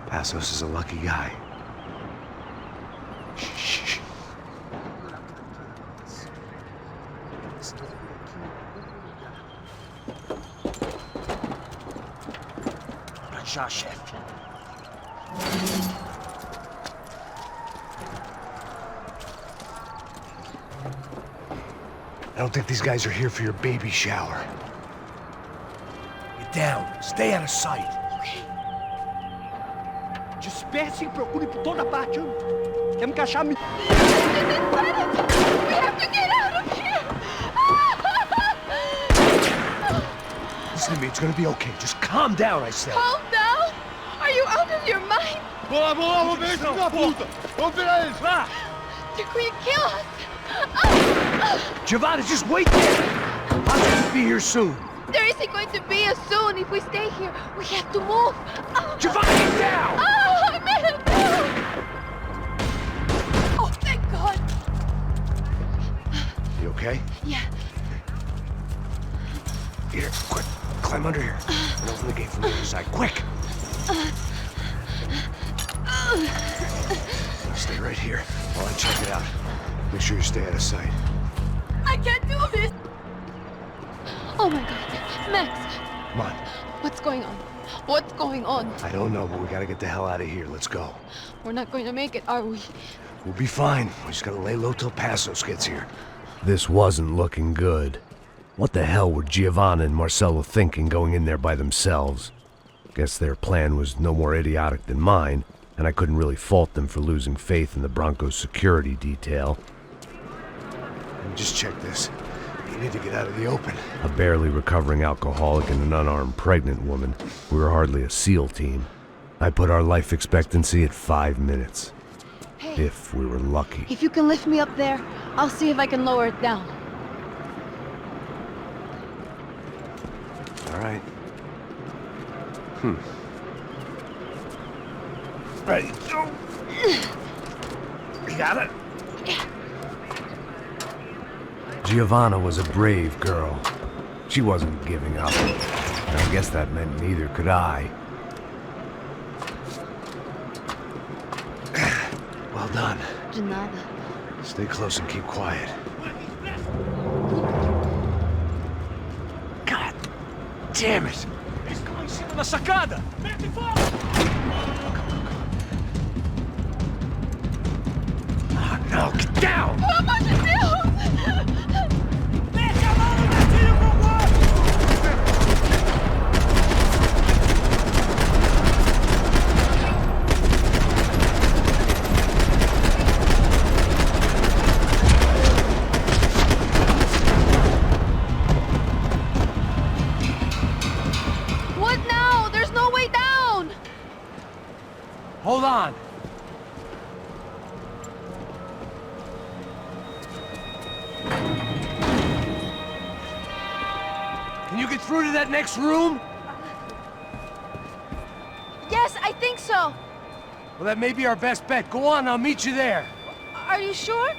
Passos is a lucky guy. Shh. Já, chefe. I don't think these guys are here for your baby shower. Get down. Stay out of sight. Disperse e procure por toda parte. Temos que achar... We have to get out of here! Listen to me, it's gonna be okay. Just calm down, I said. Calm down? Are you out of your mind? Vamos ver esse filho da puta! Vamos virar eles, vá! They're going to kill us! Giovanna, just wait there! I'll just be here soon. There isn't going to be a soon if we stay here. We have to move. Giovanna, get down! Oh, I made it down! Oh, thank God. You okay? Yeah. Here, quick. Climb under here. And open the gate from the other side. Quick! Stay right here while I check it out. Make sure you stay out of sight. I can't do this. Oh my God. Max. Come on. What's going on? What's going on? I don't know, but we gotta get the hell out of here. Let's go. We're not going to make it, are we? We'll be fine. We just gotta lay low till Passos gets here. This wasn't looking good. What the hell were Giovanna and Marcelo thinking going in there by themselves? Guess their plan was no more idiotic than mine, and I couldn't really fault them for losing faith in the Broncos security detail. Let me just check this. We need to get out of the open. A barely recovering alcoholic and an unarmed pregnant woman. We were hardly a SEAL team. I put our life expectancy at 5 minutes. Hey. If we were lucky. If you can lift me up there, I'll see if I can lower it down. All right. Ready. Go. You got it? Yeah. Giovanna was a brave girl. She wasn't giving up. And I guess that meant neither could I. Well done. De nada. Stay close and keep quiet. God damn it! Estão em cima da sacada! Mete fogo! Oh, no, get down! Pelo amor de Deus! Mete a mão no gatilho com What now? There's no way down! Hold on! Can you get through to that next room? Yes, I think so. Well, that may be our best bet. Go on, I'll meet you there. Are you sure?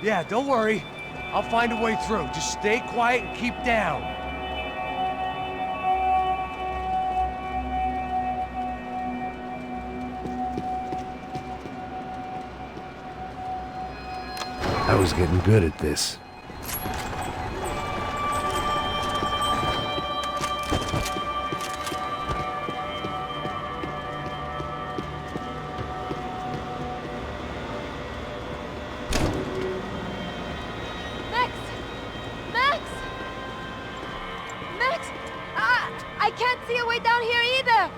Yeah, don't worry. I'll find a way through. Just stay quiet and keep down. I was getting good at this. Max! Max! Max! I can't see a way down here either!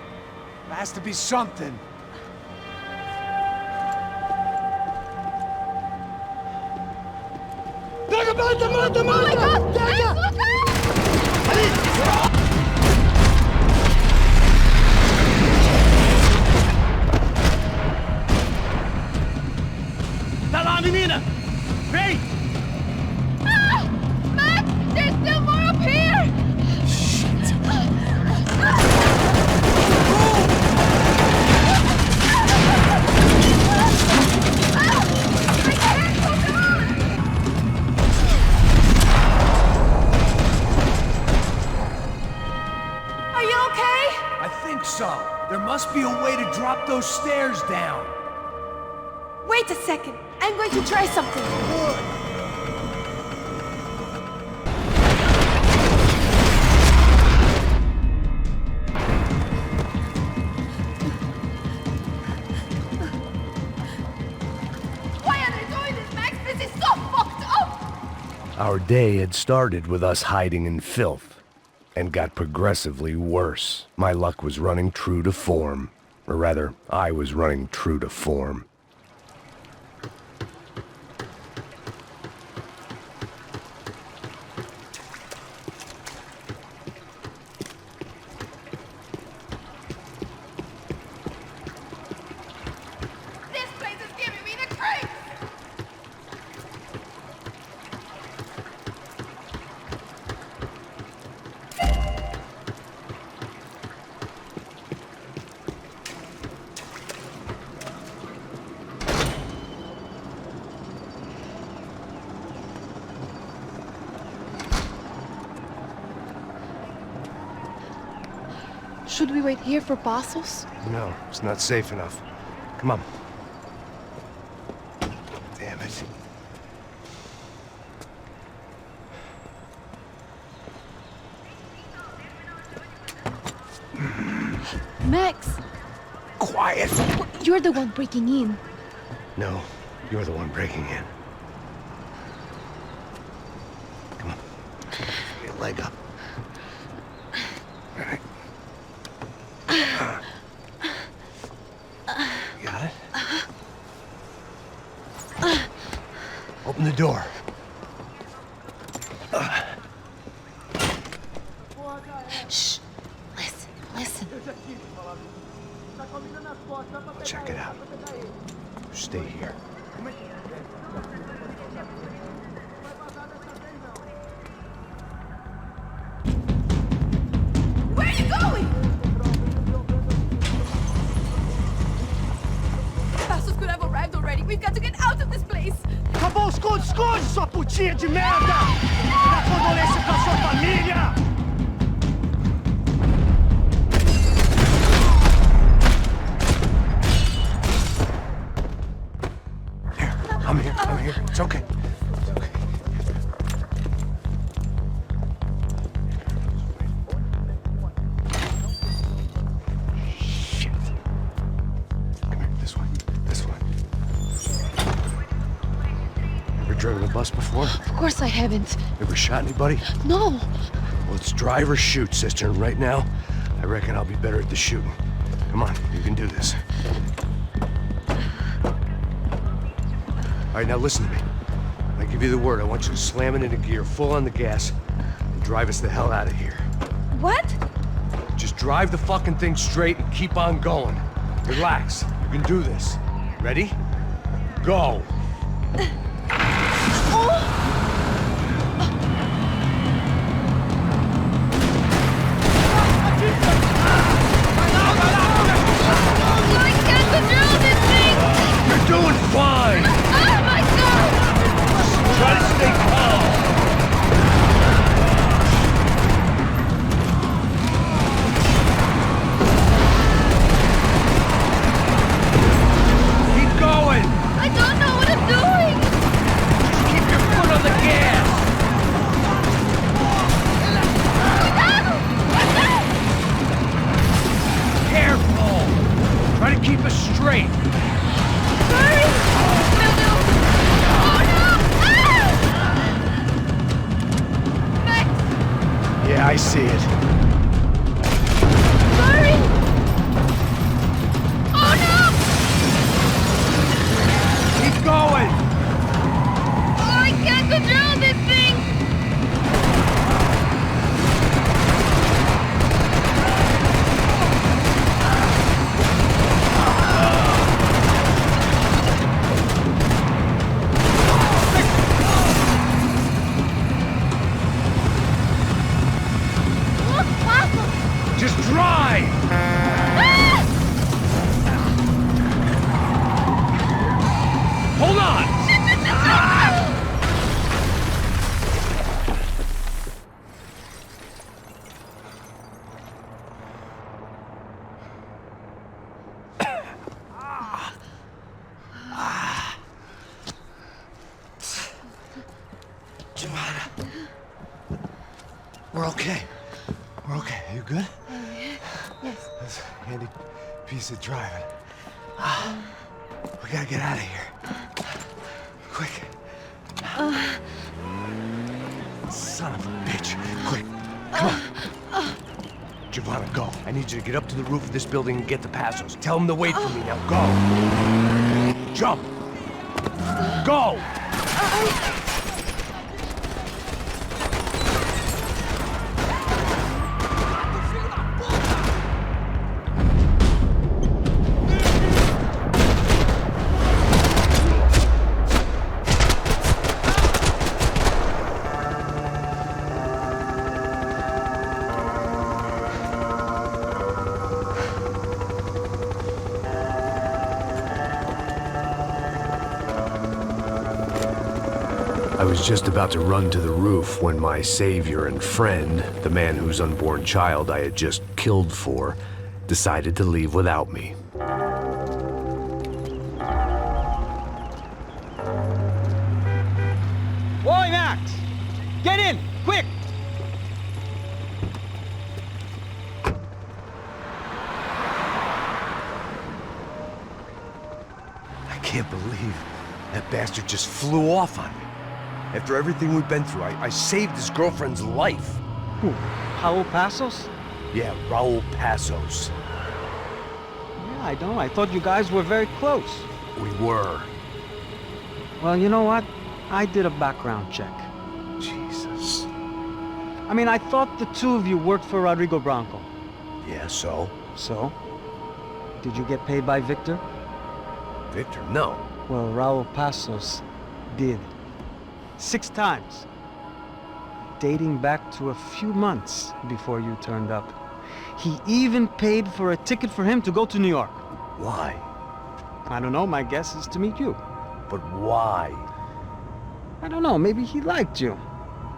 There has to be something. Pega, mata, mata, Oh my mata! God! Max, look out! Tá lá, menina! Vem! Ah! Max! There's still more up here! Are you okay? I think so. There must be a way to drop those stairs down. Wait a second. I'm going to try something. Why are they doing this, Max? This is so fucked up! Our day had started with us hiding in filth, and got progressively worse. My luck was running true to form. Or rather, I was running true to form. This place is giving me the creeps! Should we wait here for Passos? No, it's not safe enough. Come on. Damn it. Max! Quiet! You're the one breaking in. No, you're the one breaking in. Come on. Get your leg up. All right. You got it? Open the door. Shh. Listen. Check it out. Stay here. Where are you going? Passos could have arrived already. We've got to get out of this place. Acabou os esconde, sua putinha de merda! Dá condolência pra sua família! I'm here. It's okay. It's okay. Shit. Come here, this way. This way. Ever driven a bus before? Of course I haven't. Ever shot anybody? No. Well, it's drive or shoot, sister, and right now, I reckon I'll be better at the shooting. Come on, you can do this. All right, now listen to me. When I give you the word, I want you to slam it into gear, full on the gas, and drive us the hell out of here. What? Just drive the fucking thing straight and keep on going. Relax. You can do this. Ready? Go. I can't control this thing! You're doing fine. Oh my God! Try to stay calm. Keep going. I don't know what I'm doing! I see it. Sorry! Oh no! Keep going! Oh, I can't control this thing! Look, Papa! Just drive! Ah! Hold on! We're okay. We're okay. You good? Yes. That's a handy piece of driving. We gotta get out of here. Quick. Son of a bitch. Quick. Come on. Giovanna, go. I need you to get up to the roof of this building and get the Passos. Tell them to wait for me. Now go. Jump. Go. I was just about to run to the roof when my savior and friend, the man whose unborn child I had just killed for, decided to leave without me. Boy, Max! Get in! Quick! I can't believe that bastard just flew off on me. After everything we've been through, I saved his girlfriend's life. Who? Raul Passos? Yeah, Raul Passos. Yeah, I know. I thought you guys were very close. We were. Well, you know what? I did a background check. Jesus. I mean, I thought the two of you worked for Rodrigo Branco. Yeah, so? So? Did you get paid by Victor? Victor, no. Well, Raul Passos did. 6 times. Dating back to a few months before you turned up. He even paid for a ticket for him to go to New York. Why? I don't know, my guess is to meet you. But why? I don't know, maybe he liked you.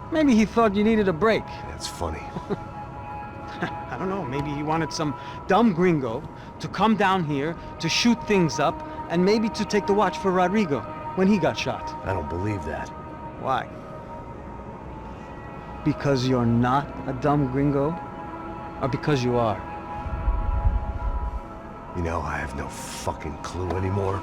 Maybe he thought you needed a break. That's funny. I don't know, maybe he wanted some dumb gringo to come down here to shoot things up and maybe to take the watch for Rodrigo when he got shot. I don't believe that. Why? Because you're not a dumb gringo? Or because you are? You know, I have no fucking clue anymore.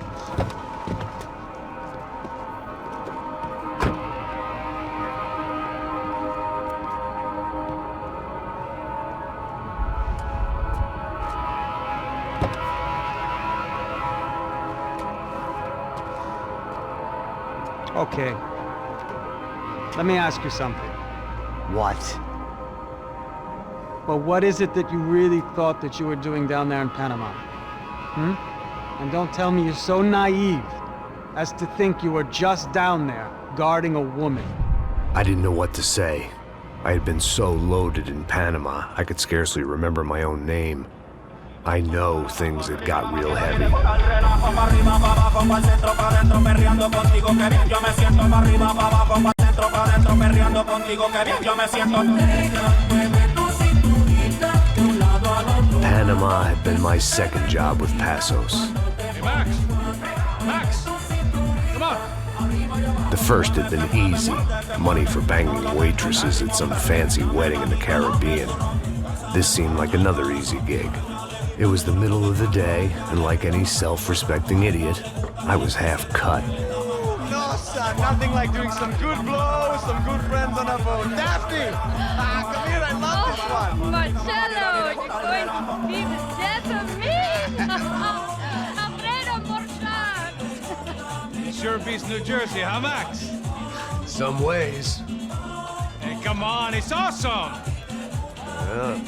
Okay. Let me ask you something. What? Well, what is it that you really thought that you were doing down there in Panama? And don't tell me you're so naive as to think you were just down there guarding a woman. I didn't know what to say. I had been so loaded in Panama, I could scarcely remember my own name. I know things had got real heavy. Panama had been my second job with Passos. Hey, Max! Max! Come on! The first had been easy. Money for banging waitresses at some fancy wedding in the Caribbean. This seemed like another easy gig. It was the middle of the day, and like any self-respecting idiot, I was half cut. No son. Nothing like doing some good blows, some good friends on a boat. Daphne! Come here, I love this one. Marcello, you're going to be the death of me! Alfredo Morchan! It sure beats New Jersey, huh, Max? Some ways. Hey, come on, it's awesome! Yeah.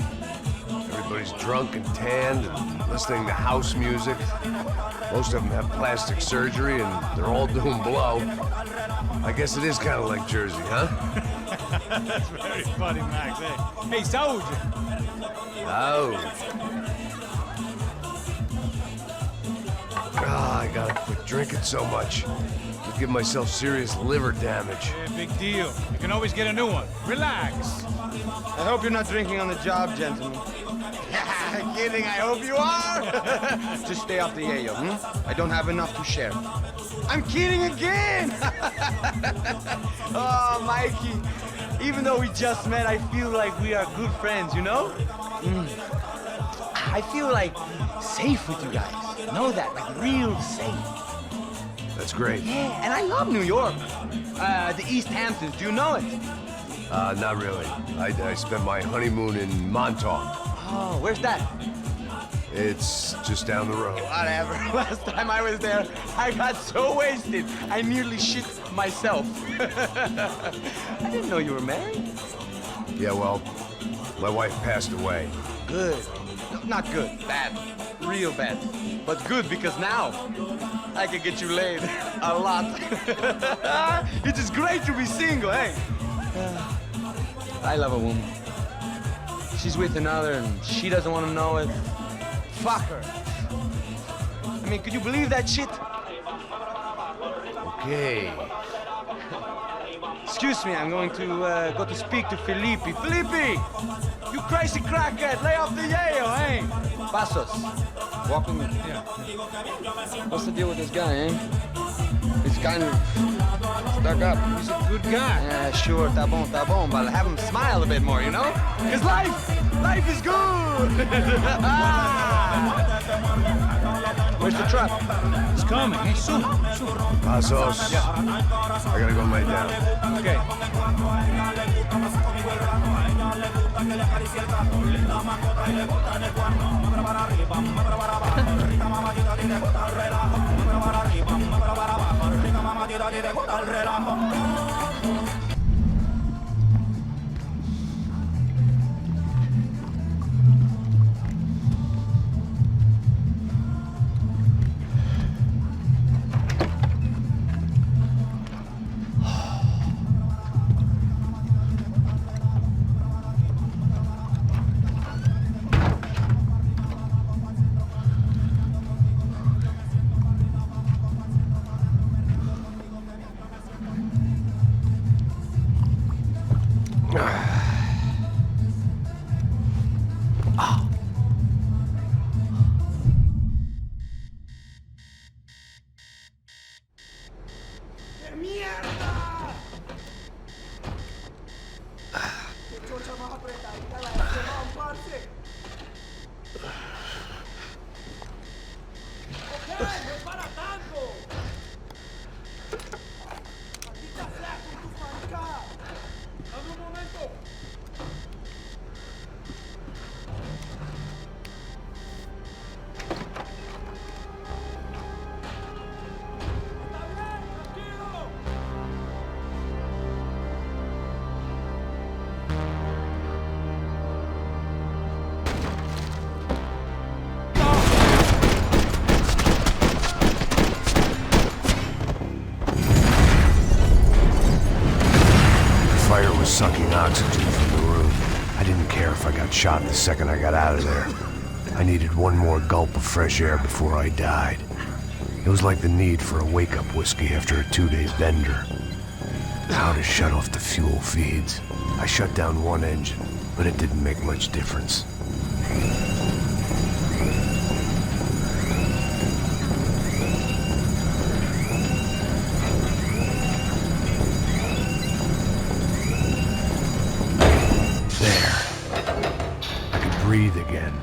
Everybody's drunk and tanned and listening to house music. Most of them have plastic surgery and they're all doing blow. I guess it is kind of like Jersey, huh? That's very funny, Max. Hey, Saúde! Oh. I gotta quit drinking so much. I'll give myself serious liver damage. Yeah, big deal. You can always get a new one. Relax. I hope you're not drinking on the job, gentlemen. Kidding, I hope you are. Just stay off the yayo, I don't have enough to share. I'm kidding again! Oh, Mikey, even though we just met, I feel like we are good friends, you know? I feel like safe with you guys. Know that, like real safe. That's great. Yeah, and I love New York. The East Hamptons, do you know it? Not really. I spent my honeymoon in Montauk. Oh, where's that? It's just down the road. Whatever. Last time I was there, I got so wasted, I nearly shit myself. I didn't know you were married. Yeah, well, my wife passed away. Good. No, not good. Bad. Real bad. But good because now I can get you laid a lot. It is great to be single, eh? I love a woman. She's with another and she doesn't want to know it. Fuck her. I mean, could you believe that shit? Okay. Excuse me, I'm going to go to speak to Felipe. Felipe! You crazy crackhead, lay off the yayo, eh? Passos, walk with me. Yeah. What's the deal with this guy, eh? He's kind of stuck up. He's a good guy. Yeah, sure, tá bom, but have him smile a bit more, you know? Because life is good! Where's the truck? It's coming. Hey, soon. Passos. Yeah. I gotta go lay down. Okay. Sucking oxygen from the room. I didn't care if I got shot the second I got out of there. I needed one more gulp of fresh air before I died. It was like the need for a wake-up whiskey after a 2-day bender. How to shut off the fuel feeds. I shut down one engine, but it didn't make much difference. Breathe again.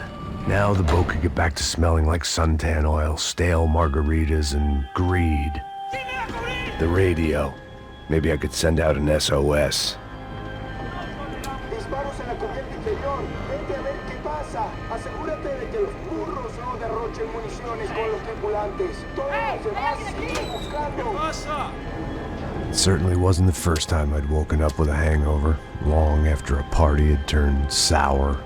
Now the boat could get back to smelling like suntan oil, stale margaritas, and greed. The radio. Maybe I could send out an SOS. Disparos en la cubierta inferior. Vete a ver qué pasa. Asegúrate de que los burros no derrochen municiones con los tripulantes. Todos los demás siguen buscando. It certainly wasn't the first time I'd woken up with a hangover, long after a party had turned sour.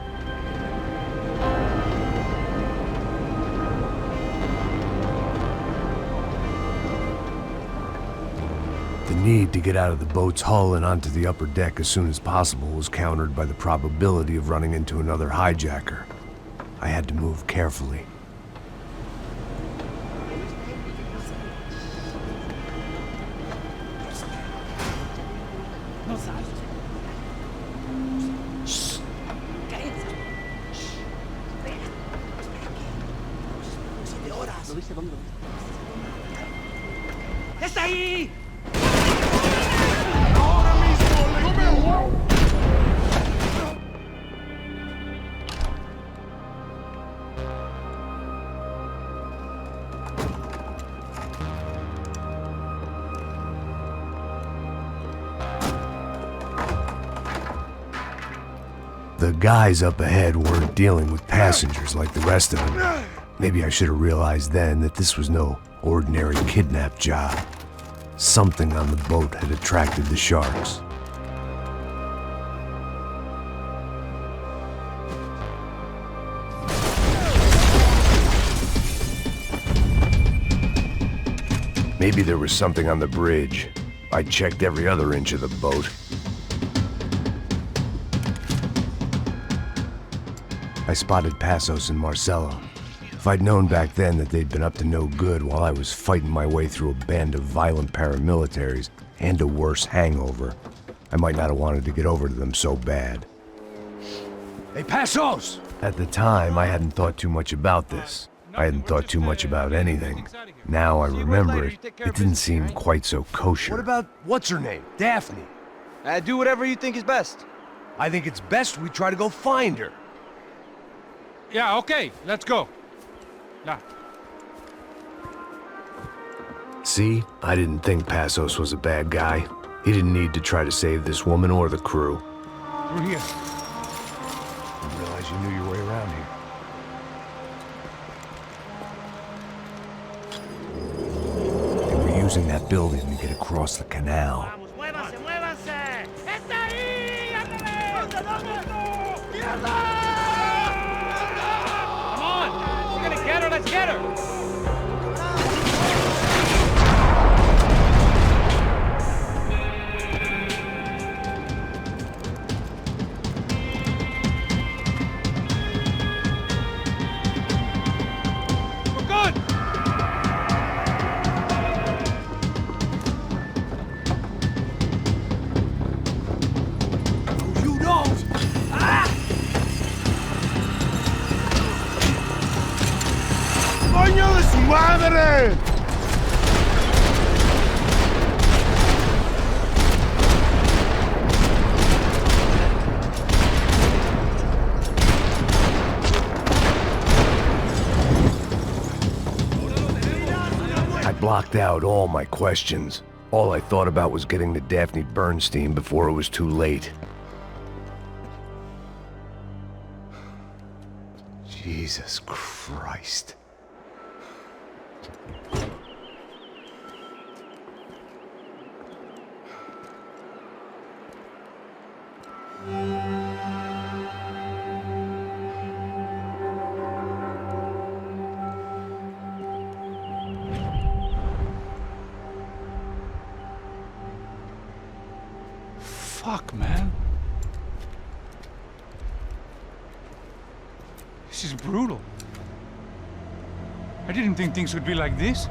The need to get out of the boat's hull and onto the upper deck as soon as possible was countered by the probability of running into another hijacker. I had to move carefully. ¡Está ahí! The guys up ahead weren't dealing with passengers like the rest of them. Maybe I should have realized then that this was no ordinary kidnap job. Something on the boat had attracted the sharks. Maybe there was something on the bridge. I checked every other inch of the boat. I spotted Passos and Marcelo. If I'd known back then that they'd been up to no good while I was fighting my way through a band of violent paramilitaries and a worse hangover, I might not have wanted to get over to them so bad. Hey, Passos! At the time, I hadn't thought too much about this. I hadn't thought too much about anything. Now I remember it, it didn't seem quite so kosher. What about, what's her name? Daphne? Do whatever you think is best. I think it's best we try to go find her. Yeah, okay, let's go. Yeah. See, I didn't think Passos was a bad guy. He didn't need to try to save this woman or the crew. Through here. Didn't realize you knew your way around here. They were using that building to get across the canal. ¡Muévanse, muévanse! ¡Está ahí! ¡Ándale! Come on! We're gonna get her, let's get her! ¡Coño de su madre! I blocked out all my questions. All I thought about was getting to Daphne Bernstein before it was too late. Jesus Christ. Fuck, man. This is brutal. I didn't think things would be like this.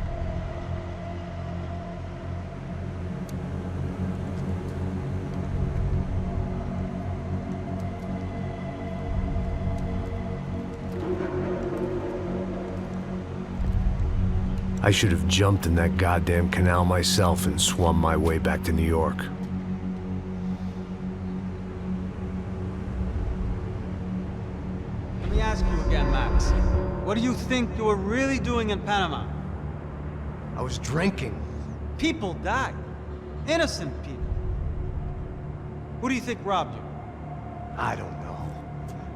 I should have jumped in that goddamn canal myself and swum my way back to New York. Let me ask you again, Max. What do you think you were really doing in Panama? I was drinking. People died. Innocent people. Who do you think robbed you? I don't know.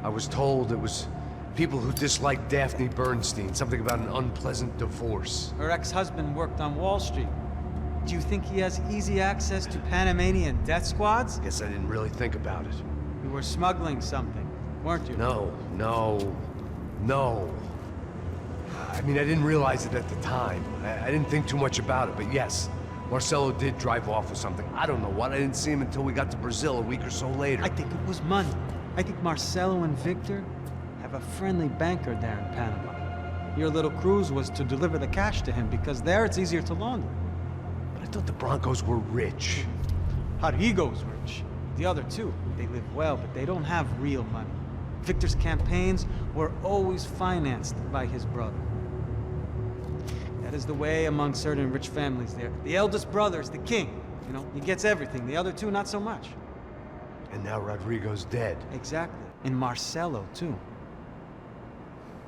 I was told it was people who disliked Daphne Bernstein, something about an unpleasant divorce. Her ex-husband worked on Wall Street. Do you think he has easy access to Panamanian death squads? Guess I didn't really think about it. You were smuggling something, weren't you? No. I mean, I didn't realize it at the time. I didn't think too much about it, but yes, Marcelo did drive off with something. I don't know what. I didn't see him until we got to Brazil a week or so later. I think it was money. I think Marcelo and Victor have a friendly banker there in Panama. Your little cruise was to deliver the cash to him because there it's easier to launder. But I thought the Broncos were rich. Rodrigo's rich. The other two, they live well, but they don't have real money. Victor's campaigns were always financed by his brother. That is the way among certain rich families there. The eldest brother is the king. You know, he gets everything. The other two, not so much. And now Rodrigo's dead. Exactly. And Marcelo, too.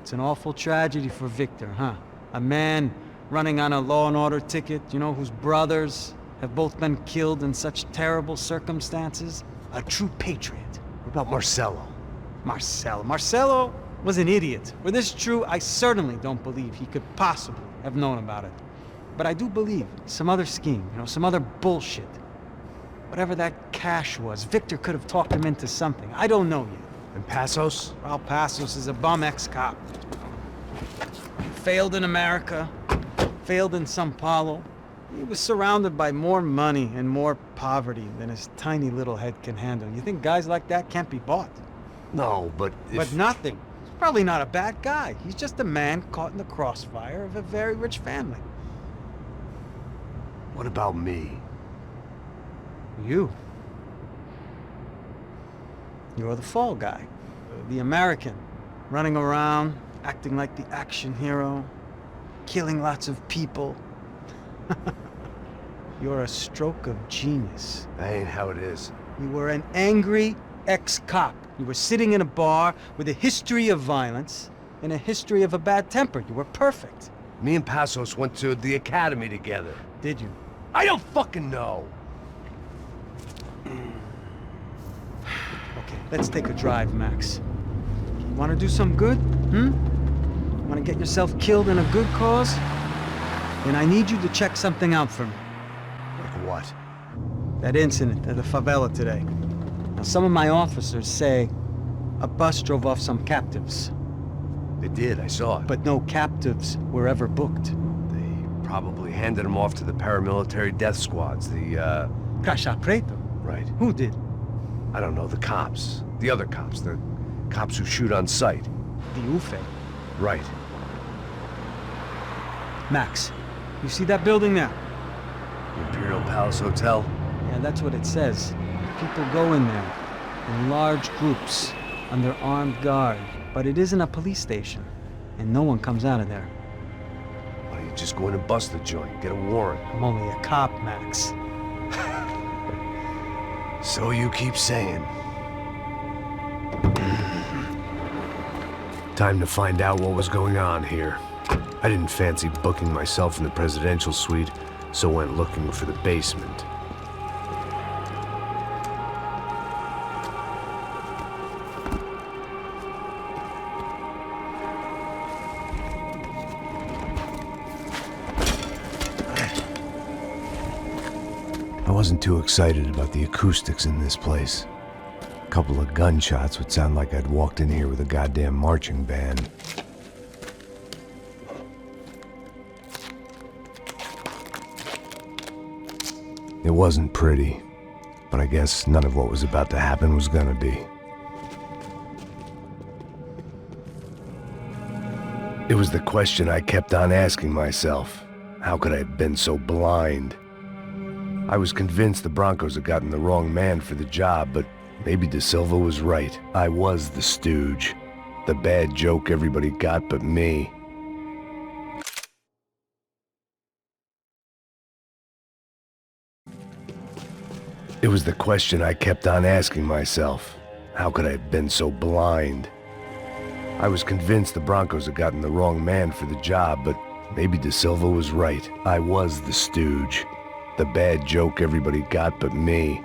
It's an awful tragedy for Victor, huh? A man running on a law and order ticket, you know, whose brothers have both been killed in such terrible circumstances. A true patriot. What about Marcelo? Marcelo was an idiot. Were this true, I certainly don't believe he could possibly have known about it. But I do believe some other scheme, you know, some other bullshit. Whatever that cash was, Victor could have talked him into something. I don't know yet. And Passos? Well, Passos is a bum ex-cop. Failed in America, failed in Sao Paulo. He was surrounded by more money and more poverty than his tiny little head can handle. You think guys like that can't be bought? No, but if... But nothing. He's probably not a bad guy. He's just a man caught in the crossfire of a very rich family. What about me? You. You're the fall guy. The American. Running around, acting like the action hero. Killing lots of people. You're a stroke of genius. That ain't how it is. You were an angry ex-cop. You were sitting in a bar with a history of violence and a history of a bad temper. You were perfect. Me and Passos went to the academy together. Did you? I don't fucking know. Okay, let's take a drive, Max. You want to do some good? Want to get yourself killed in a good cause? Then I need you to check something out for me. Like what? That incident at the favela today. Now, some of my officers say a bus drove off some captives. They did, I saw it. But no captives were ever booked. They probably handed them off to the paramilitary death squads, the, Caixa Preto? Right. Who did? I don't know, the cops. The other cops, the cops who shoot on sight. The UFE. Right. Max, you see that building there? The Imperial Palace Hotel? Yeah, that's what it says. People go in there in large groups under armed guard. But it isn't a police station, and no one comes out of there. Why don't you just go in and bust the joint, get a warrant? I'm only a cop, Max. So you keep saying. Time to find out what was going on here. I didn't fancy booking myself in the presidential suite, so went looking for the basement. I wasn't too excited about the acoustics in this place. A couple of gunshots would sound like I'd walked in here with a goddamn marching band. It wasn't pretty, but I guess none of what was about to happen was gonna be. It was the question I kept on asking myself. How could I have been so blind? I was convinced the Broncos had gotten the wrong man for the job, but maybe De Silva was right. I was the stooge. The bad joke everybody got but me. It was the question I kept on asking myself. How could I have been so blind? I was convinced the Broncos had gotten the wrong man for the job, but maybe De Silva was right. I was the stooge. The bad joke everybody got but me.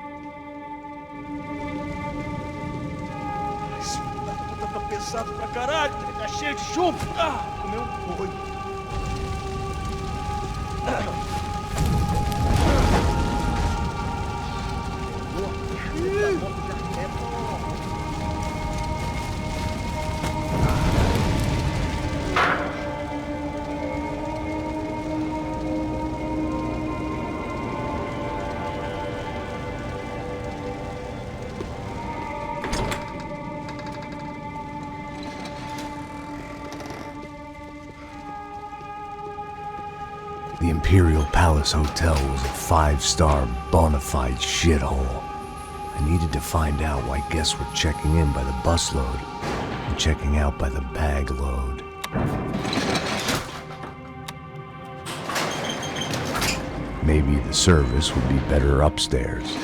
Esse filho da puta tá pesado pra caralho, tá cheio de chumbo. Ah, comeu um boi. The Imperial Palace Hotel was a 5-star bona fide shithole. I needed to find out why guests were checking in by the busload and checking out by the bag load. Maybe the service would be better upstairs.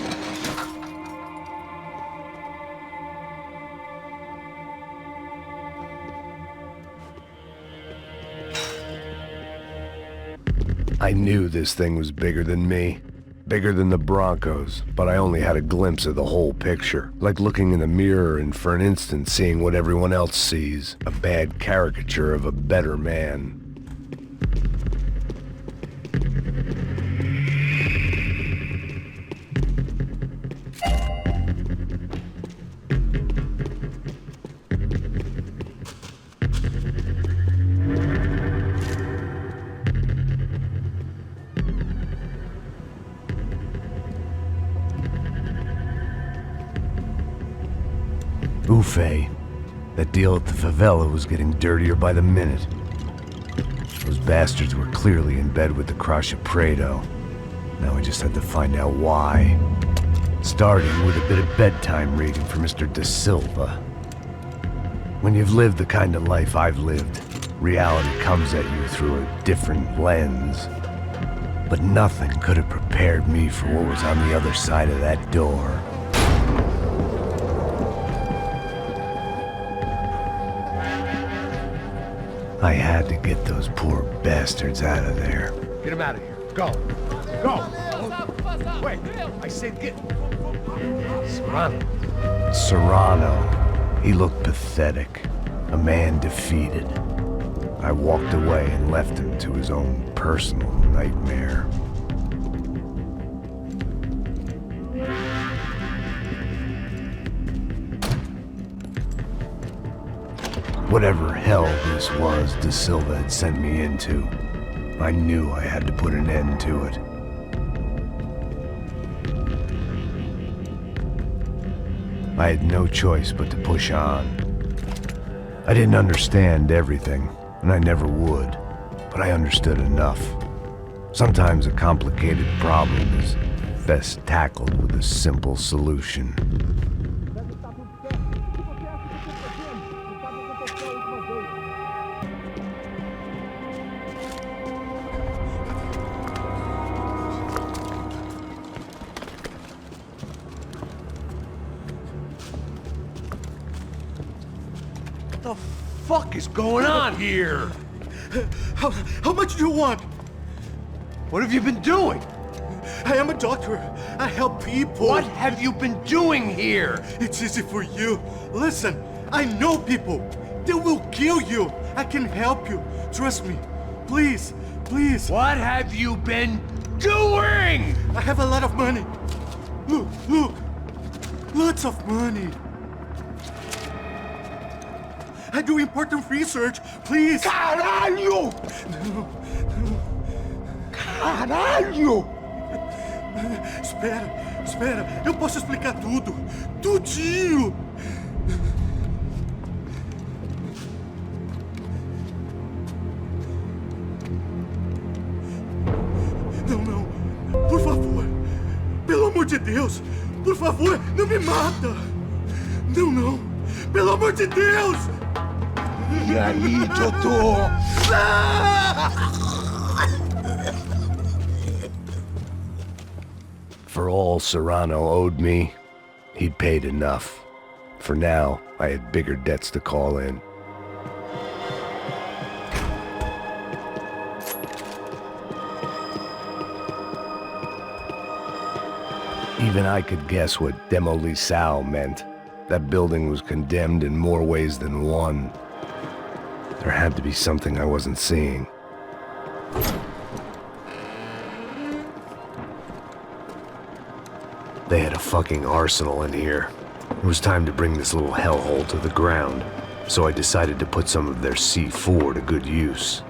I knew this thing was bigger than me, bigger than the Broncos, but I only had a glimpse of the whole picture, like looking in the mirror and for an instant seeing what everyone else sees, a bad caricature of a better man. Ufe, that deal at the favela was getting dirtier by the minute. Those bastards were clearly in bed with the Crush of Prado. Now I just had to find out why. Starting with a bit of bedtime reading for Mr. Da Silva. When you've lived the kind of life I've lived, reality comes at you through a different lens. But nothing could have prepared me for what was on the other side of that door. I had to get those poor bastards out of there. Get him out of here. Go. Go. Wait, I said get... Serrano. Serrano. He looked pathetic. A man defeated. I walked away and left him to his own personal nightmare. Whatever hell this was Da Silva had sent me into, I knew I had to put an end to it. I had no choice but to push on. I didn't understand everything, and I never would, but I understood enough. Sometimes a complicated problem is best tackled with a simple solution. What the fuck is going on here? How much do you want? What have you been doing? I am a doctor. I help people. What have you been doing here? It's easy for you. Listen, I know people. They will kill you. I can help you. Trust me. Please, please. What have you been doing? I have a lot of money. Look, look. Lots of money. I do important research. Please. Caralho! No. Caralho! Espera. Eu posso explicar tudo. Tudinho. Não. Por favor. Pelo amor de Deus. Por favor, não me mata. Não. Pelo amor de Deus. E aí, doutor? For all Serrano owed me, he'd paid enough. For now, I had bigger debts to call in. Even I could guess what demolissao meant. That building was condemned in more ways than one. There had to be something I wasn't seeing. They had a fucking arsenal in here. It was time to bring this little hellhole to the ground, so I decided to put some of their C4 to good use.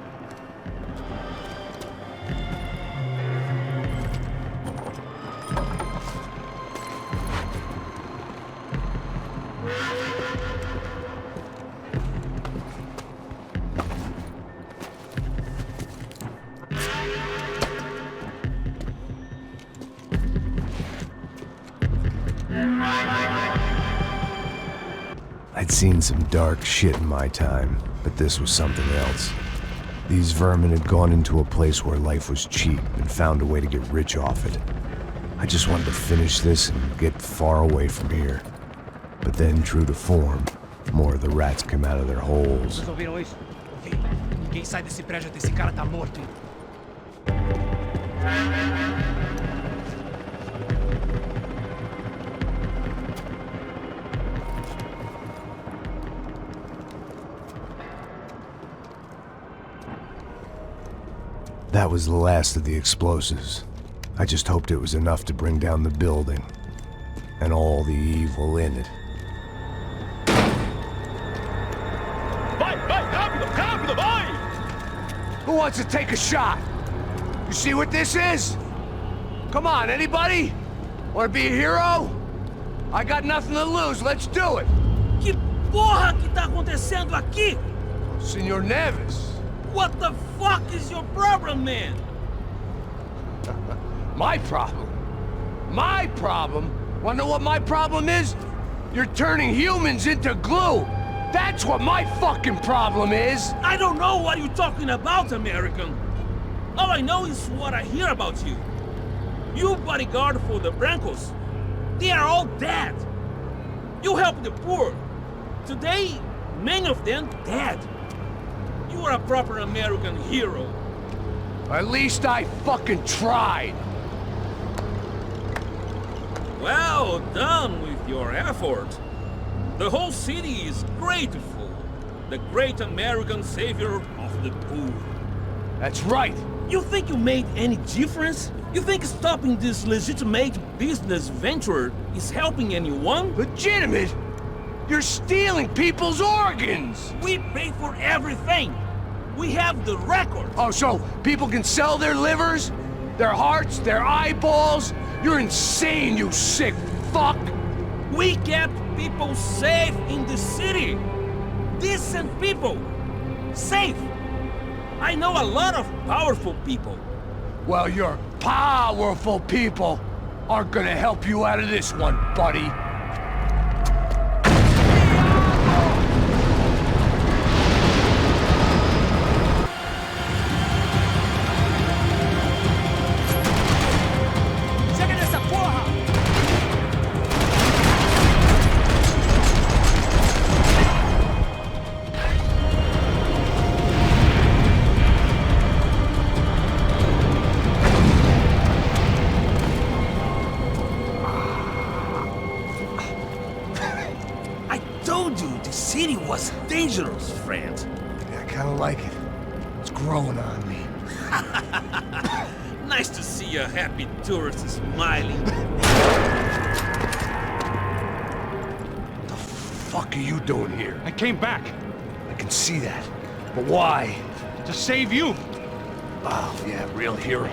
I'd seen some dark shit in my time, but this was something else. These vermin had gone into a place where life was cheap and found a way to get rich off it. I just wanted to finish this and get far away from here. But then, true to form, more of the rats came out of their holes. Vocês ouviram isso? Ouvi. Ninguém sai desse prédio até esse cara tá morto, hein? That was the last of the explosives. I just hoped it was enough to bring down the building. And all the evil in it. Vai, vai, rápido, rápido, vai! Who wants to take a shot? You see what this is? Come on, anybody? Want to be a hero? I got nothing to lose, let's do it! Que porra que tá acontecendo aqui? Senor Neves. What the fuck is your problem, man? My problem? My problem? Wanna know what my problem is? You're turning humans into glue! That's what my fucking problem is! I don't know what you're talking about, American. All I know is what I hear about you. You bodyguard for the Brancos. They are all dead. You help the poor. Today, many of them dead. You are a proper American hero. At least I fucking tried. Well done with your effort. The whole city is grateful. The great American savior of the poor. That's right. You think you made any difference? You think stopping this legitimate business venture is helping anyone? Legitimate? You're stealing people's organs! We pay for everything! We have the record! Oh, so people can sell their livers? Their hearts? Their eyeballs? You're insane, you sick fuck! We kept people safe in the city! Decent people! Safe! I know a lot of powerful people. Well, your powerful people aren't gonna help you out of this one, buddy. Was dangerous, friend. Yeah, I kinda like it. It's growing on me. Nice to see a happy tourist smiling. What the fuck are you doing here? I came back. I can see that. But why? To save you. Oh, yeah, real hero.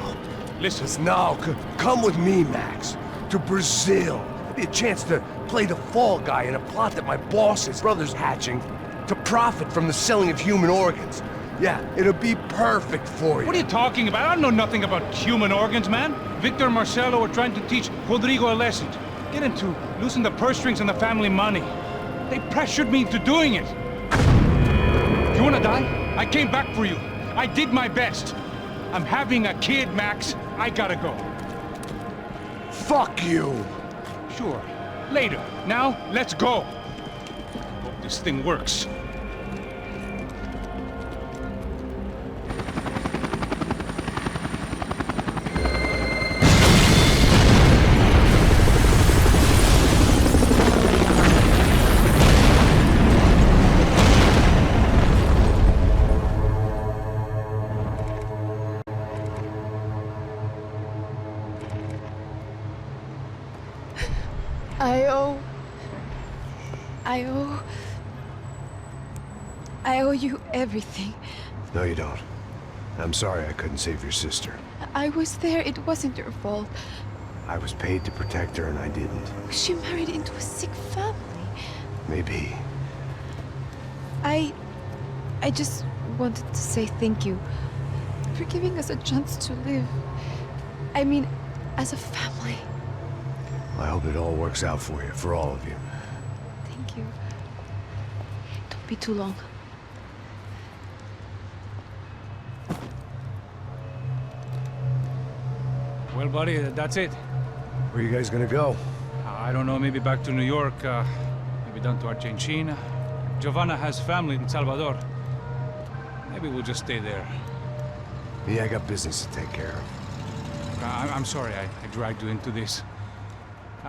Listen. Now, come with me, Max. To Brazil. Be a chance to play the fall guy in a plot that my boss's brother's hatching to profit from the selling of human organs. Yeah, it'll be perfect for you. What are you talking about? I don't know nothing about human organs, man. Victor and Marcelo are trying to teach Rodrigo a lesson. Get him to loosen the purse strings and the family money. They pressured me into doing it. You wanna die? I came back for you. I did my best. I'm having a kid, Max. I gotta go. Fuck you. Sure. Later. Now, let's go. Hope this thing works. I owe you everything. No, you don't. I'm sorry I couldn't save your sister. I was there. It wasn't your fault. I was paid to protect her and I didn't. She married into a sick family. Maybe. I just wanted to say thank you for giving us a chance to live. I mean, as a family. I hope it all works out for you, for all of you. Thank you. Don't be too long. Well, buddy, that's it. Where are you guys gonna go? I don't know, maybe back to New York, maybe down to Argentina. Giovanna has family in Salvador. Maybe we'll just stay there. Yeah, I got business to take care of. I'm sorry I dragged you into this.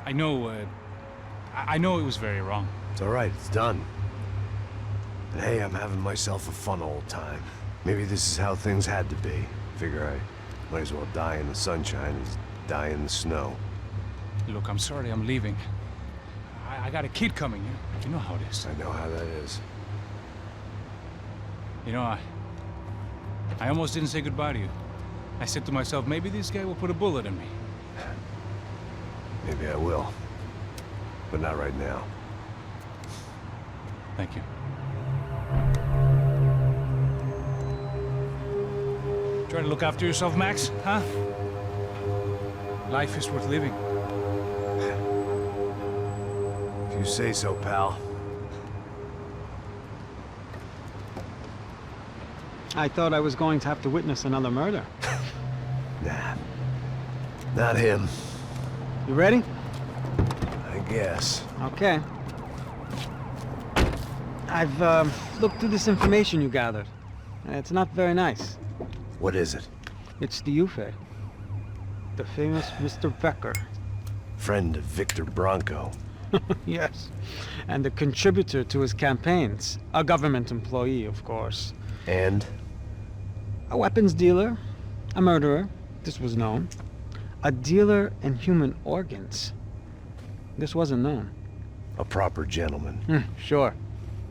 I know it was very wrong. It's all right, it's done. And hey, I'm having myself a fun old time. Maybe this is how things had to be. Figure I might as well die in the sunshine as die in the snow. Look, I'm sorry I'm leaving. I got a kid coming, you know how it is. I know how that is. You know, I almost didn't say goodbye to you. I said to myself, maybe this guy will put a bullet in me. Maybe I will. But not right now. Thank you. Try to look after yourself, Max, huh? Life is worth living. If you say so, pal. I thought I was going to have to witness another murder. Nah. Not him. You ready? I guess. Okay. I've looked through this information you gathered. It's not very nice. What is it? It's the Ufe. The famous Mr. Becker. Friend of Victor Bronco. Yes. And a contributor to his campaigns. A government employee, of course. And? A weapons dealer. A murderer. This was known. A dealer in human organs. This wasn't known. A proper gentleman. Sure.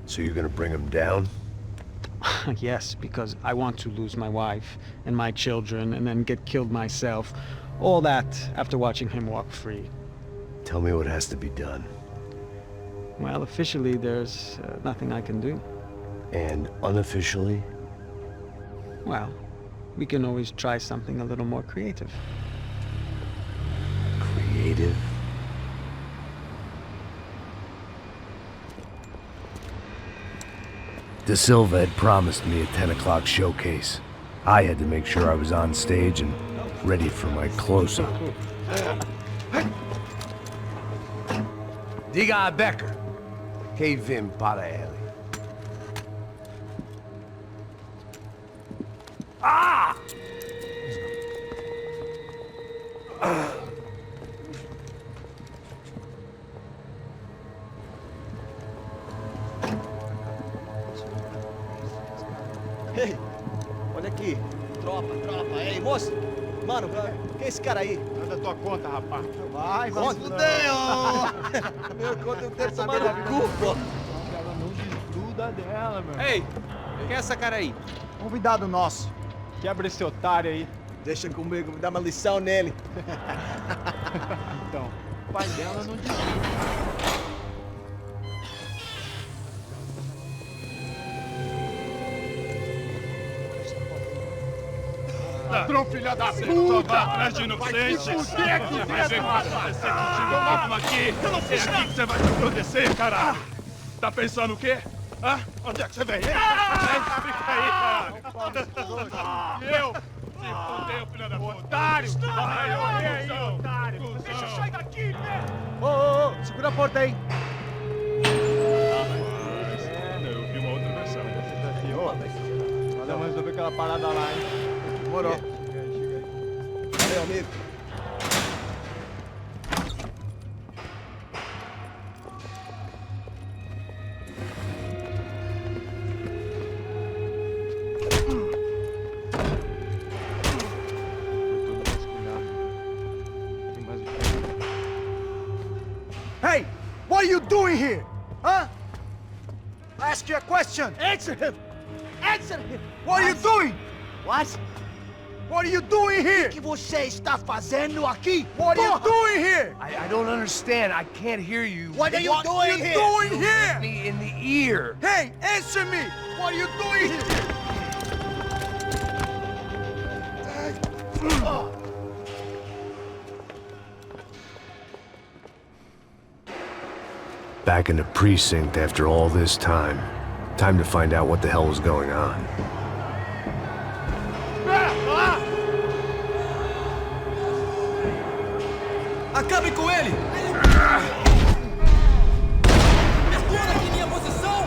So you're gonna bring him down? Yes, because I want to lose my wife and my children and then get killed myself. All that after watching him walk free. Tell me what has to be done. Well, officially, there's nothing I can do. And unofficially? Well, we can always try something a little more creative. Creative? De Silva had promised me a 10 o'clock showcase. I had to make sure I was on stage and ready for my close-up. Diga a Becker. Que vim para ele. Ah! Ei, olha aqui. Tropa. Ei, moço. Mano, quem é esse cara aí? Manda tua conta, rapaz. Vai fudeu! Meu conta eu quero tomar no cu, pô. Ela não desgruda dela, meu. Ei, quem é essa cara aí? Convidado nosso. Quebra esse otário aí. Deixa comigo, me dá uma lição nele. Então, o pai dela não desgruda. Ladrão, filha da puta! Só vai atrás de inocente! Vai ver o que vai acontecer contigo! Vamos aqui! Eu não fiz nada! Aqui que você vai te acontecer, caralho! Tá pensando o quê? Hã? Onde é que você vem? Fica aí, caralho! E eu? Se fodeu, filha da puta! Otário! Vai, ô, otário! Deixa eu sair daqui, né? Ô, segura a porta aí! Eu vi uma outra versão. Vamos resolver aquela parada lá, hein? Demorou. Valeu, amigo. Hey, what are you doing here? Huh? I ask you a question. Answer him! Answer him! What are you doing? What? What are you doing here? O que você está fazendo aqui? What are you doing here? I don't understand. I can't hear you. What are you doing here? Doing here? Me in the ear. Hey, answer me! What are you doing here? Back in the precinct after all this time. Time to find out what the hell was going on. Acabe com ele! Mergulha aqui em minha posição!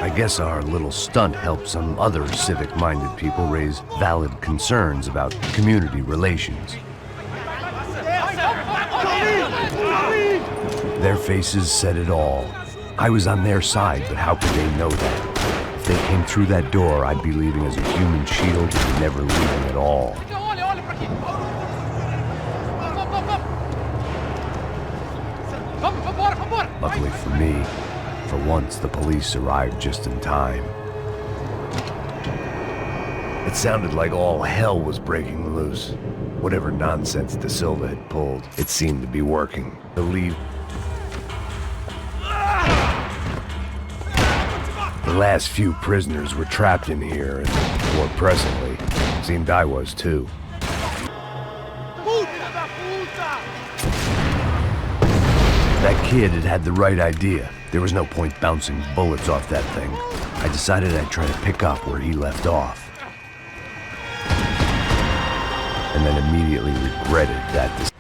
I guess our little stunt helped some other civic-minded people raise valid concerns about community relations. Their faces said it all. I was on their side, but how could they know that? If they came through that door, I'd be leaving as a human shield and never leaving at all. Luckily for me, for once the police arrived just in time. It sounded like all hell was breaking loose. Whatever nonsense De Silva had pulled, it seemed to be working. The last few prisoners were trapped in here, and more presently, seemed I was too. That kid had the right idea. There was no point bouncing bullets off that thing. I decided I'd try to pick up where he left off. And then immediately regretted that decision.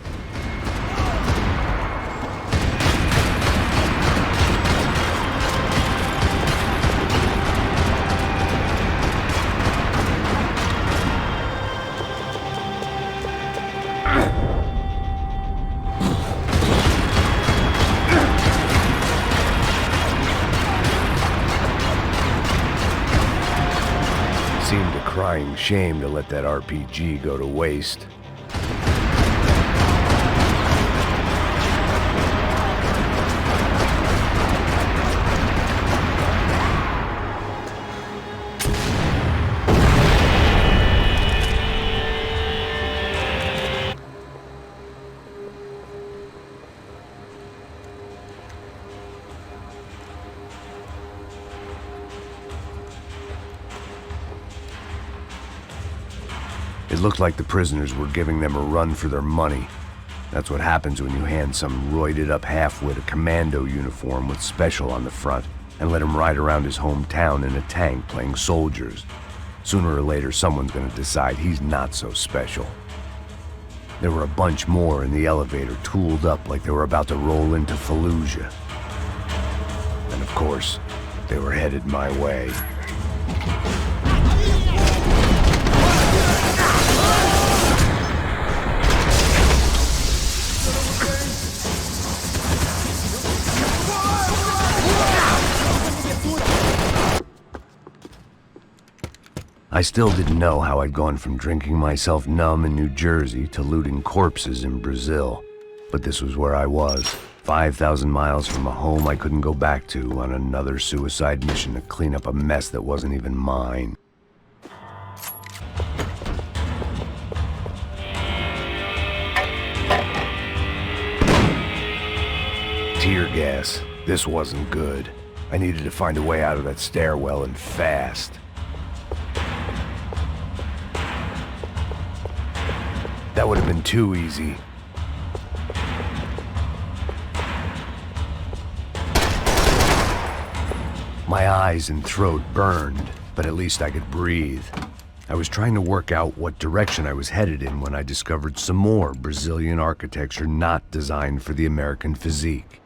Seemed a crying shame to let that RPG go to waste. It looked like the prisoners were giving them a run for their money. That's what happens when you hand some roided-up halfwit a commando uniform with special on the front and let him ride around his hometown in a tank playing soldiers. Sooner or later, someone's gonna decide he's not so special. There were a bunch more in the elevator, tooled up like they were about to roll into Fallujah. And of course, they were headed my way. I still didn't know how I'd gone from drinking myself numb in New Jersey to looting corpses in Brazil. But this was where I was, 5,000 miles from a home I couldn't go back to, on another suicide mission to clean up a mess that wasn't even mine. Tear gas. This wasn't good. I needed to find a way out of that stairwell, and fast. That would have been too easy. My eyes and throat burned, but at least I could breathe. I was trying to work out what direction I was headed in when I discovered some more Brazilian architecture not designed for the American physique.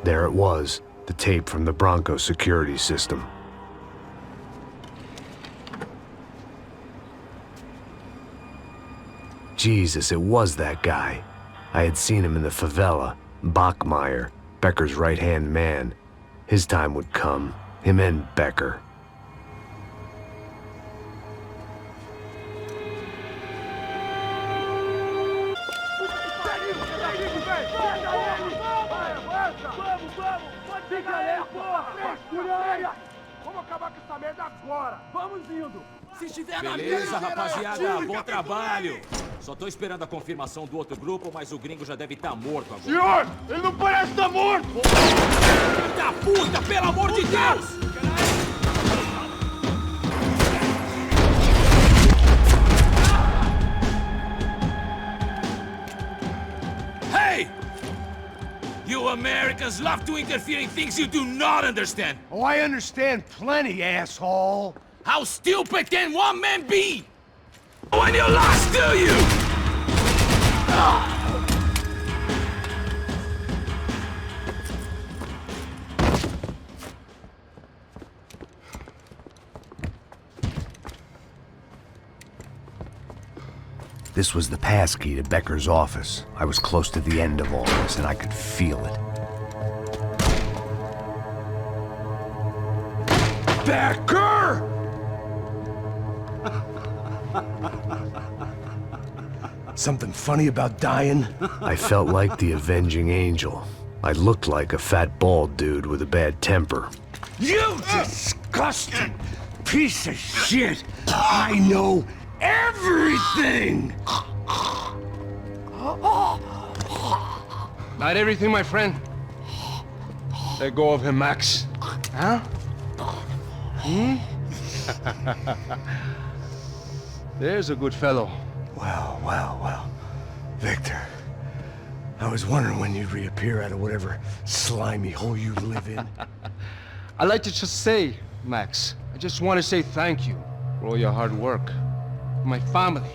There it was, the tape from the Bronco security system. Jesus, it was that guy. I had seen him in the favela. Bachmeyer, Becker's right-hand man. His time would come. Him and Becker. Vamos acabar com essa merda agora! Vamos indo! Se estiver na beleza, rapaziada, bom trabalho! Só tô esperando a confirmação do outro grupo, mas o gringo já deve estar morto agora. Senhor, ele não parece estar morto! Filho da puta, pelo amor de Deus! Hey! You Americans love to interfere in things you do not understand! Oh, I understand plenty, asshole! How stupid can one man be? When you lost, do you? This was the passkey to Becker's office. I was close to the end of all this, and I could feel it. Becker! Something funny about dying? I felt like the avenging angel. I looked like a fat bald dude with a bad temper. You disgusting piece of shit! I know everything! Not everything, my friend. Let go of him, Max. Huh? Hmm? There's a good fellow. Well, well, well. Victor, I was wondering when you'd reappear out of whatever slimy hole you live in. I'd like to just say, Max, I just want to say thank you for all your hard work, for my family,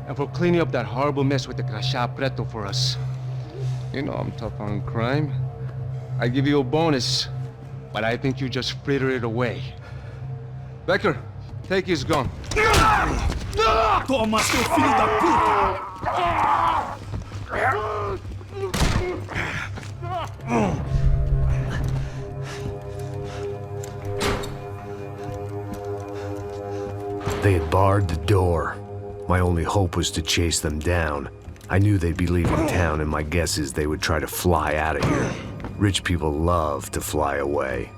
and for cleaning up that horrible mess with the crachá preto for us. You know I'm tough on crime. I give you a bonus, but I think you just fritter it away. Becker, take his gun. Toma, seu filho da puta! They had barred the door. My only hope was to chase them down. I knew they'd be leaving town, and my guess is they would try to fly out of here. Rich people love to fly away.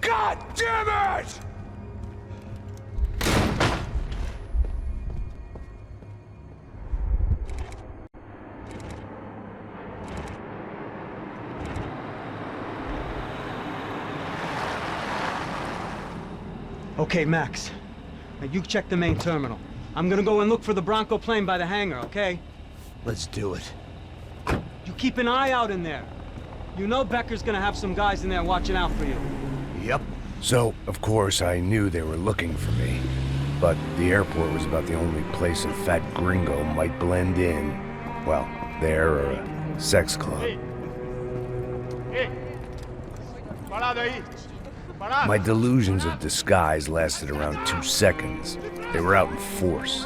God damn it! Okay, Max. Now you check the main terminal. I'm gonna go and look for the Bronco plane by the hangar, okay? Let's do it. You keep an eye out in there. You know Becker's gonna have some guys in there watching out for you. Yep. So, of course, I knew they were looking for me. But the airport was about the only place a fat gringo might blend in. Well, there or a sex club. Ei! Parado aí! Parado! My delusions of disguise lasted around 2 seconds. They were out in force.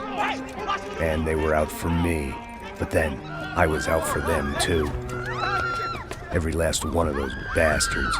And they were out for me. But then, I was out for them, too. Every last one of those bastards.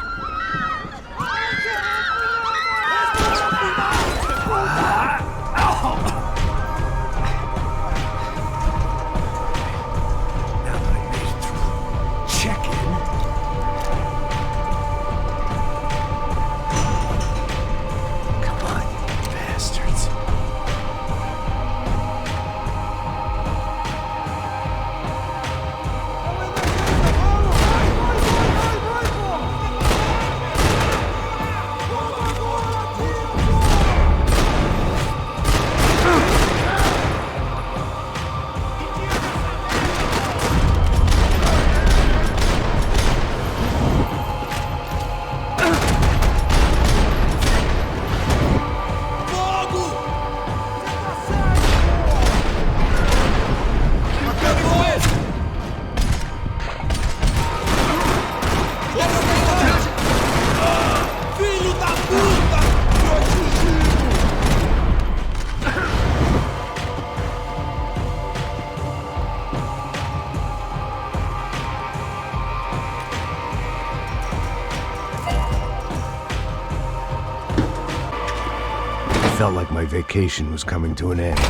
felt like my vacation was coming to an end.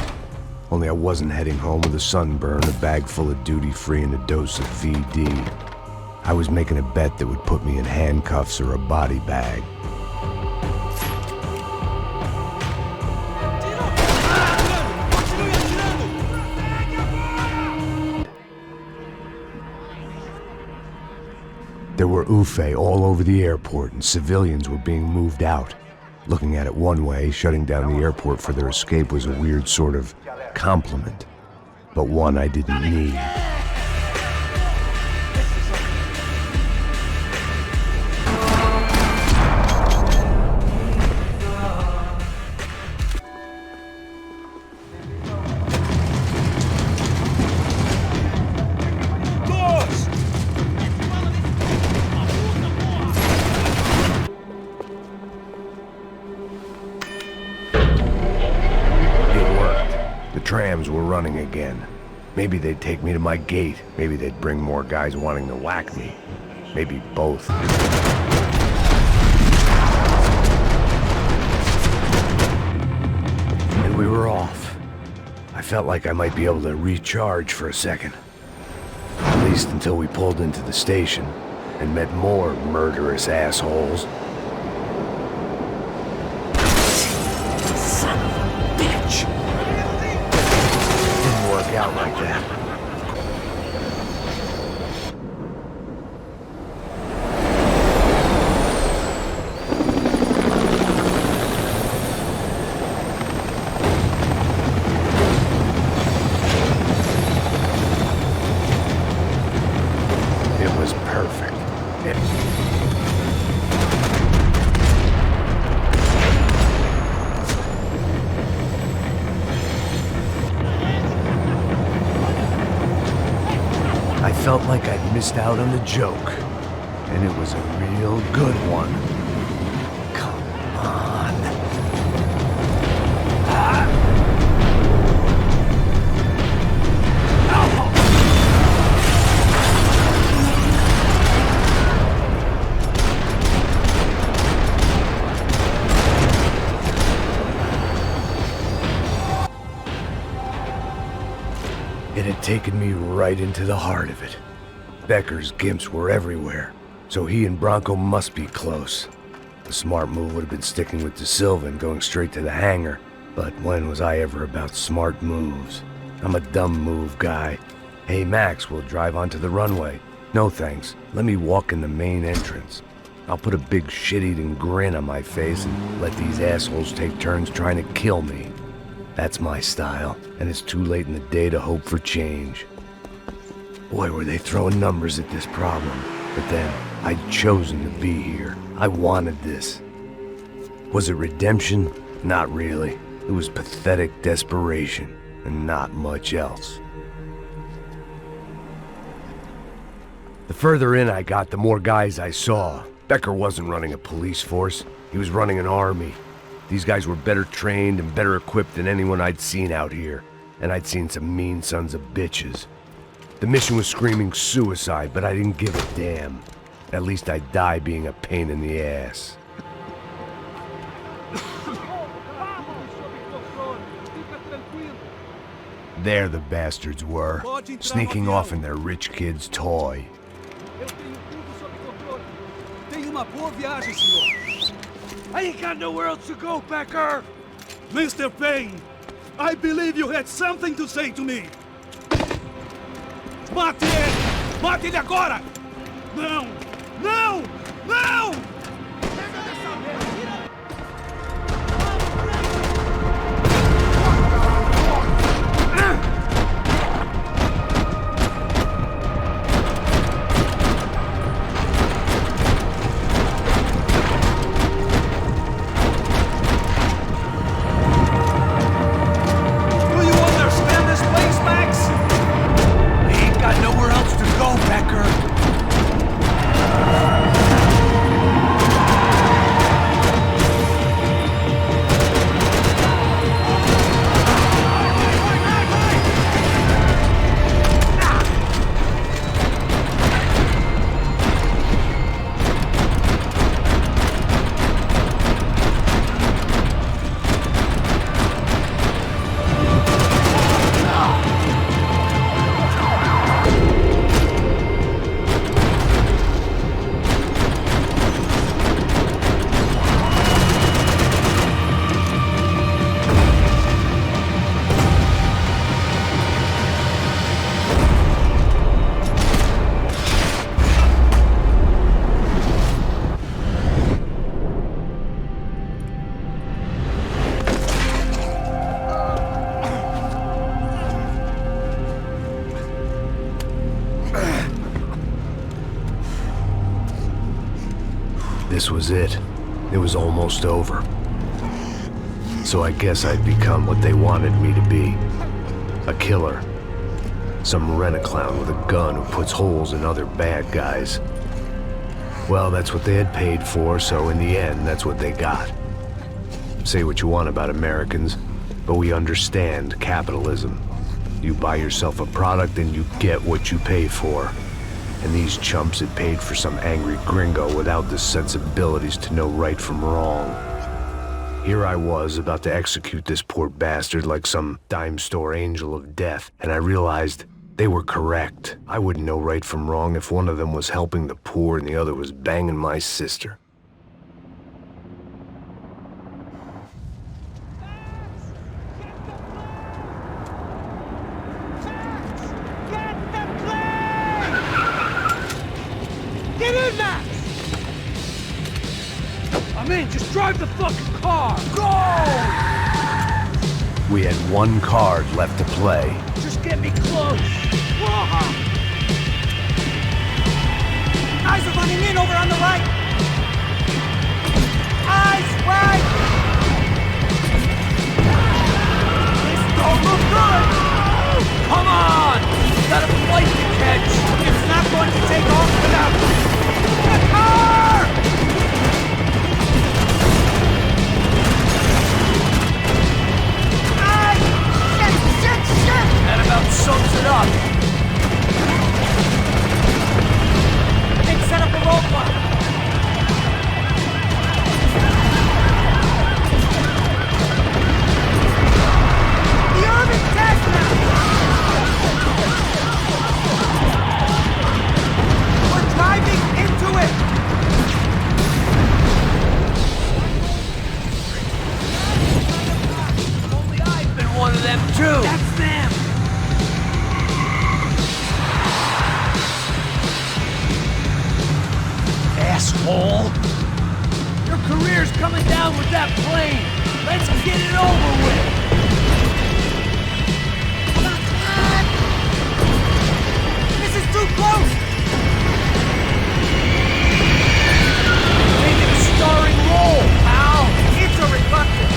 Only I wasn't heading home with a sunburn, a bag full of duty-free, and a dose of VD. I was making a bet that would put me in handcuffs or a body bag. There were UFE all over the airport, and civilians were being moved out. Looking at it one way, shutting down the airport for their escape was a weird sort of compliment, but one I didn't need. Trams were running again. Maybe they'd take me to my gate. Maybe they'd bring more guys wanting to whack me. Maybe both. And we were off. I felt like I might be able to recharge for a second. At least until we pulled into the station and met more murderous assholes. Out like that. It was perfect. I felt like I'd missed out on the joke, and it was a real good one. Come on. It had taken me right into the heart of it. Becker's gimps were everywhere, so he and Bronco must be close. The smart move would have been sticking with De Silva and going straight to the hangar, but when was I ever about smart moves? I'm a dumb move guy. Hey Max, we'll drive onto the runway. No thanks, let me walk in the main entrance. I'll put a big shit-eating grin on my face and let these assholes take turns trying to kill me. That's my style, and it's too late in the day to hope for change. Boy, were they throwing numbers at this problem. But then, I'd chosen to be here. I wanted this. Was it redemption? Not really. It was pathetic desperation, and not much else. The further in I got, the more guys I saw. Becker wasn't running a police force. He was running an army. These guys were better trained and better equipped than anyone I'd seen out here. And I'd seen some mean sons of bitches. The mission was screaming suicide, but I didn't give a damn. At least I'd die being a pain in the ass. There the bastards were, sneaking off in their rich kid's toy. Tenha uma boa viagem, senhor. I ain't got nowhere else to go, Becker! Mr. Payne, I believe you had something to say to me. Mate ele! Mate ele agora! Não! Não! Não! Becker. this was it. It was almost over. So I guess I'd become what they wanted me to be. A killer. Some rent-a-clown with a gun who puts holes in other bad guys. Well, that's what they had paid for, so in the end, that's what they got. Say what you want about Americans, but we understand capitalism. You buy yourself a product and you get what you pay for. And these chumps had paid for some angry gringo without the sensibilities to know right from wrong. Here I was, about to execute this poor bastard like some dime store angel of death, and I realized they were correct. I wouldn't know right from wrong if one of them was helping the poor and the other was banging my sister. Get in, Max! I'm in, just drive the fucking car! Go! We had one card left to play. Just get me close! Whoa! Guys are running in over on the right! Eyes right! This don't look good! Come on! You got a flight to catch! It's not going to take off without the car! That about sums it up. I think set up a roadblock. The urban test now. We're driving into it. Only I've been one of them too. That's them. Asshole! Your career's coming down with that plane! Let's get it over with! Come on! This is too close! Make it a starring role, pal! It's a reluctant!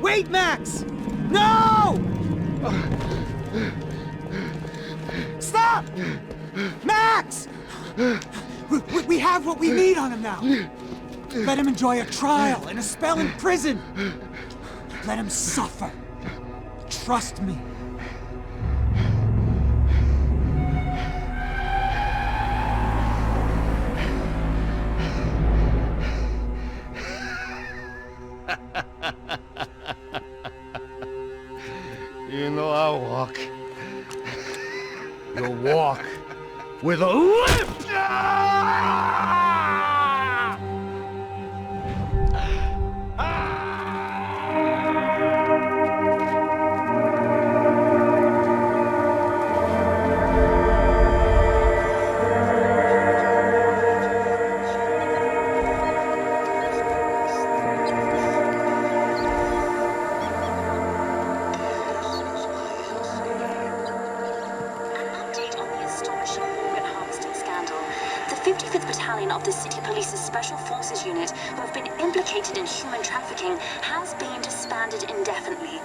Wait, Max! No! Stop! Max! We have what we need on him now. Let him enjoy a trial and a spell in prison. Let him suffer. Trust me. You know I'll walk. You'll walk with a limp! Of the City Police's Special Forces unit who have been implicated in human trafficking has been disbanded indefinitely.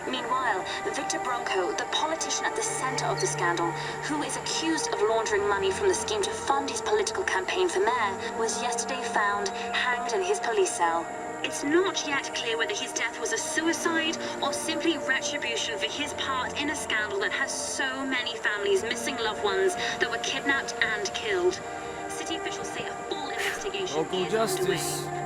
Meanwhile, Victor Bronco, the politician at the center of the scandal, who is accused of laundering money from the scheme to fund his political campaign for mayor, was yesterday found hanged in his police cell. It's not yet clear whether his death was a suicide or simply retribution for his part in a scandal that has so many families missing loved ones that were kidnapped and killed. City officials say a full investigation Local is justice. underway.